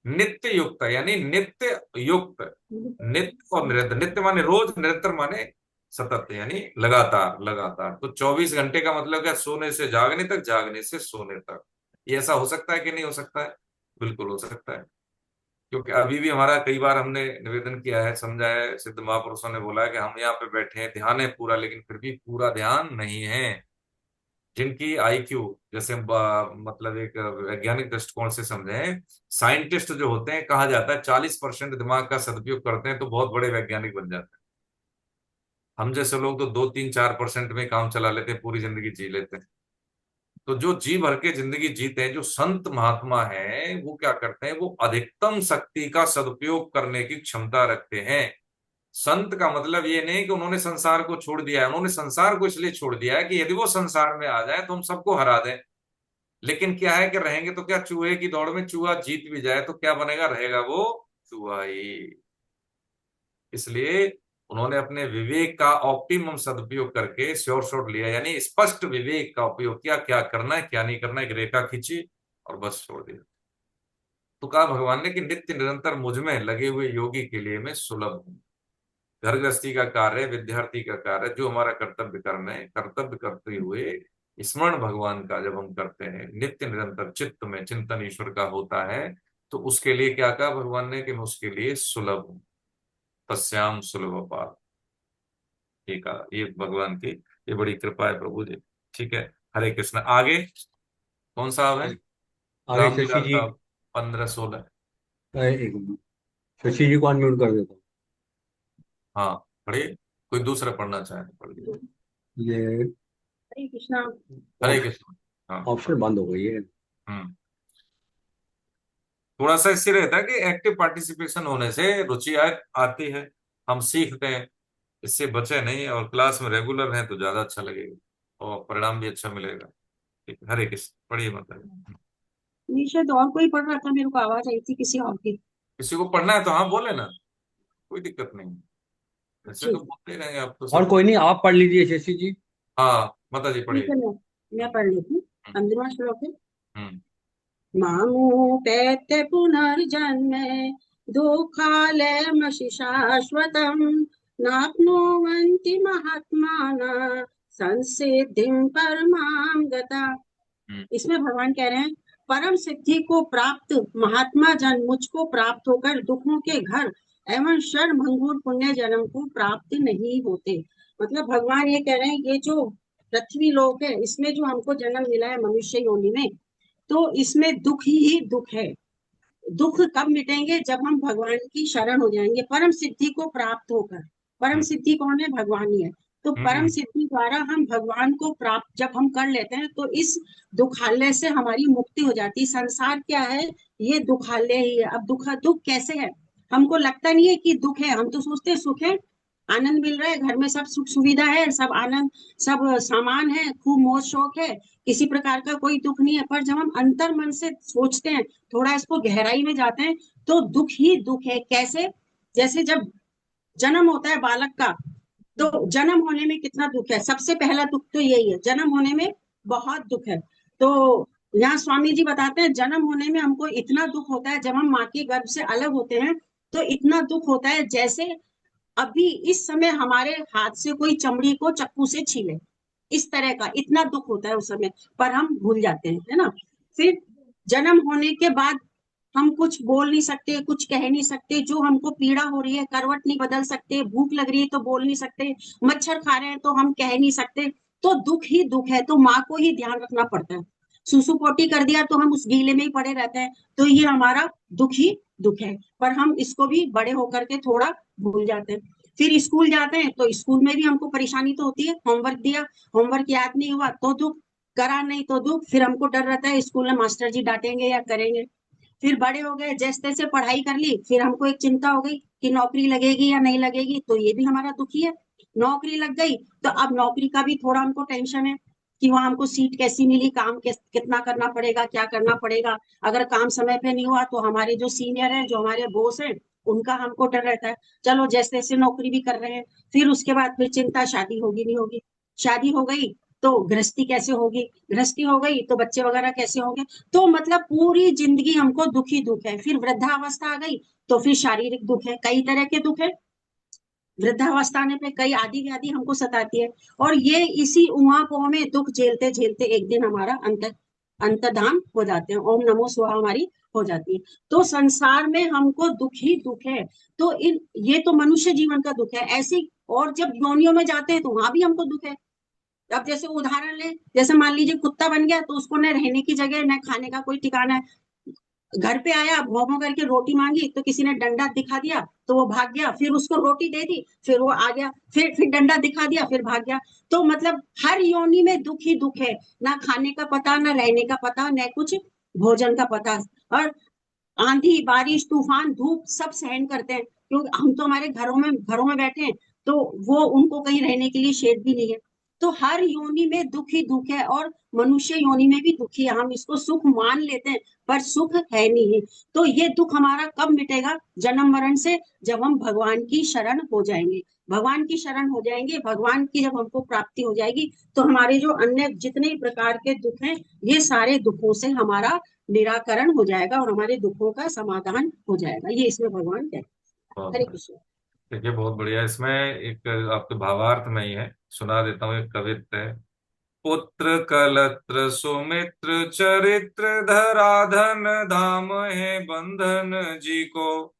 नित्य युक्त यानी नित्य युक्त, नित्य और निरंतर। नित्य माने रोज, निरंतर माने सतत यानी लगातार लगातार। तो 24 घंटे का मतलब क्या? सोने से जागने तक, जागने से सोने तक। ये ऐसा हो सकता है कि नहीं हो सकता है? बिल्कुल हो सकता है। क्योंकि अभी भी हमारा कई बार हमने निवेदन किया है, समझा है, सिद्ध महापुरुषों ने बोला है कि हम यहाँ पे बैठे हैं, ध्यान है पूरा, लेकिन फिर भी पूरा ध्यान नहीं है। जिनकी आईक्यू, जैसे हम मतलब एक वैज्ञानिक दृष्टिकोण से समझें, साइंटिस्ट जो होते हैं, कहा जाता है 40% दिमाग का सदुपयोग करते हैं तो बहुत बड़े वैज्ञानिक बन जाते हैं। हम जैसे लोग तो 2 3 4% में काम चला लेते हैं, पूरी जिंदगी जी लेते हैं। तो जो जी भर के जिंदगी जीते हैं, जो संत महात्मा हैं, वो क्या करते हैं, वो अधिकतम शक्ति का सदुपयोग करने की क्षमता रखते हैं। संत का मतलब ये नहीं कि उन्होंने संसार को छोड़ दिया है, उन्होंने संसार को इसलिए छोड़ दिया है कि यदि वो संसार में आ जाए तो हम सबको हरा दें। लेकिन क्या है कि रहेंगे तो क्या, चूहे की दौड़ में चूहा जीत भी जाए तो क्या बनेगा, रहेगा वो चूहा ही। इसलिए उन्होंने अपने विवेक का ऑप्टिमम सदुपयोग करके श्योर शॉट लिया, यानी स्पष्ट विवेक का उपयोग किया, क्या करना है क्या नहीं करना है, एक रेखा खींची और बस छोड़ दिया। तो कहा भगवान ने कि नित्य निरंतर मुझ में लगे हुए योगी के लिए मैं सुलभ हूं। घर गृहस्थी का कार्य, विद्यार्थी का कार्य, जो हमारा कर्तव्य कर्म है, कर्तव्य करते हुए स्मरण भगवान का जब हम करते हैं, नित्य निरंतर चित्त में चिंतन ईश्वर का होता है, तो उसके लिए क्या कहा भगवान ने कि मैं उसके लिए सुलभ हूं। तस्याम सुलभ पार, ठीक है, ये भगवान की ये बड़ी कृपा है प्रभु जी। ठीक है, हरे कृष्ण। आगे कौन साहब है? आगे शशि रामविलास जी। साहब 15-16। एक मिनट, शशि जी को अनम्यूट कर देता हूँ। हाँ पढ़िए, कोई दूसरा पढ़ना चाहे तो पढ़िए। ये हरे कृष्णा। हरे कृष्ण। हाँ ऑप्शन पढ़िए। बंद हो गई है। हम्म। थोड़ा सा इससे रहता है कि एक्टिव पार्टिसिपेशन होने से रुचि आती है, हम सीखते हैं, इससे बचे नहीं, और क्लास में रेगुलर हैं तो ज्यादा अच्छा लगेगा और परिणाम भी अच्छा मिलेगा। ठीक है, हरे कृष्ण, पढ़िए मतलब। नहीं, शायद और कोई पढ़ रहा था, मेरे को आवाज आई थी किसी और की। किसी को पढ़ना है तो हाँ बोले ना, कोई दिक्कत नहीं। वैसे तो ठीक बोलते रहेंगे आप तो और सब। कोई नहीं, आप पढ़ लीजिए शशि जी। हाँ माता जी ठीक पढ़िए। है, मैं हम्म। पढ़ लेती हूँ। हम्म। 15वां श्लोक है। हम्म। मामुपेत्य पुनर्जन्म दुःखालयमशि शाश्वतम् नाप्नुवन्ति महात्मानः संसिद्धिं परमां गता। हम्म। इसमें भगवान कह रहे हैं, परम सिद्धि को प्राप्त महात्मा जन मुझको प्राप्त होकर दुखों के घर एवं शर भंगुर पुण्य जन्म को प्राप्त नहीं होते। मतलब भगवान ये कह रहे हैं, ये जो पृथ्वी लोक है, इसमें जो हमको जन्म मिला है मनुष्य योनि में, तो इसमें दुख ही दुख है। दुख कब मिटेंगे? जब हम भगवान की शरण हो जाएंगे, परम सिद्धि को प्राप्त होकर। परम हम्म। सिद्धि कौन है? भगवान ही है। तो परम हम्म। सिद्धि द्वारा हम भगवान को प्राप्त जब हम कर लेते हैं, तो इस दुखालय से हमारी मुक्ति हो जाती है। संसार क्या है? ये दुखालय ही है। अब दुख कैसे है? हमको लगता नहीं है कि दुख है, हम तो सोचते हैं सुख है, आनंद मिल रहा है, घर में सब सुख सुविधा है, सब आनंद, सब सामान है, खूब मौज शौक है, किसी प्रकार का कोई दुख नहीं है। पर जब हम अंतर मन से सोचते हैं, थोड़ा इसको गहराई में जाते हैं, तो दुख ही दुख है। कैसे? जैसे जब जन्म होता है बालक का, तो जन्म होने में कितना दुख है। सबसे पहला दुख तो यही है, जन्म होने में बहुत दुख है। तो यहाँ स्वामी जी बताते हैं, जन्म होने में हमको इतना दुख होता है, जब हम माँ के गर्भ से अलग होते हैं तो इतना दुख होता है, जैसे अभी इस समय हमारे हाथ से कोई चमड़ी को चाकू से छीले, इस तरह का इतना दुख होता है उस समय। पर हम भूल जाते हैं, है ना। फिर जन्म होने के बाद हम कुछ बोल नहीं सकते, कुछ कह नहीं सकते, जो हमको पीड़ा हो रही है, करवट नहीं बदल सकते, भूख लग रही है तो बोल नहीं सकते, मच्छर खा रहे हैं तो हम कह नहीं सकते। तो दुख ही दुख है, तो माँ को ही ध्यान रखना पड़ता है। सुसु पोटी कर दिया तो हम उस गीले में ही पड़े रहते हैं, तो ये हमारा दुख ही दुख है। पर हम इसको भी बड़े होकर के थोड़ा भूल जाते हैं। फिर स्कूल जाते हैं, तो स्कूल में भी हमको परेशानी तो होती है, होमवर्क दिया, होमवर्क याद नहीं हुआ तो दुख, करा नहीं तो दुख, फिर हमको डर रहता है स्कूल में मास्टर जी डांटेंगे या करेंगे। फिर बड़े हो गए, जैसे तैसे पढ़ाई कर ली, फिर हमको एक चिंता हो गई कि नौकरी लगेगी या नहीं लगेगी, तो ये भी हमारा दुख ही है। नौकरी लग गई तो अब नौकरी का भी थोड़ा हमको टेंशन है कि वहां हमको सीट कैसी मिली, काम कितना करना पड़ेगा, क्या करना पड़ेगा। अगर काम समय पे नहीं हुआ तो हमारे जो सीनियर है, जो हमारे बॉस है, उनका हमको डर रहता है। चलो जैसे तैसे नौकरी भी कर रहे हैं। फिर उसके बाद फिर चिंता, शादी होगी नहीं होगी, शादी हो गई तो गृहस्थी कैसे होगी, गृहस्थी हो गई तो बच्चे वगैरह कैसे होंगे। तो मतलब पूरी जिंदगी हमको दुख ही दुख है। फिर वृद्धावस्था आ गई तो फिर शारीरिक दुख है, कई तरह के दुख है। वृद्धावस्था आने पे कई आदि व्याधि हमको सताती है। और ये इसी उहापोह में दुख झेलते झेलते एक दिन हमारा अंतर्धान हो जाते हैं, ओम नमो स्वाहा हमारी हो जाती है। तो संसार में हमको दुख ही दुख है। तो ये तो मनुष्य जीवन का दुख है। ऐसी और जब योनियों में जाते हैं तो वहां भी हमको दुख है। अब जैसे उदाहरण ले, जैसे मान लीजिए कुत्ता बन गया, तो उसको न रहने की जगह, न खाने का कोई ठिकाना है। घर पे आया, भौं भौं करके रोटी मांगी तो किसी ने डंडा दिखा दिया, तो वो भाग गया, फिर उसको रोटी दे दी, फिर वो आ गया, फिर डंडा दिखा दिया, फिर भाग गया। तो मतलब हर योनि में दुख ही दुख है, ना खाने का पता, ना रहने का पता, न कुछ भोजन का पता। और आंधी, बारिश, तूफान, धूप सब सहन करते हैं, क्योंकि हम तो हमारे घरों में बैठे हैं, तो वो उनको कहीं रहने के लिए शेड भी नहीं है। तो हर योनि में दुख ही दुख है, और मनुष्य योनि में भी दुख ही है। हम इसको सुख मान लेते हैं, पर सुख है नहीं। तो ये दुख हमारा कब मिटेगा? जन्म मरण से, जब हम भगवान की शरण हो जाएंगे। भगवान की शरण हो जाएंगे, भगवान की जब हमको प्राप्ति हो जाएगी, तो हमारे जो अन्य जितने प्रकार के दुख हैं, ये सारे दुखों से हमारा निराकरण हो जाएगा, और हमारे दुखों का समाधान हो जाएगा। ये इसमें भगवान कहते हैं। बहुत हरे बढ़िया। कृष्ण। देखिए बहुत बढ़िया, इसमें एक आपके भावार्थ में ही है, सुना देता हूँ। एक कवित्त है। पुत्र कलत्र सुमित्र चरित्र धराधन धाम है बंधन जी को।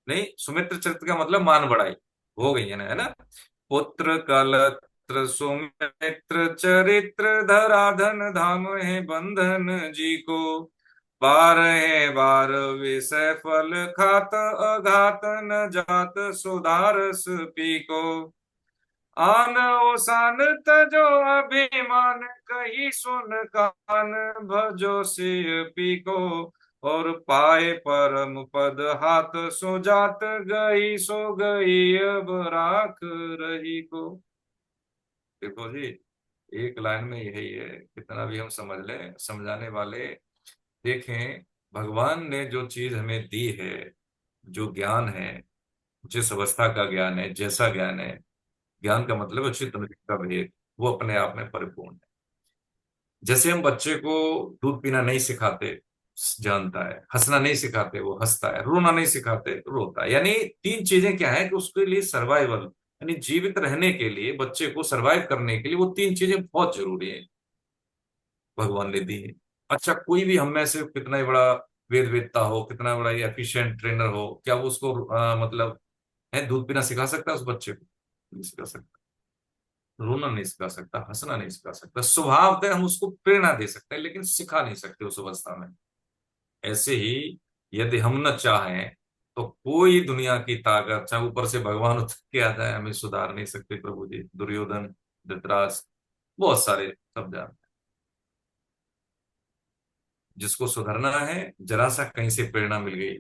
नहीं, सुमित्र चरित्र का मतलब मान बढ़ाई हो गई है ना। पुत्र कलत्र सुमित्र चरित्र धराधन धाम है बंधन जी को। बार है बार विषय फल खात अघात न जात सुधारस पी को। आन ओसान तजो अभिमान कही सुन कान भजो सिय पी को। और पाए परम पद हाथ सो जात गई सो गई अब राख रही को। देखो जी, एक लाइन में यही है, कितना भी हम समझ लें, समझाने वाले देखें। भगवान ने जो चीज हमें दी है, जो ज्ञान है, जिस अवस्था का ज्ञान है, जैसा ज्ञान है, ज्ञान का मतलब है चित्त वृत्ति का भेद, वो अपने आप में परिपूर्ण है। जैसे हम बच्चे को दूध पीना नहीं सिखाते, जानता है, हंसना नहीं सिखाते, वो हंसता है, रोना नहीं सिखाते, रोता है। यानी तीन चीजें क्या है कि उसके लिए सर्वाइवल, यानी जीवित रहने के लिए, बच्चे को सरवाइव करने के लिए वो तीन चीजें बहुत जरूरी है, भगवान ने दी है। अच्छा, कोई भी हम में से कितना ही बड़ा वेद वेदता हो, कितना बड़ा एफिशिएंट ट्रेनर हो, क्या वो उसको मतलब है दूध पीना सिखा सकता है उस बच्चे को? नहीं सिखा सकता। रोना नहीं सिखा सकता, हंसना नहीं सिखा सकता। स्वभावतः हम उसको प्रेरणा दे सकते हैं, लेकिन सिखा नहीं सकते उस अवस्था में। ऐसे ही यदि हम न चाहें तो कोई दुनिया की ताकत, चाहे ऊपर से भगवान उतर के आ जाए, हमें सुधार नहीं सकते। प्रभु जी, दुर्योधन, धृतराष्ट्र, बहुत सारे सब जानते हैं। जिसको सुधरना है, जरा सा कहीं से प्रेरणा मिल गई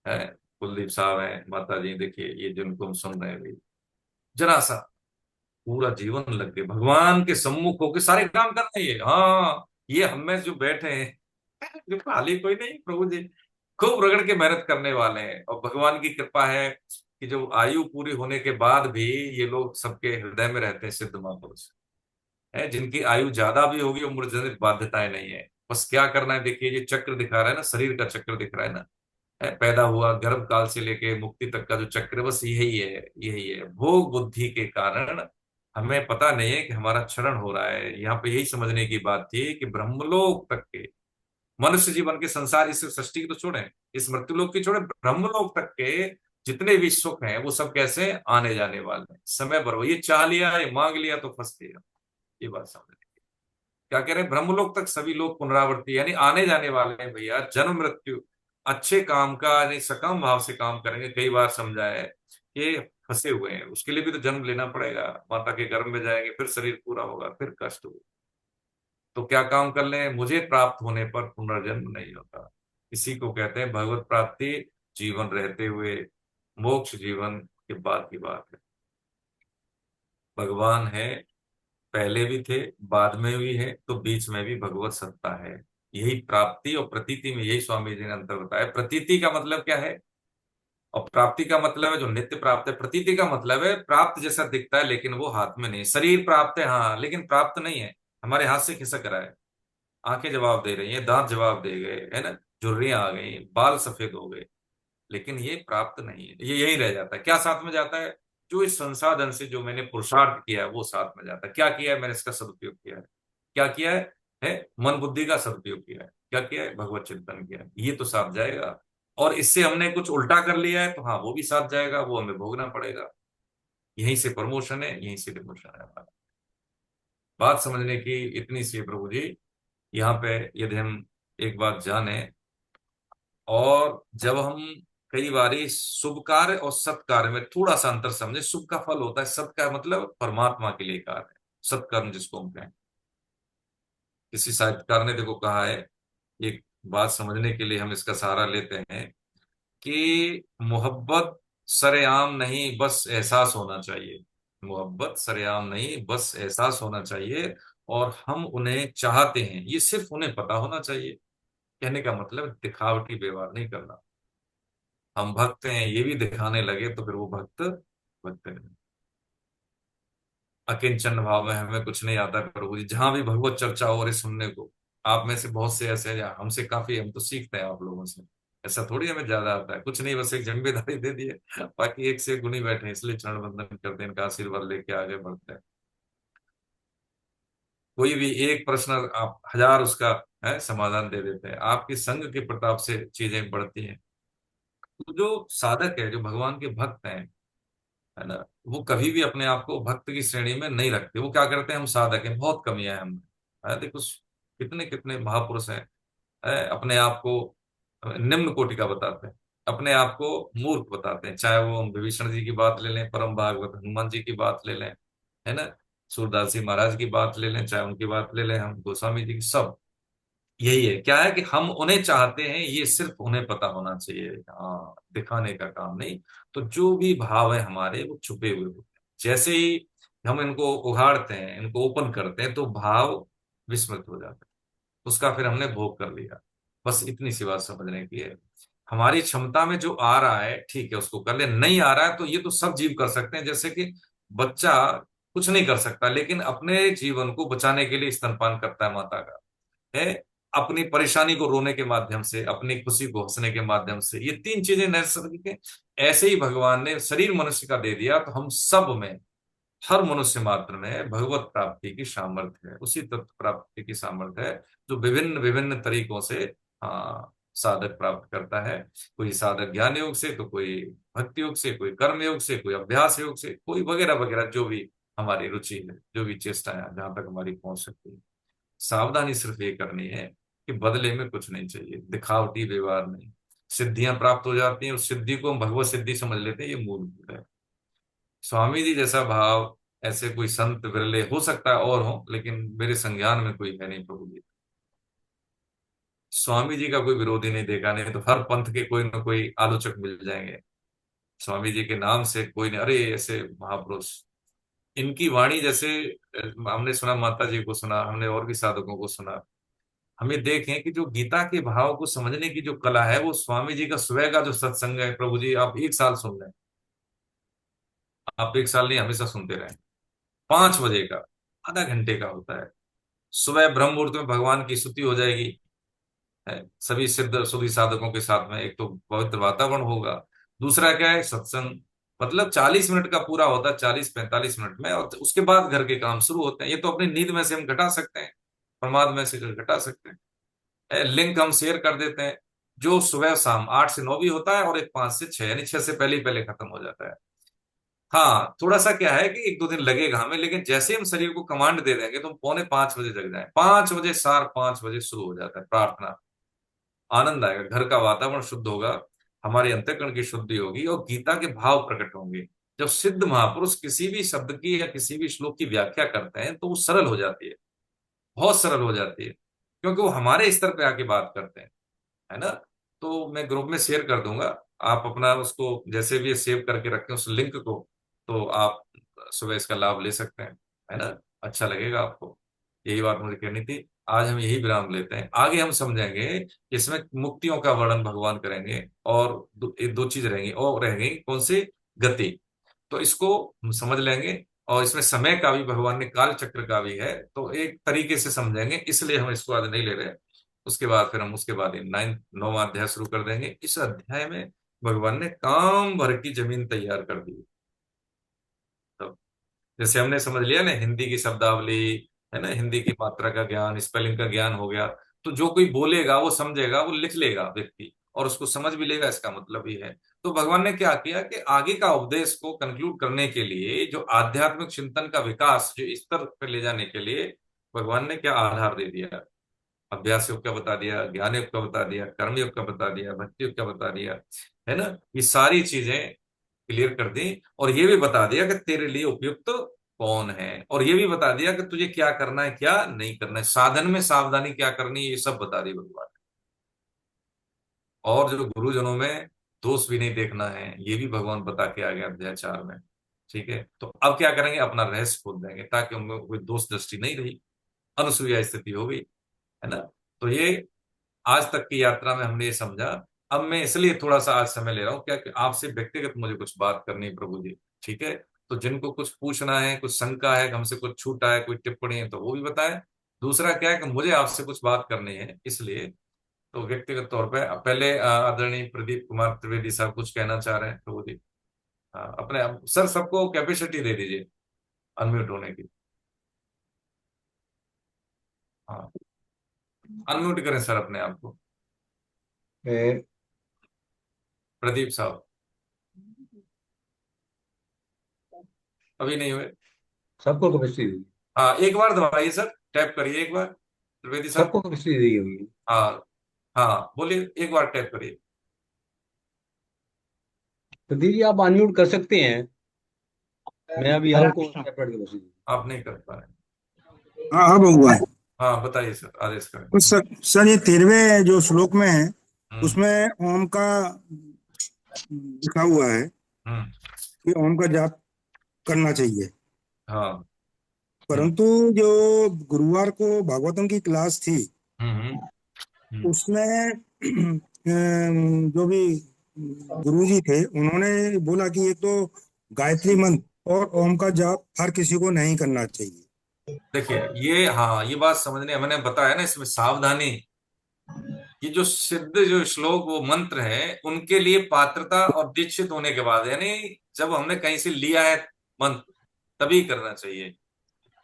है, कुलदीप साहब है, माता जी देखिए, ये जिनको हम सुन रहे हैं भी, जरा सा पूरा जीवन लग गए भगवान के सम्मुख होके सारे काम कर रहे हैं। हाँ, ये हम में जो बैठे हैं जो खाली कोई नहीं, प्रभु जी खूब रगड़ के मेहनत करने वाले हैं। और भगवान की कृपा है कि जो आयु पूरी होने के बाद भी ये लोग सबके हृदय में रहते हैं, सिद्ध महापुरुष है। जिनकी आयु ज्यादा भी होगी, उम्र जनित बाध्यताएं नहीं है। बस क्या करना है, देखिए ये चक्र दिखा रहा है ना, शरीर का चक्र दिख रहा है ना, है, पैदा हुआ गर्भ काल से लेके मुक्ति तक का जो चक्र, बस यही है, यही है। भोग बुद्धि के कारण हमें पता नहीं है कि हमारा क्षरण हो रहा है। यहाँ पे यही समझने की बात थी कि ब्रह्मलोक तक के मनुष्य जीवन के, संसार इस सृष्टि की तो छोड़े, इस मृत्युलोक की छोड़े, ब्रह्मलोक तक के जितने भी सुख हैं वो सब कैसे आने जाने वाले हैं, समय पर। ये चाह लिया, ये मांग लिया तो फंस गया। ये बात समझ, क्या कह रहे हैं, ब्रह्मलोक तक सभी लोग पुनरावृत्ति, यानी आने जाने वाले हैं भैया। जन्म मृत्यु अच्छे काम का, यानी सकाम भाव से काम करेंगे। कई बार समझा है कि फंसे हुए हैं, उसके लिए भी तो जन्म लेना पड़ेगा। माता के गर्भ में जाएंगे, फिर शरीर पूरा होगा, फिर कष्ट होगा। तो क्या काम कर लें, मुझे प्राप्त होने पर पुनर्जन्म नहीं होता। इसी को कहते हैं भगवत प्राप्ति। जीवन रहते हुए, मोक्ष जीवन के बाद की बात है। भगवान है, पहले भी थे, बाद में भी है, तो बीच में भी भगवत सत्ता है। यही प्राप्ति और प्रतीति में, यही स्वामी जी ने अंतर बताया। प्रतीति का मतलब क्या है और प्राप्ति का मतलब है जो नित्य प्राप्त है। प्रतीति का मतलब है प्राप्त जैसा दिखता है, लेकिन वो हाथ में नहीं। शरीर प्राप्त है हाँ, लेकिन प्राप्त नहीं है, हमारे हाथ से खिसक रहा है। आंखें जवाब दे रही हैं, दांत जवाब दे गए, है ना, झुर्रियां आ गई, बाल सफेद हो गए, लेकिन ये प्राप्त नहीं है। ये यही रह जाता है। क्या साथ में जाता है? जो इस संसाधन से जो मैंने पुरुषार्थ किया है वो साथ में जाता है। क्या किया है मैंने? इसका सदुपयोग किया है। क्या किया है मन बुद्धि का सदुपयोग किया है। क्या किया है? भगवत चिंतन किया है। ये तो साथ जाएगा। और इससे हमने कुछ उल्टा कर लिया है तो हाँ, वो भी साथ जाएगा, वो हमें भोगना पड़ेगा। यहीं से प्रमोशन है, यहीं से डिमोशन है हमारा। बात समझने की इतनी सी है प्रभु जी। यहाँ पे यदि हम एक बात जाने, और जब हम कई बार शुभ कार्य और सत्कार्य में थोड़ा सा अंतर समझे। शुभ का फल होता है, सत का मतलब परमात्मा के लिए कार्य है, सत्कर्म जिसको हम कहें। किसी साहित्यकार ने देखो कहा है, एक बात समझने के लिए हम इसका सहारा लेते हैं कि मोहब्बत सरेआम नहीं बस एहसास होना चाहिए। मोहब्बत सरेआम नहीं बस एहसास होना चाहिए, और हम उन्हें चाहते हैं, ये सिर्फ उन्हें पता होना चाहिए। कहने का मतलब दिखावटी व्यवहार नहीं करना। हम भक्त हैं ये भी दिखाने लगे तो फिर वो भक्त भक्त नहीं। अकिंचन भाव में हमें कुछ नहीं आता प्रभु जी, जहां भी भगवत चर्चा हो रही सुनने को। आप में से बहुत से ऐसे हैं, या हमसे काफी, हम तो सीखते हैं आप लोगों से। ऐसा थोड़ी हमें ज्यादा आता है, कुछ नहीं, बस एक जिम्मेदारी दे दी है, बाकी एक से एक गुणी बैठे हैं, इसलिए चरण वंदन करते हैं, इनका आशीर्वाद लेके आगे बढ़ते हैं। कोई भी एक प्रश्न आप हजार उसका है समाधान दे देते हैं। आपके संग के प्रताप से चीजें बढ़ती हैं। तो जो साधक है, जो भगवान के भक्त हैं, है ना, वो कभी भी अपने आप को भक्त की श्रेणी में नहीं रखते। वो क्या करते हैं, हम साधक हैं, बहुत कमियां हैं हम, है, देखो कितने कितने महापुरुष हैं, है, अपने आप को निम्न कोटि का बताते हैं, अपने आप को मूर्ख बताते हैं। चाहे वो हम विभीषण जी की बात ले लें, परम भागवत हनुमान जी की बात ले लें, है ना, सूरदास जी महाराज की बात ले लें, चाहे उनकी बात ले लें, हम गोस्वामी जी की, सब यही है। क्या है कि हम उन्हें चाहते हैं, ये सिर्फ उन्हें पता होना चाहिए, हाँ, दिखाने का काम नहीं। तो जो भी भाव है हमारे वो छुपे हुए होते हैं। जैसे ही हम इनको उघाड़ते हैं, इनको ओपन करते हैं, तो भाव विस्मृत हो जाता है, उसका फिर हमने भोग कर लिया। बस इतनी सी बात समझने की है। हमारी क्षमता में जो आ रहा है ठीक है उसको कर ले, नहीं आ रहा है तो ये तो सब जीव कर सकते हैं। जैसे कि बच्चा कुछ नहीं कर सकता, लेकिन अपने जीवन को बचाने के लिए स्तनपान करता है माता का, है, अपनी परेशानी को रोने के माध्यम से, अपनी खुशी को हंसने के माध्यम से। ये तीन चीजें नैसर्गिक है। ऐसे ही भगवान ने शरीर मनुष्य का दे दिया, तो हम सब में, हर मनुष्य मात्र में भगवत प्राप्ति की सामर्थ्य है, उसी तत्व प्राप्ति की सामर्थ्य है जो विभिन्न विभिन्न तरीकों से साधक प्राप्त करता है। कोई साधक ज्ञान योग से, तो कोई भक्ति योग से, कोई कर्म योग से, कोई अभ्यास योग से, कोई वगैरह वगैरह, जो भी हमारी रुचि है, जो भी चेष्टा है, जहां तक हमारी पहुंच सकती है। सावधानी सिर्फ ये करनी है कि बदले में कुछ नहीं चाहिए, दिखावटी व्यवहार नहीं। सिद्धियां प्राप्त हो जाती हैं, उस सिद्धि को हम भगवत सिद्धि समझ लेते हैं, ये मूलभूत है। स्वामी जी जैसा भाव ऐसे कोई संत विरले हो सकता है और हो, लेकिन मेरे संज्ञान में कोई है नहीं प्रभु जी। स्वामी जी का कोई विरोधी नहीं देखा, नहीं तो हर पंथ के कोई ना कोई आलोचक मिल जाएंगे। स्वामी जी के नाम से कोई नहीं, अरे ऐसे महापुरुष, इनकी वाणी जैसे हमने सुना, माता जी को सुना हमने, और भी साधकों को सुना। हमें देखें कि जो गीता के भाव को समझने की जो कला है, वो स्वामी जी का सुबह का जो सत्संग है प्रभु जी, आप एक साल सुन लें, आप एक साल नहीं हमेशा सुनते रहें। 5 बजे का, आधा घंटे का होता है। सुबह ब्रह्म मुहूर्त में भगवान की स्तुति हो जाएगी, है, सभी सिद्ध सुधी साधकों के साथ में। एक तो पवित्र वातावरण होगा, दूसरा क्या है, सत्संग। मतलब 40 मिनट का पूरा होता है, 40-45 मिनट में, और उसके बाद घर के काम शुरू होते हैं। ये तो अपनी नींद में से हम घटा सकते हैं, प्रमाद में से घटा सकते हैं। लिंक हम शेयर कर देते हैं, जो सुबह शाम 8 से 9 भी होता है, और एक 5 से 6, यानी 6 से पहले ही पहले खत्म हो जाता है। हाँ, थोड़ा सा क्या है कि 1-2 दिन लगेगा हमें, लेकिन जैसे हम शरीर को कमांड दे देंगे तो हम 4:45 जग जाए। 5 बजे, शार्प 5 बजे शुरू हो जाता है प्रार्थना। आनंद आएगा, घर का वातावरण शुद्ध होगा, हमारे अंतःकरण की शुद्धि होगी, और गीता के भाव प्रकट होंगे। जब सिद्ध महापुरुष किसी भी शब्द की या किसी भी श्लोक की व्याख्या करते हैं, तो वो सरल हो जाती है, बहुत सरल हो जाती है, क्योंकि वो हमारे स्तर पे आके बात करते हैं, है ना। तो मैं ग्रुप में शेयर कर दूंगा, आप अपना उसको जैसे भी सेव करके रखें उस लिंक को, तो आप सुबह इसका लाभ ले सकते हैं, है ना। अच्छा लगेगा आपको। यही बात मुझे कहनी थी। आज हम यही विराम लेते हैं, आगे हम समझेंगे। इसमें मुक्तियों का वर्णन भगवान करेंगे, और दो चीज रहेंगी, और रहेंगी कौन सी, गति। तो इसको हम समझ लेंगे, और इसमें समय का भी, भगवान ने काल चक्र का भी है, तो एक तरीके से समझेंगे, इसलिए हम इसको आज नहीं ले रहे। उसके बाद फिर हम उसके बाद 9वां अध्याय शुरू कर देंगे। इस अध्याय में भगवान ने काम भर की जमीन तैयार कर दी। तो जैसे हमने समझ लिया ना, हिंदी की शब्दावली, है ना, हिंदी की मात्रा का ज्ञान, स्पेलिंग का ज्ञान हो गया, तो जो कोई बोलेगा वो समझेगा, वो लिख लेगा व्यक्ति, और उसको समझ भी लेगा, इसका मतलब ही है। तो भगवान ने क्या किया कि आगे का उपदेश को कंक्लूड करने के लिए, जो आध्यात्मिक चिंतन का विकास जो स्तर पर ले जाने के लिए, भगवान ने क्या आधार दे दिया। अभ्यास योग का बता दिया, ज्ञान योग का बता दिया, कर्म योग का बता दिया, भक्ति योग का बता दिया, है ना। ये सारी चीजें क्लियर कर दी, और ये भी बता दिया कि तेरे लिए उपयुक्त कौन है, और ये भी बता दिया कि तुझे क्या करना है क्या नहीं करना है, साधन में सावधानी क्या करनी है, ये सब बता दी भगवान ने। और जो गुरुजनों में दोष भी नहीं देखना है, ये भी भगवान बता के आ गया अध्याय 4 में। ठीक है, तो अब क्या करेंगे, अपना रहस्य खोल देंगे ताकि उनमें कोई दोष दृष्टि नहीं रही, अनुसूया स्थिति हो गई, है ना। तो ये आज तक की यात्रा में हमने ये समझा। अब मैं इसलिए थोड़ा सा आज समय ले रहा हूँ क्या कि आपसे व्यक्तिगत मुझे कुछ बात करनी है प्रभु जी। ठीक है, तो जिनको कुछ पूछना है, कुछ शंका है, हमसे कुछ छूटा है, कोई टिप्पणी है, तो वो भी बताएं। दूसरा क्या है कि मुझे आपसे कुछ बात करनी है, इसलिए तो व्यक्तिगत तौर पे पहले आदरणीय प्रदीप कुमार त्रिवेदी साहब कुछ कहना चाह रहे हैं प्रभु जी। अपने सर सबको कैपेसिटी दे दीजिए अनम्यूट होने की। हाँ, अनम्यूट करें सर अपने आप को, प्रदीप साहब। अभी नहीं हुए। सबको कैपेसिटी देगी, हाँ, एक बार दबाइए सर, टैप करिए एक बार त्रिवेदी साहब। सबको कैपेसिटी देगी होगी। हाँ हाँ, बोलिए एक बार टैप करिए। तो दीदी आप अनम्यूट कर सकते हैं, मैं अभी हरे आपको कृष्ण। Separate capacity. आप नहीं कर पा रहे। हाँ अब हुआ है। हाँ बताइए सर, आदेश करें। कुछ सर ये 13वें जो श्लोक में है हम्म। उसमें ओम का लिखा हुआ है हम्म। कि ओम का जाप करना चाहिए, हाँ। हम्म। परंतु जो गुरुवार को भागवतम की क्लास थी हम्म। उसमें जो भी गुरुजी थे उन्होंने बोला कि एक तो गायत्री मंत्र और ओम का जाप हर किसी को नहीं करना चाहिए। देखिए ये, हाँ ये बात समझने मैंने बताया ना, इसमें सावधानी। ये जो सिद्ध जो श्लोक वो मंत्र है उनके लिए पात्रता और दीक्षित होने के बाद, यानी जब हमने कहीं से लिया है मंत्र तभी करना चाहिए।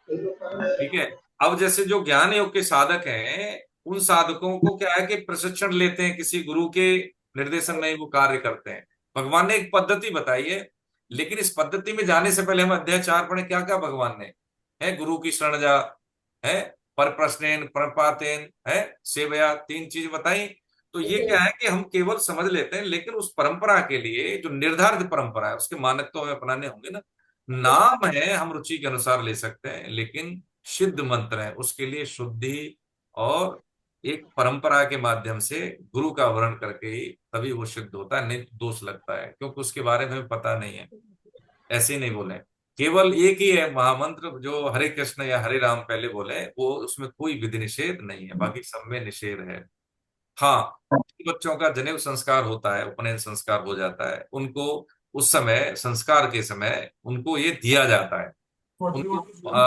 ठीक है। अब जैसे जो ज्ञान योग के साधक हैं, उन साधकों को क्या है कि प्रशिक्षण लेते हैं, किसी गुरु के निर्देशन में ही वो कार्य करते हैं। भगवान ने एक पद्धति बताई है, लेकिन इस पद्धति में जाने से पहले हम अध्याय 4 पढ़े, क्या क्या भगवान ने है, गुरु की शरण जा, है पर प्रश्नेन प्रणपातेन, है सेवया, 3 चीज बताई। तो ये क्या है कि हम केवल समझ लेते हैं, लेकिन उस परंपरा के लिए जो निर्धारित परंपरा है उसके मानक तो हमें अपनाने होंगे ना। नाम है हम रुचि के अनुसार ले सकते हैं, लेकिन सिद्ध मंत्र है उसके लिए शुद्धि और एक परंपरा के माध्यम से गुरु का वर्ण करके ही तभी वो सिद्ध होता है, नहीं तो दोष लगता है, क्योंकि उसके बारे में पता नहीं है। ऐसे ही नहीं बोले, केवल एक ही है महामंत्र जो हरे कृष्ण या हरे राम पहले बोले, वो उसमें कोई विधि निषेध नहीं है, बाकी सब में निषेध है। हाँ, बच्चों का जनेऊ संस्कार होता है, उपनयन संस्कार हो जाता है, उनको उस समय संस्कार के समय उनको ये दिया जाता है, उनको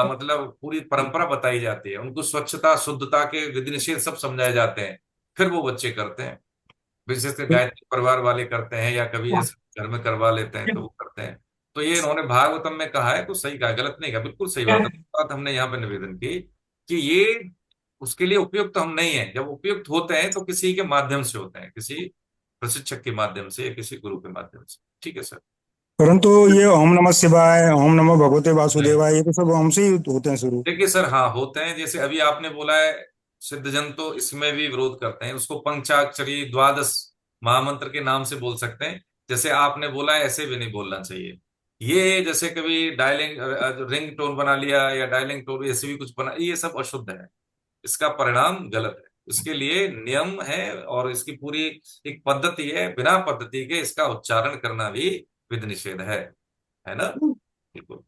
मतलब पूरी परंपरा बताई जाती है, उनको स्वच्छता शुद्धता के विधि निषेध सब समझाए जाते हैं, फिर वो बच्चे करते हैं। विशेषकर गायत्री परिवार वाले करते हैं, या कभी जैसे घर में करवा लेते हैं तो वो करते हैं। तो ये इन्होंने भागवतम में कहा है तो सही कहा, गलत नहीं कहा, बिल्कुल सही बात हमने यहाँ पे निवेदन की कि ये उसके लिए उपयुक्त हम नहीं है। जब उपयुक्त होते हैं तो किसी के माध्यम से होते हैं, किसी प्रशिक्षक के माध्यम से या किसी गुरु के माध्यम से। ठीक है सर। परंतु ये ओम नमः शिवाय, ओम नमः भगवते वासुदेवाय, ये तो सब ओम से ही होते हैं शुरू। देखिए सर, हाँ होते हैं, जैसे अभी आपने बोला है सिद्धजन तो इसमें भी विरोध करते हैं, उसको पंचाक्षरी द्वादश महामंत्र के नाम से बोल सकते हैं, जैसे आपने बोला है ऐसे भी नहीं बोलना चाहिए। ये जैसे कभी डायलिंग रिंग टोन बना लिया या डायलिंग टोन ऐसे भी कुछ बना, ये सब अशुद्ध है, इसका परिणाम गलत है। इसके लिए नियम है और इसकी पूरी एक पद्धति है, बिना पद्धति के इसका उच्चारण करना भी विधि निषेध है ना। बिल्कुल।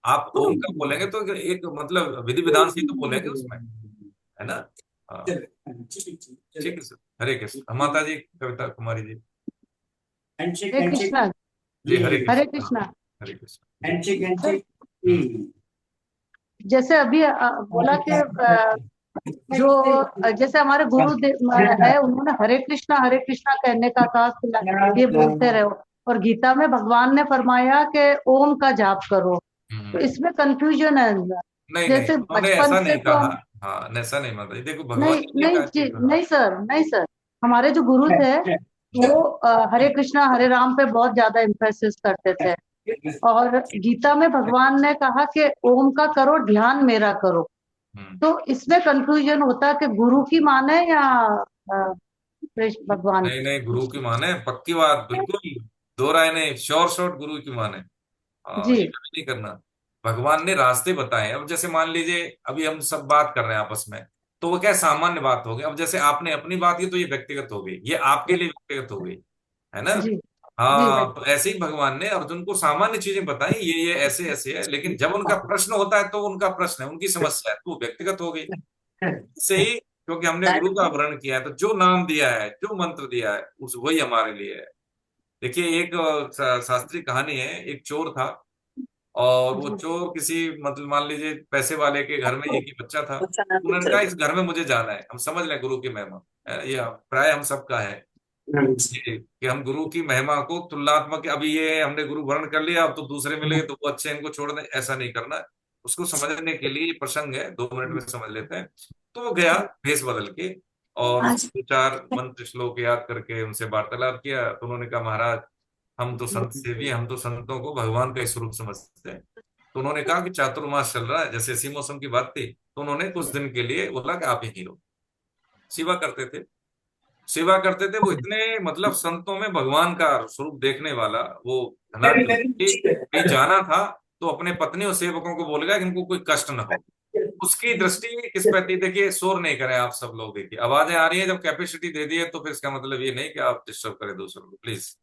आप ओम का बोलेंगे तो एक मतलब विधि विधान से ही तो बोलेंगे उसमें, है ना। हाँ, ठीक है सर। हरे कृष्ण। माता जी कविता कुमारी जी। हरे कृष्णा। जी हरे हरे कृष्ण। कृष्णा। हरे कृष्ण। सर, जैसे अभी बोला कि जो जैसे हमारे गुरु है उन्होंने हरे कृष्णा कहने का कहा, ये बोलते रहो, और गीता में भगवान ने फरमाया कि ओम का जाप करो, तो इसमें कंफ्यूजन है। नहीं जैसे उन्होंने बचपन ऐसा से नहीं तो कहा। हाँ ऐसा नहीं माता जी, देखो भगवान नहीं ने ये नहीं कहा जी, कि हाँ। नहीं सर, हमारे जो गुरु थे वो हरे कृष्णा हरे राम पे बहुत ज्यादा एम्फेसिस करते थे, और गीता में भगवान ने कहा कि ओम का करो ध्यान मेरा करो, तो इसमें कंफ्यूजन होता है कि गुरु की माने या भगवान नहीं नहीं, गुरु की माने, पक्की बात, बिल्कुल दो राय नहीं, श्योर शॉट गुरु की माने। हाँ, ये जी। कभी नहीं करना। भगवान ने रास्ते बताए हैं। अब जैसे मान लीजिए अभी हम सब बात कर रहे हैं आपस में, तो वो क्या सामान्य बात हो गई। अब जैसे आपने अपनी बात की तो ये व्यक्तिगत हो गई, ये आपके लिए व्यक्तिगत हो गई, है ना। जी। जी भाई। हाँ, तो ऐसे ही भगवान ने अर्जुन को सामान्य चीजें बताई, ये ऐसे ऐसे है, लेकिन जब उनका प्रश्न होता है तो उनका प्रश्न है, उनकी समस्या है, तो वो व्यक्तिगत हो गई। से ही, क्योंकि हमने गुरु का वर्ण किया है, तो जो नाम दिया है, जो मंत्र दिया है, उस वही हमारे लिए है। देखिए, एक शास्त्रीय कहानी है। एक चोर था, और वो चोर किसी, मतलब मान लीजिए पैसे वाले के घर में एक ही बच्चा था। उन्होंने कहा इस घर में मुझे जाना है। हम समझ लें गुरु की महिमा, ये प्राय हम सबका है कि हम गुरु की महिमा को तुलनात्मक, अभी ये हमने गुरु वर्ण कर लिया, अब तो दूसरे मिले तो वो अच्छे, इनको छोड़ दें, ऐसा नहीं करना है। उसको समझने के लिए प्रसंग है, 2 मिनट में समझ लेते हैं। तो वो गया भेष बदल के, और 2-4 मंत्र श्लोक याद करके उनसे वार्तालाप किया। तो उन्होंने कहा महाराज, हम तो संत सेवी हैं, हम तो संतों को भगवान का ही स्वरूप समझते हैं। तो उन्होंने कहा कि चातुर्मास चल रहा है, जैसे इसी मौसम की बात थी, तो उन्होंने कुछ दिन के लिए बोला कि आप यहीं रहो। सेवा करते थे, सेवा करते थे वो इतने, मतलब संतों में भगवान का स्वरूप देखने वाला वो धनाढ्य व्यक्ति। कहीं जाना था तो अपने पत्नी और सेवकों को बोल गया कि इनको कोई कष्ट ना हो। उसकी दृष्टि किस पे थी? देखिए, शोर नहीं करें आप सब लोग, देखिए आवाजें आ रही है, जब कैपेसिटी दे दी है तो फिर इसका मतलब ये नहीं कि आप डिस्टर्ब करें दूसरों को, प्लीज।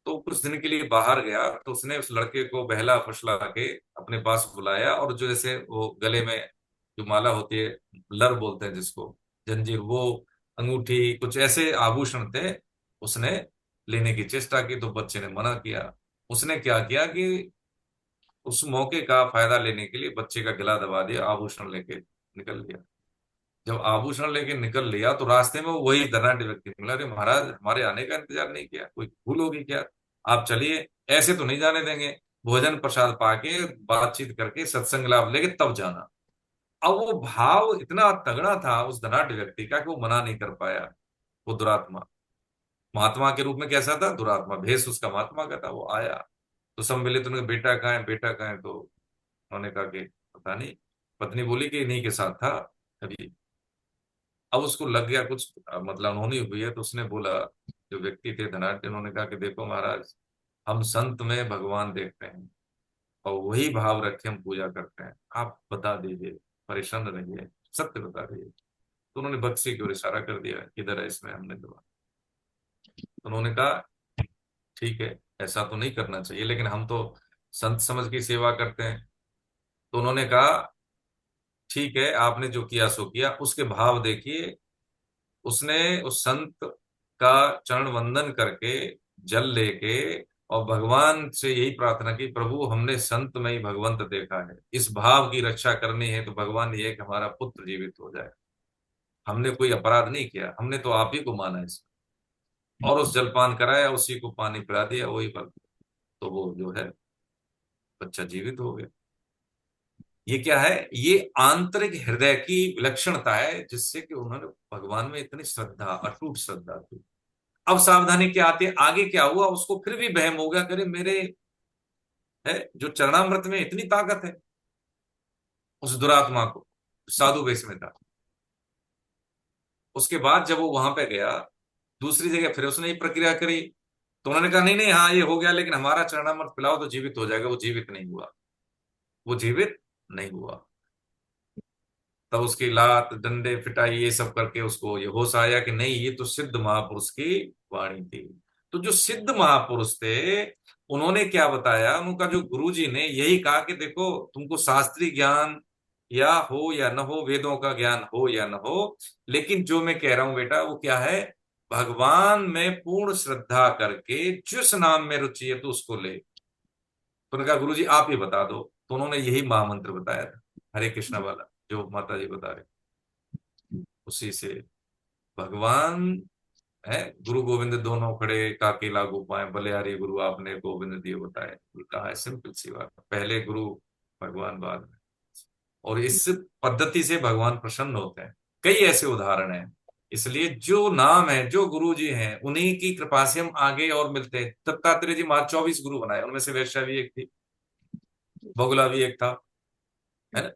तो कुछ दिन के लिए बाहर गया, तो उसने उस लड़के को बहला फुसला के अपने पास बुलाया, और जो जैसे वो गले में जो माला होती है, लर बोलते हैं जिसको, जंजीर, वो अंगूठी, कुछ ऐसे आभूषण थे, उसने लेने की चेष्टा की। तो बच्चे ने मना किया। उसने क्या किया कि उस मौके का फायदा लेने के लिए बच्चे का गला दबा दिया, आभूषण लेके निकल लिया। जब आभूषण लेके निकल लिया तो रास्ते में वो वही धनाढ्य व्यक्ति मिला। अरे महाराज, हमारे आने का इंतजार नहीं किया, कोई भूल होगी क्या? आप चलिए, ऐसे तो नहीं जाने देंगे, भोजन प्रसाद पाके बातचीत करके सत्संग लाभ लेके तब जाना। अब वो भाव इतना तगड़ा था उस धनाढ्य व्यक्ति का कि वो मना नहीं कर पाया। वो दुरात्मा, महात्मा के रूप में कैसा था? दुरात्मा, भेष उसका महात्मा का था। वो आया तो सब मिले, तो उन्होंने बेटा कहाँ है, बेटा कहाँ है? तो उन्होंने कहा कि पता नहीं। पत्नी बोली कि इन्हीं के साथ था अभी। अब उसको लग गया कुछ, मतलब अनहोनी हुई है। तो उसने बोला, जो व्यक्ति थे धनाढ्य, उन्होंने कहा कि देखो महाराज, हम संत में भगवान देखते हैं, और वही भाव रखे हम पूजा करते हैं। आप बता दीजिए, परेशान रहिए, सत्य बता दीजिए। तो उन्होंने बक्से की ओर इशारा कर दिया, किधर है इसमें, हमने दबा। तो उन्होंने कहा ठीक है, ऐसा तो नहीं करना चाहिए, लेकिन हम तो संत समझ की सेवा करते हैं। तो उन्होंने कहा ठीक है, आपने जो किया सो किया। उसके भाव देखिए, उसने उस संत का चरण वंदन करके, जल लेके, और भगवान से यही प्रार्थना की, प्रभु हमने संत में ही भगवंत देखा है, इस भाव की रक्षा करनी है, तो भगवान ये है कि हमारा पुत्र जीवित हो जाए। हमने कोई अपराध नहीं किया, हमने तो आप ही को माना इसमें। और उस जलपान कराया, उसी को पानी पिला दिया, वही पर, तो वो जो है बच्चा जीवित हो गया। ये क्या है? ये आंतरिक हृदय की विलक्षणता है, जिससे कि उन्होंने भगवान में इतनी श्रद्धा, अटूट श्रद्धा थी। अब सावधानी क्या आती है, आगे क्या हुआ? उसको फिर भी वहम हो गया, करे मेरे है जो चरणामृत में इतनी ताकत है। उस दुरात्मा को, साधु वेश में था। उसके बाद जब वो वहां पे गया दूसरी जगह, फिर उसने ये प्रक्रिया करी। तो उन्होंने कहा नहीं नहीं, हाँ ये हो गया, लेकिन हमारा चरणामृत पिलाओ तो जीवित हो जाएगा। वो जीवित नहीं हुआ, वो जीवित नहीं हुआ। तब उसकी लात डंडे पिटाई ये सब करके उसको ये होश आया कि नहीं, ये तो सिद्ध महापुरुष की वाणी थी। तो जो सिद्ध महापुरुष थे, उन्होंने क्या बताया? उनका जो गुरुजी ने यही कहा कि देखो, तुमको शास्त्रीय ज्ञान या हो या न हो, वेदों का ज्ञान हो या न हो, लेकिन जो मैं कह रहा हूं बेटा, वो क्या है? भगवान में पूर्ण श्रद्धा करके जिस नाम में रुचि है तो उसको ले। तो उन्होंने कहा गुरुजी आप ही बता दो। तो उन्होंने यही महामंत्र बताया था, हरे कृष्णा वाला, जो माता जी बता रहे, उसी से भगवान है। गुरु गोविंद दोनों खड़े, काके लागू पाए, बलिहारी गुरु आपने गोविंद दिए बताए। कहा है सिंपल सी बात, पहले गुरु, भगवान बाद में। और इस पद्धति से भगवान प्रसन्न होते हैं। कई ऐसे उदाहरण हैं। इसलिए जो नाम है, जो गुरु जी हैं, उन्हीं की कृपा से हम आगे और मिलते हैं। दत्तात्रेय जी महाराज 24 गुरु बनाए, उनमें से वैश्या भी एक थी, बगुला भी एक था, है ना।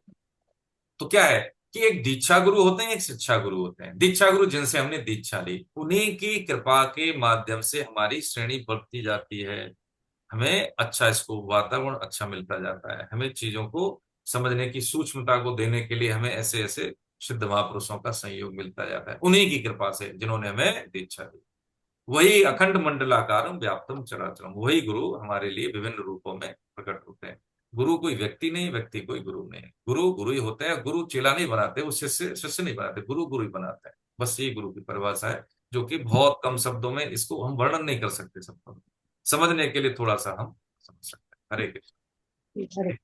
तो क्या है, कि एक दीक्षा गुरु होते हैं, एक शिक्षा गुरु होते हैं। दीक्षा गुरु जिनसे हमने दीक्षा ली, उन्हीं की कृपा के माध्यम से हमारी श्रेणी बढ़ती जाती है, हमें अच्छा इसको वातावरण अच्छा मिलता जाता है, हमें चीजों को समझने की सूक्ष्मता को देने के लिए हमें ऐसे ऐसे शुद्ध महापुरुषों का सहयोग मिलता जाता है, उन्हीं की कृपा से जिन्होंने हमें दीक्षा दी। वही अखंड मंडलाकारम व्याप्तम चराचरम, वही गुरु हमारे लिए विभिन्न रूपों में प्रकट होते हैं। गुरु कोई व्यक्ति नहीं, व्यक्ति कोई गुरु नहीं। गुरु गुरु ही होते हैं। गुरु चेला नहीं बनाते, वो शिष्य शिष्य नहीं बनाते, गुरु गुरु ही बनाते हैं। बस ये गुरु की परिभाषा है, जो कि बहुत कम शब्दों में, इसको हम वर्णन नहीं कर सकते शब्दों में, समझने के लिए थोड़ा सा हम समझ सकते हैं। हरे कृष्ण।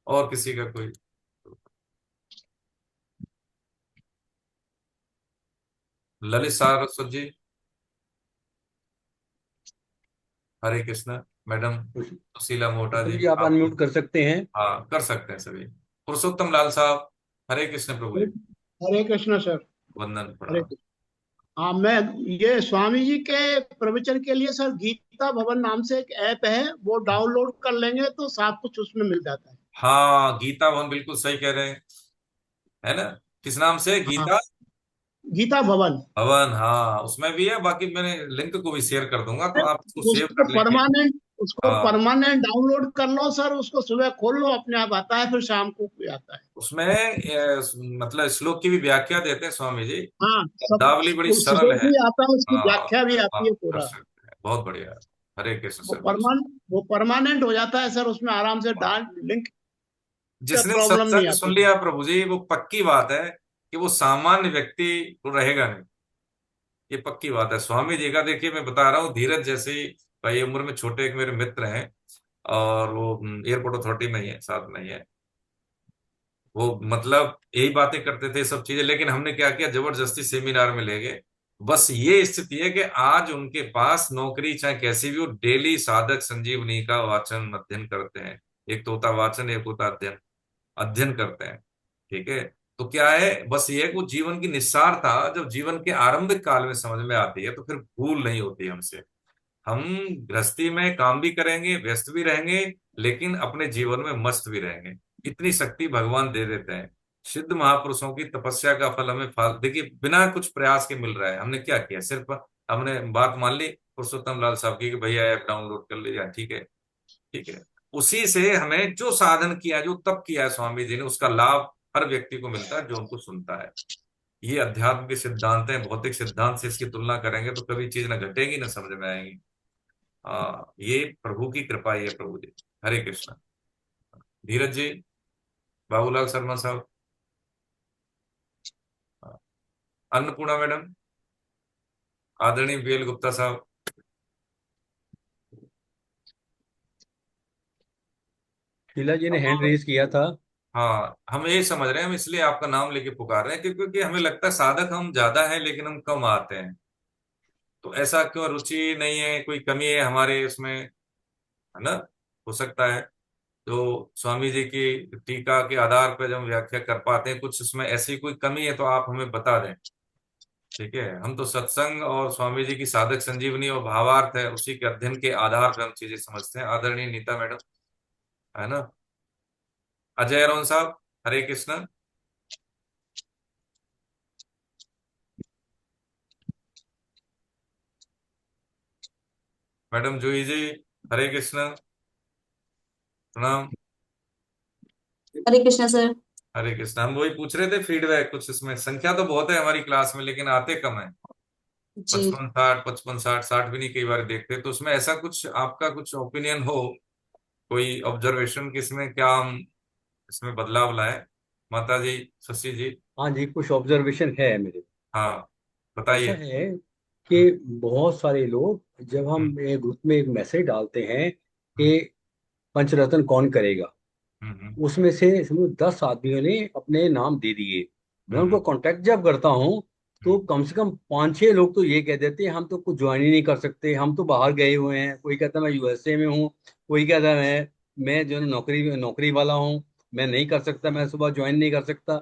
और किसी का कोई? ललित सारस्वत जी, हरे कृष्ण। मैडम सुशीला मोटा जी, जी आप अनम्यूट कर सकते हैं। हाँ कर सकते हैं सभी। पुरुषोत्तम लाल साहब, हरे कृष्ण प्रभु जी। हरे कृष्ण सर। वंदन हरे प्रणाम। कृष्ण। हाँ, मैं ये स्वामी जी के प्रवचन के लिए सर गीता भवन नाम से एक ऐप है, वो डाउनलोड कर लेंगे तो सब कुछ उसमें मिल जाता है। हाँ गीता भवन, बिल्कुल सही कह रहे हैं, है ना? किस नाम से? हाँ, गीता गीता भवन। भवन, हाँ उसमें भी है। बाकी मैंने लिंक को भी शेयर कर दूंगा, तो आप उसको सेव कर लेंगे। उसको हाँ परमानेंट डाउनलोड कर लो सर, उसको सुबह खोल लो, अपने आप आता है, फिर शाम को भी आता है। उसमें मतलब श्लोक की भी व्याख्या देते हैं स्वामी जी। हाँ, सब शब्दावली बड़ी सरल श्लोक है। भी आता है, उसकी हाँ व्याख्या भी हाँ, आती है कर पूरा। सकते हैं, बहुत बढ़िया। हरे कृष्ण वो सर, बहुत वो परमानेंट हो जाता है सर, उसमें आराम से डाल लिंक का जिसने प्रॉब्लम नहीं सत्संग आती सुन है। लिया प्रभु जी, वो पक्की बात है कि वो सामान्य व्यक्ति को रहेगा नहीं, ये पक्की बात है। स्वामी जी का देखिए, मैं बता रहा हूँ, धीरज जैसे ही भाई उम्र में छोटे एक मेरे मित्र हैं, और वो एयरपोर्ट अथॉरिटी में ही है, साथ में ही है। वो मतलब यही बातें करते थे सब चीजें, लेकिन हमने क्या किया, जबरदस्ती सेमिनार में ले गए। बस ये स्थिति है कि आज उनके पास नौकरी चाहे कैसी भी हो, डेली साधक संजीवनी का वाचन अध्ययन करते हैं। एक तो होता वाचन, एक होता अध्ययन, अध्ययन करते हैं। ठीक है, तो क्या है, बस ये है कि वो जीवन की निस्सारता जब जीवन के आरंभिक काल में समझ में आती है, तो फिर भूल नहीं होती हमसे। हम गृहस्थी में काम भी करेंगे, व्यस्त भी रहेंगे, लेकिन अपने जीवन में मस्त भी रहेंगे। इतनी शक्ति भगवान दे देते हैं। सिद्ध महापुरुषों की तपस्या का फल हमें फल देखिए बिना कुछ प्रयास के मिल रहा है। हमने क्या किया, सिर्फ हमने बात मान ली पुरुषोत्तम लाल साहब की कि भैया ऐप डाउनलोड कर लिया, ठीक है, ठीक है। उसी से हमें जो साधन किया, जो तप किया है स्वामी जी ने, उसका लाभ हर व्यक्ति को मिलता है जो उनको सुनता है। ये अध्यात्म के सिद्धांत हैं। भौतिक सिद्धांत से इसकी तुलना करेंगे तो कभी चीज ना घटेगी ना समझ में आएगी। ये प्रभु की कृपा ही है प्रभु जी। हरे कृष्ण। धीरज जी, बाबूलाल शर्मा साहब, अन्नपूर्णा मैडम, आदरणीय बीएल गुप्ता साहब, शीला जी ने हैंड रेज किया था। हाँ हम यही समझ रहे हैं, हम इसलिए आपका नाम लेके पुकार रहे हैं क्योंकि हमें लगता है साधक हम ज्यादा हैं लेकिन हम कम आते हैं। तो ऐसा क्यों? रुचि नहीं है, कोई कमी है हमारे इसमें, है ना? हो सकता है। तो स्वामी जी की टीका के आधार पर जब हम व्याख्या कर पाते हैं, कुछ इसमें ऐसी कोई कमी है तो आप हमें बता दें। ठीक है, हम तो सत्संग और स्वामी जी की साधक संजीवनी और भावार्थ है, उसी के अध्ययन के आधार पर हम चीजें समझते हैं। आदरणीय नीता मैडम, है ना? अजय अरोन साहब, हरे कृष्ण। मैडम जूही जी, हरे कृष्ण, प्रणाम। हरे कृष्णा सर। हरे कृष्ण। हम वही पूछ रहे थे फीडबैक, कुछ इसमें संख्या तो बहुत है हमारी क्लास में लेकिन आते कम है। जी 55 60, 55 60, 60 भी नहीं कई बार देखते। तो उसमें ऐसा कुछ आपका कुछ ओपिनियन हो, कोई ऑब्जर्वेशन कि इसमें क्या हम इसमें बदलाव लाए? माता जी, शशि जी। हाँ जी, कुछ ऑब्जर्वेशन है मेरे। हाँ ऐसा बताइए। है कि हम्म, बहुत सारे लोग जब हम्म, हम एक ग्रुप में एक मैसेज डालते हैं हम्म, कि पंचरत्न कौन करेगा, हम्म, उसमें से समझो 10 आदमियों ने अपने नाम दे दिए। मैं हम्म, उनको कांटेक्ट जब करता हूँ तो हम्म, कम से कम 5-6 लोग तो ये कह देते हैं हम तो कुछ ज्वाइन ही नहीं कर सकते, हम तो बाहर गए हुए हैं। कोई कहता है मैं यूएसए में हूँ, कोई कहता है मैं जो है नौकरी नौकरी वाला हूँ, मैं नहीं कर सकता, मैं सुबह ज्वाइन नहीं कर सकता।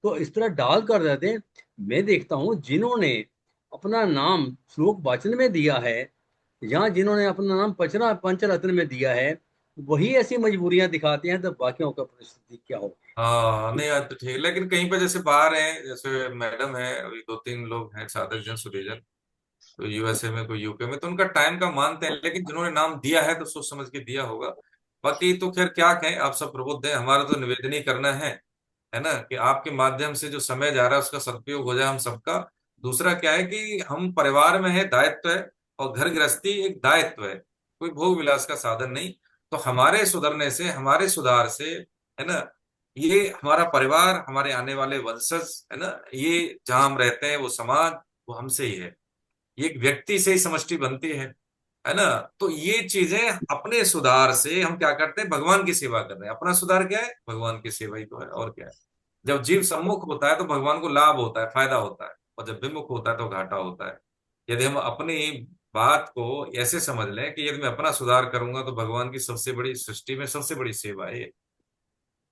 तो इस तरह डाल कर देते हैं। मैं देखता हूँ जिन्होंने अपना नाम श्लोक वाचन में दिया है या जिन्होंने अपना नाम पंचरत्न में दिया है, वही ऐसी मजबूरियां दिखाते हैं, तो बाकियों का परिस्थिति क्या हो। हाँ नहीं आज तो ठीक, लेकिन कहीं पे जैसे बाहर हैं, जैसे मैडम है, अभी 2-3 लोग हैं, साधक जन सुधीजन, तो यूएसए में, कोई यूके में, तो उनका टाइम का मानते हैं, लेकिन जिन्होंने नाम दिया है तो सोच समझ के दिया होगा। बाकी तो खैर क्या कहें, आप सब प्रबुद्ध हैं, हमारा तो निवेदन ही करना है ना, कि आपके माध्यम से जो समय जा रहा है उसका सदुपयोग हो जाए हम सबका। दूसरा क्या है कि हम परिवार में है, दायित्व है, और घर गृहस्थी एक दायित्व है, कोई भोग विलास का साधन नहीं। तो हमारे सुधरने से, हमारे सुधार से, है ना, ये हमारा परिवार, हमारे आने वाले वंशज, है ना, ये जहां हम रहते हैं वो समाज, वो हमसे ही है, ये एक व्यक्ति से ही समष्टि बनती है ना। तो ये चीजें अपने सुधार से हम क्या करते हैं, भगवान की सेवा कर रहे हैं। अपना सुधार क्या है, भगवान की सेवा ही तो है, और क्या है। जब जीव सम्मुख होता है तो भगवान को लाभ होता है, फायदा होता है, और जब विमुख होता है तो घाटा होता है। यदि हम अपनी बात को ऐसे समझ लें कि यदि मैं अपना सुधार करूंगा तो भगवान की सबसे बड़ी, सृष्टि में सबसे बड़ी सेवा है ये,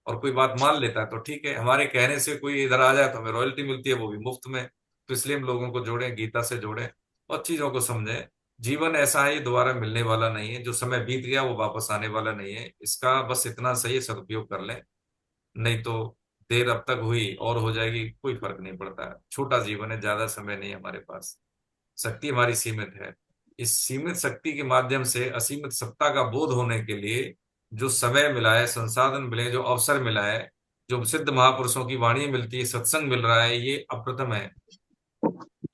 और कोई बात मान लेता है तो ठीक है, हमारे कहने से कोई इधर आ जाए तो हमें रॉयल्टी मिलती है, वो भी मुफ्त में। तो इसलिए हम लोगों को जोड़ें, गीता से जोड़ें, और चीजों को समझें। जीवन ऐसा है, ये दोबारा मिलने वाला नहीं है, जो समय बीत गया वो वापस आने वाला नहीं है, इसका बस इतना सही सदुपयोग कर लें। नहीं तो देर अब तक हुई और हो जाएगी, कोई फर्क नहीं पड़ता है। छोटा जीवन है, ज्यादा समय नहीं है हमारे पास, शक्ति हमारी सीमित है। इस सीमित शक्ति के माध्यम से असीमित सत्ता का बोध होने के लिए जो समय मिला है, संसाधन मिले, जो अवसर मिला है, जो सिद्ध महापुरुषों की वाणी मिलती है, सत्संग मिल रहा है, ये अप्रथम है।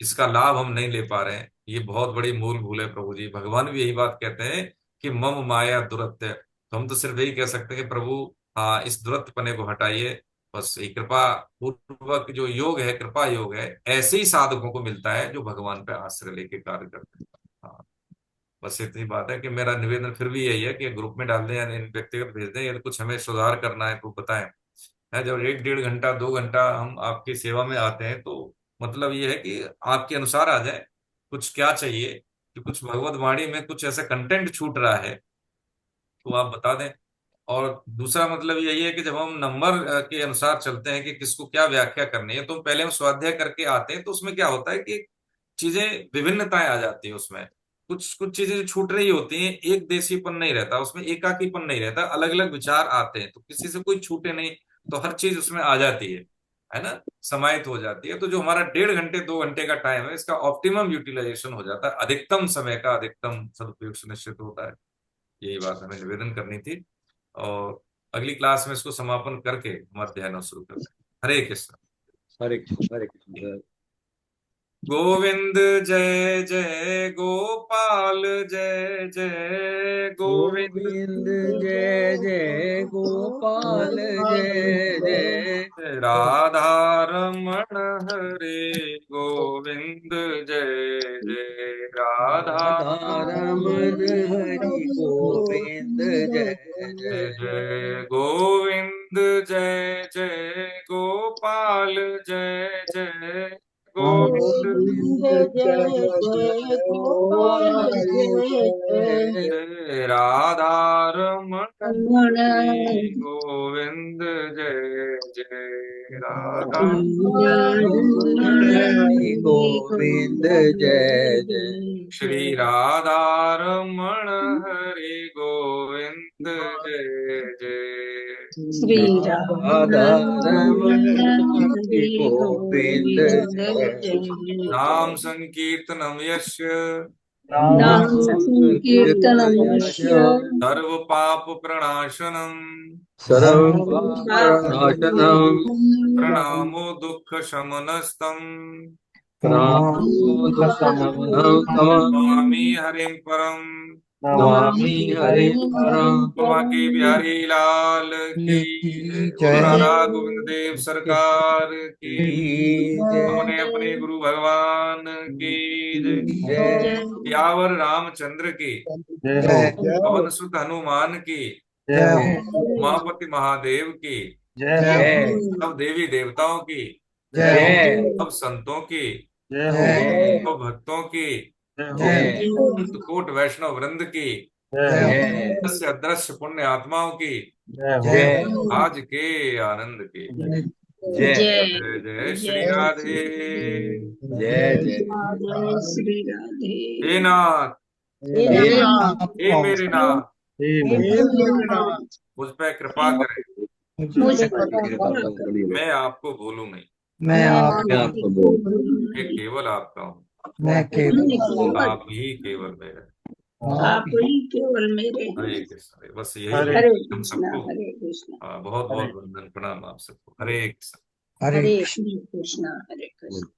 इसका लाभ हम नहीं ले पा रहे हैं, ये बहुत बड़ी मूल भूल है प्रभु जी। भगवान भी यही बात कहते हैं कि मम माया दुरत्य। तो हम तो सिर्फ यही कह सकते हैं कि प्रभु, हाँ, इस दुरत्वपने को हटाइए। बस ये कृपा पूर्वक जो योग है, कृपा योग है, ऐसे ही साधकों को मिलता है जो भगवान पे आश्रय लेके कार्य करते हैं। हाँ, बस इतनी बात है कि मेरा निवेदन फिर भी यही है कि ग्रुप में डाल दें या इन व्यक्तिगत भेज दें, यदि कुछ हमें सुधार करना है तो बताएं। है, जब 1-1.5 घंटा 2 घंटा हम आपकी सेवा में आते हैं तो मतलब ये है कि आपके अनुसार आ जाए, कुछ क्या चाहिए, कि कुछ भगवत वाणी में कुछ ऐसा कंटेंट छूट रहा है तो आप बता दें। और दूसरा मतलब यही है कि जब हम नंबर के अनुसार चलते हैं कि किसको क्या व्याख्या करनी है, तो पहले हम स्वाध्याय करके आते हैं, तो उसमें क्या होता है कि चीजें, विभिन्नताएं आ जाती है उसमें। कुछ कुछ चीजें जो छूट रही होती हैं, एक देशीपन नहीं रहता उसमें, एकाकीपन नहीं रहता, अलग अलग विचार आते हैं, तो किसी से कोई छूटे नहीं, तो हर चीज उसमें आ जाती है ना, समाहित हो जाती है। तो जो हमारा 1.5 घंटे 2 घंटे का टाइम है, इसका ऑप्टिमम यूटिलाइजेशन हो जाता है, अधिकतम समय का अधिकतम सदुपयोग सुनिश्चित होता है। यही बात हमें निवेदन करनी थी, और अगली क्लास में इसको समापन करके हमारा ध्यान शुरू करते हैं। हरे कृष्ण। हरे कृष्ण, हरे कृष्ण। गोविंद जय जय गोपाल, जय जय गोविंद। गोविंद जय जय गोपाल, जय जय राधा रमण हरे गोविंद, जय जय राधा राधा रमण हरि गोविंद, जय जय जय जय गोविंद, जय जय गोपाल, जय जय गोविंद। गोविंद जय जय गोपाल जय जय जय राधा रमण रमण हरि गोविंद, जय जय राधा। रमण हरि गोविंद, जय जय श्री राधा रमण हरि गोविंद, जय जय। श्री राधा रमण हरि गोविंद, जय जय नाम संकीर्तनम यस्य नाम संकीर्तनम यस्य सर्व पाप प्रणाशनम सर्वपापनाशनम् प्रणामो दुःख शमनस्तम प्रणामो दुःखशमनं नमामि हरिं परम। नमामि हरिं परम्। उमा के बिहारी लाल की बोलो, राधा गोविंद देव सरकार की। अपने अपने गुरु भगवान की जय। जय यावर रामचंद्र की, जय पवन सुत हनुमान की, जय उमापति महादेव की, जय सब देवी देवताओं की, जय सब संतों की, जय सब भक्तों की, जय अनंत कोट वैष्णव वृंद की, जय दृश्य अदृश्य पुण्य आत्माओं की, जय आज के आनंद की। जय जय जय श्री राधे। जय जय जय श्री राधे। हे नाथ, हे नाथ, हे मेरे नाथ, हे मेरे नाथ, मुझ पे कृपा करें, मैं आपको भूलूं नहीं, मैं आप आपको बोल मैं केवल आपका हूँ, मैं केवल आप ही केवल मेरे। आप ही केवल मेरे हैं। हरे कृष्ण। बस यही हरे है हरे हम कृष्णा सबको। हरे कृष्णा बहुत बहुत वंदन प्रणाम आप सबको। हरे कृष्ण। हरे हरे कृष्णा हरे कृष्णा।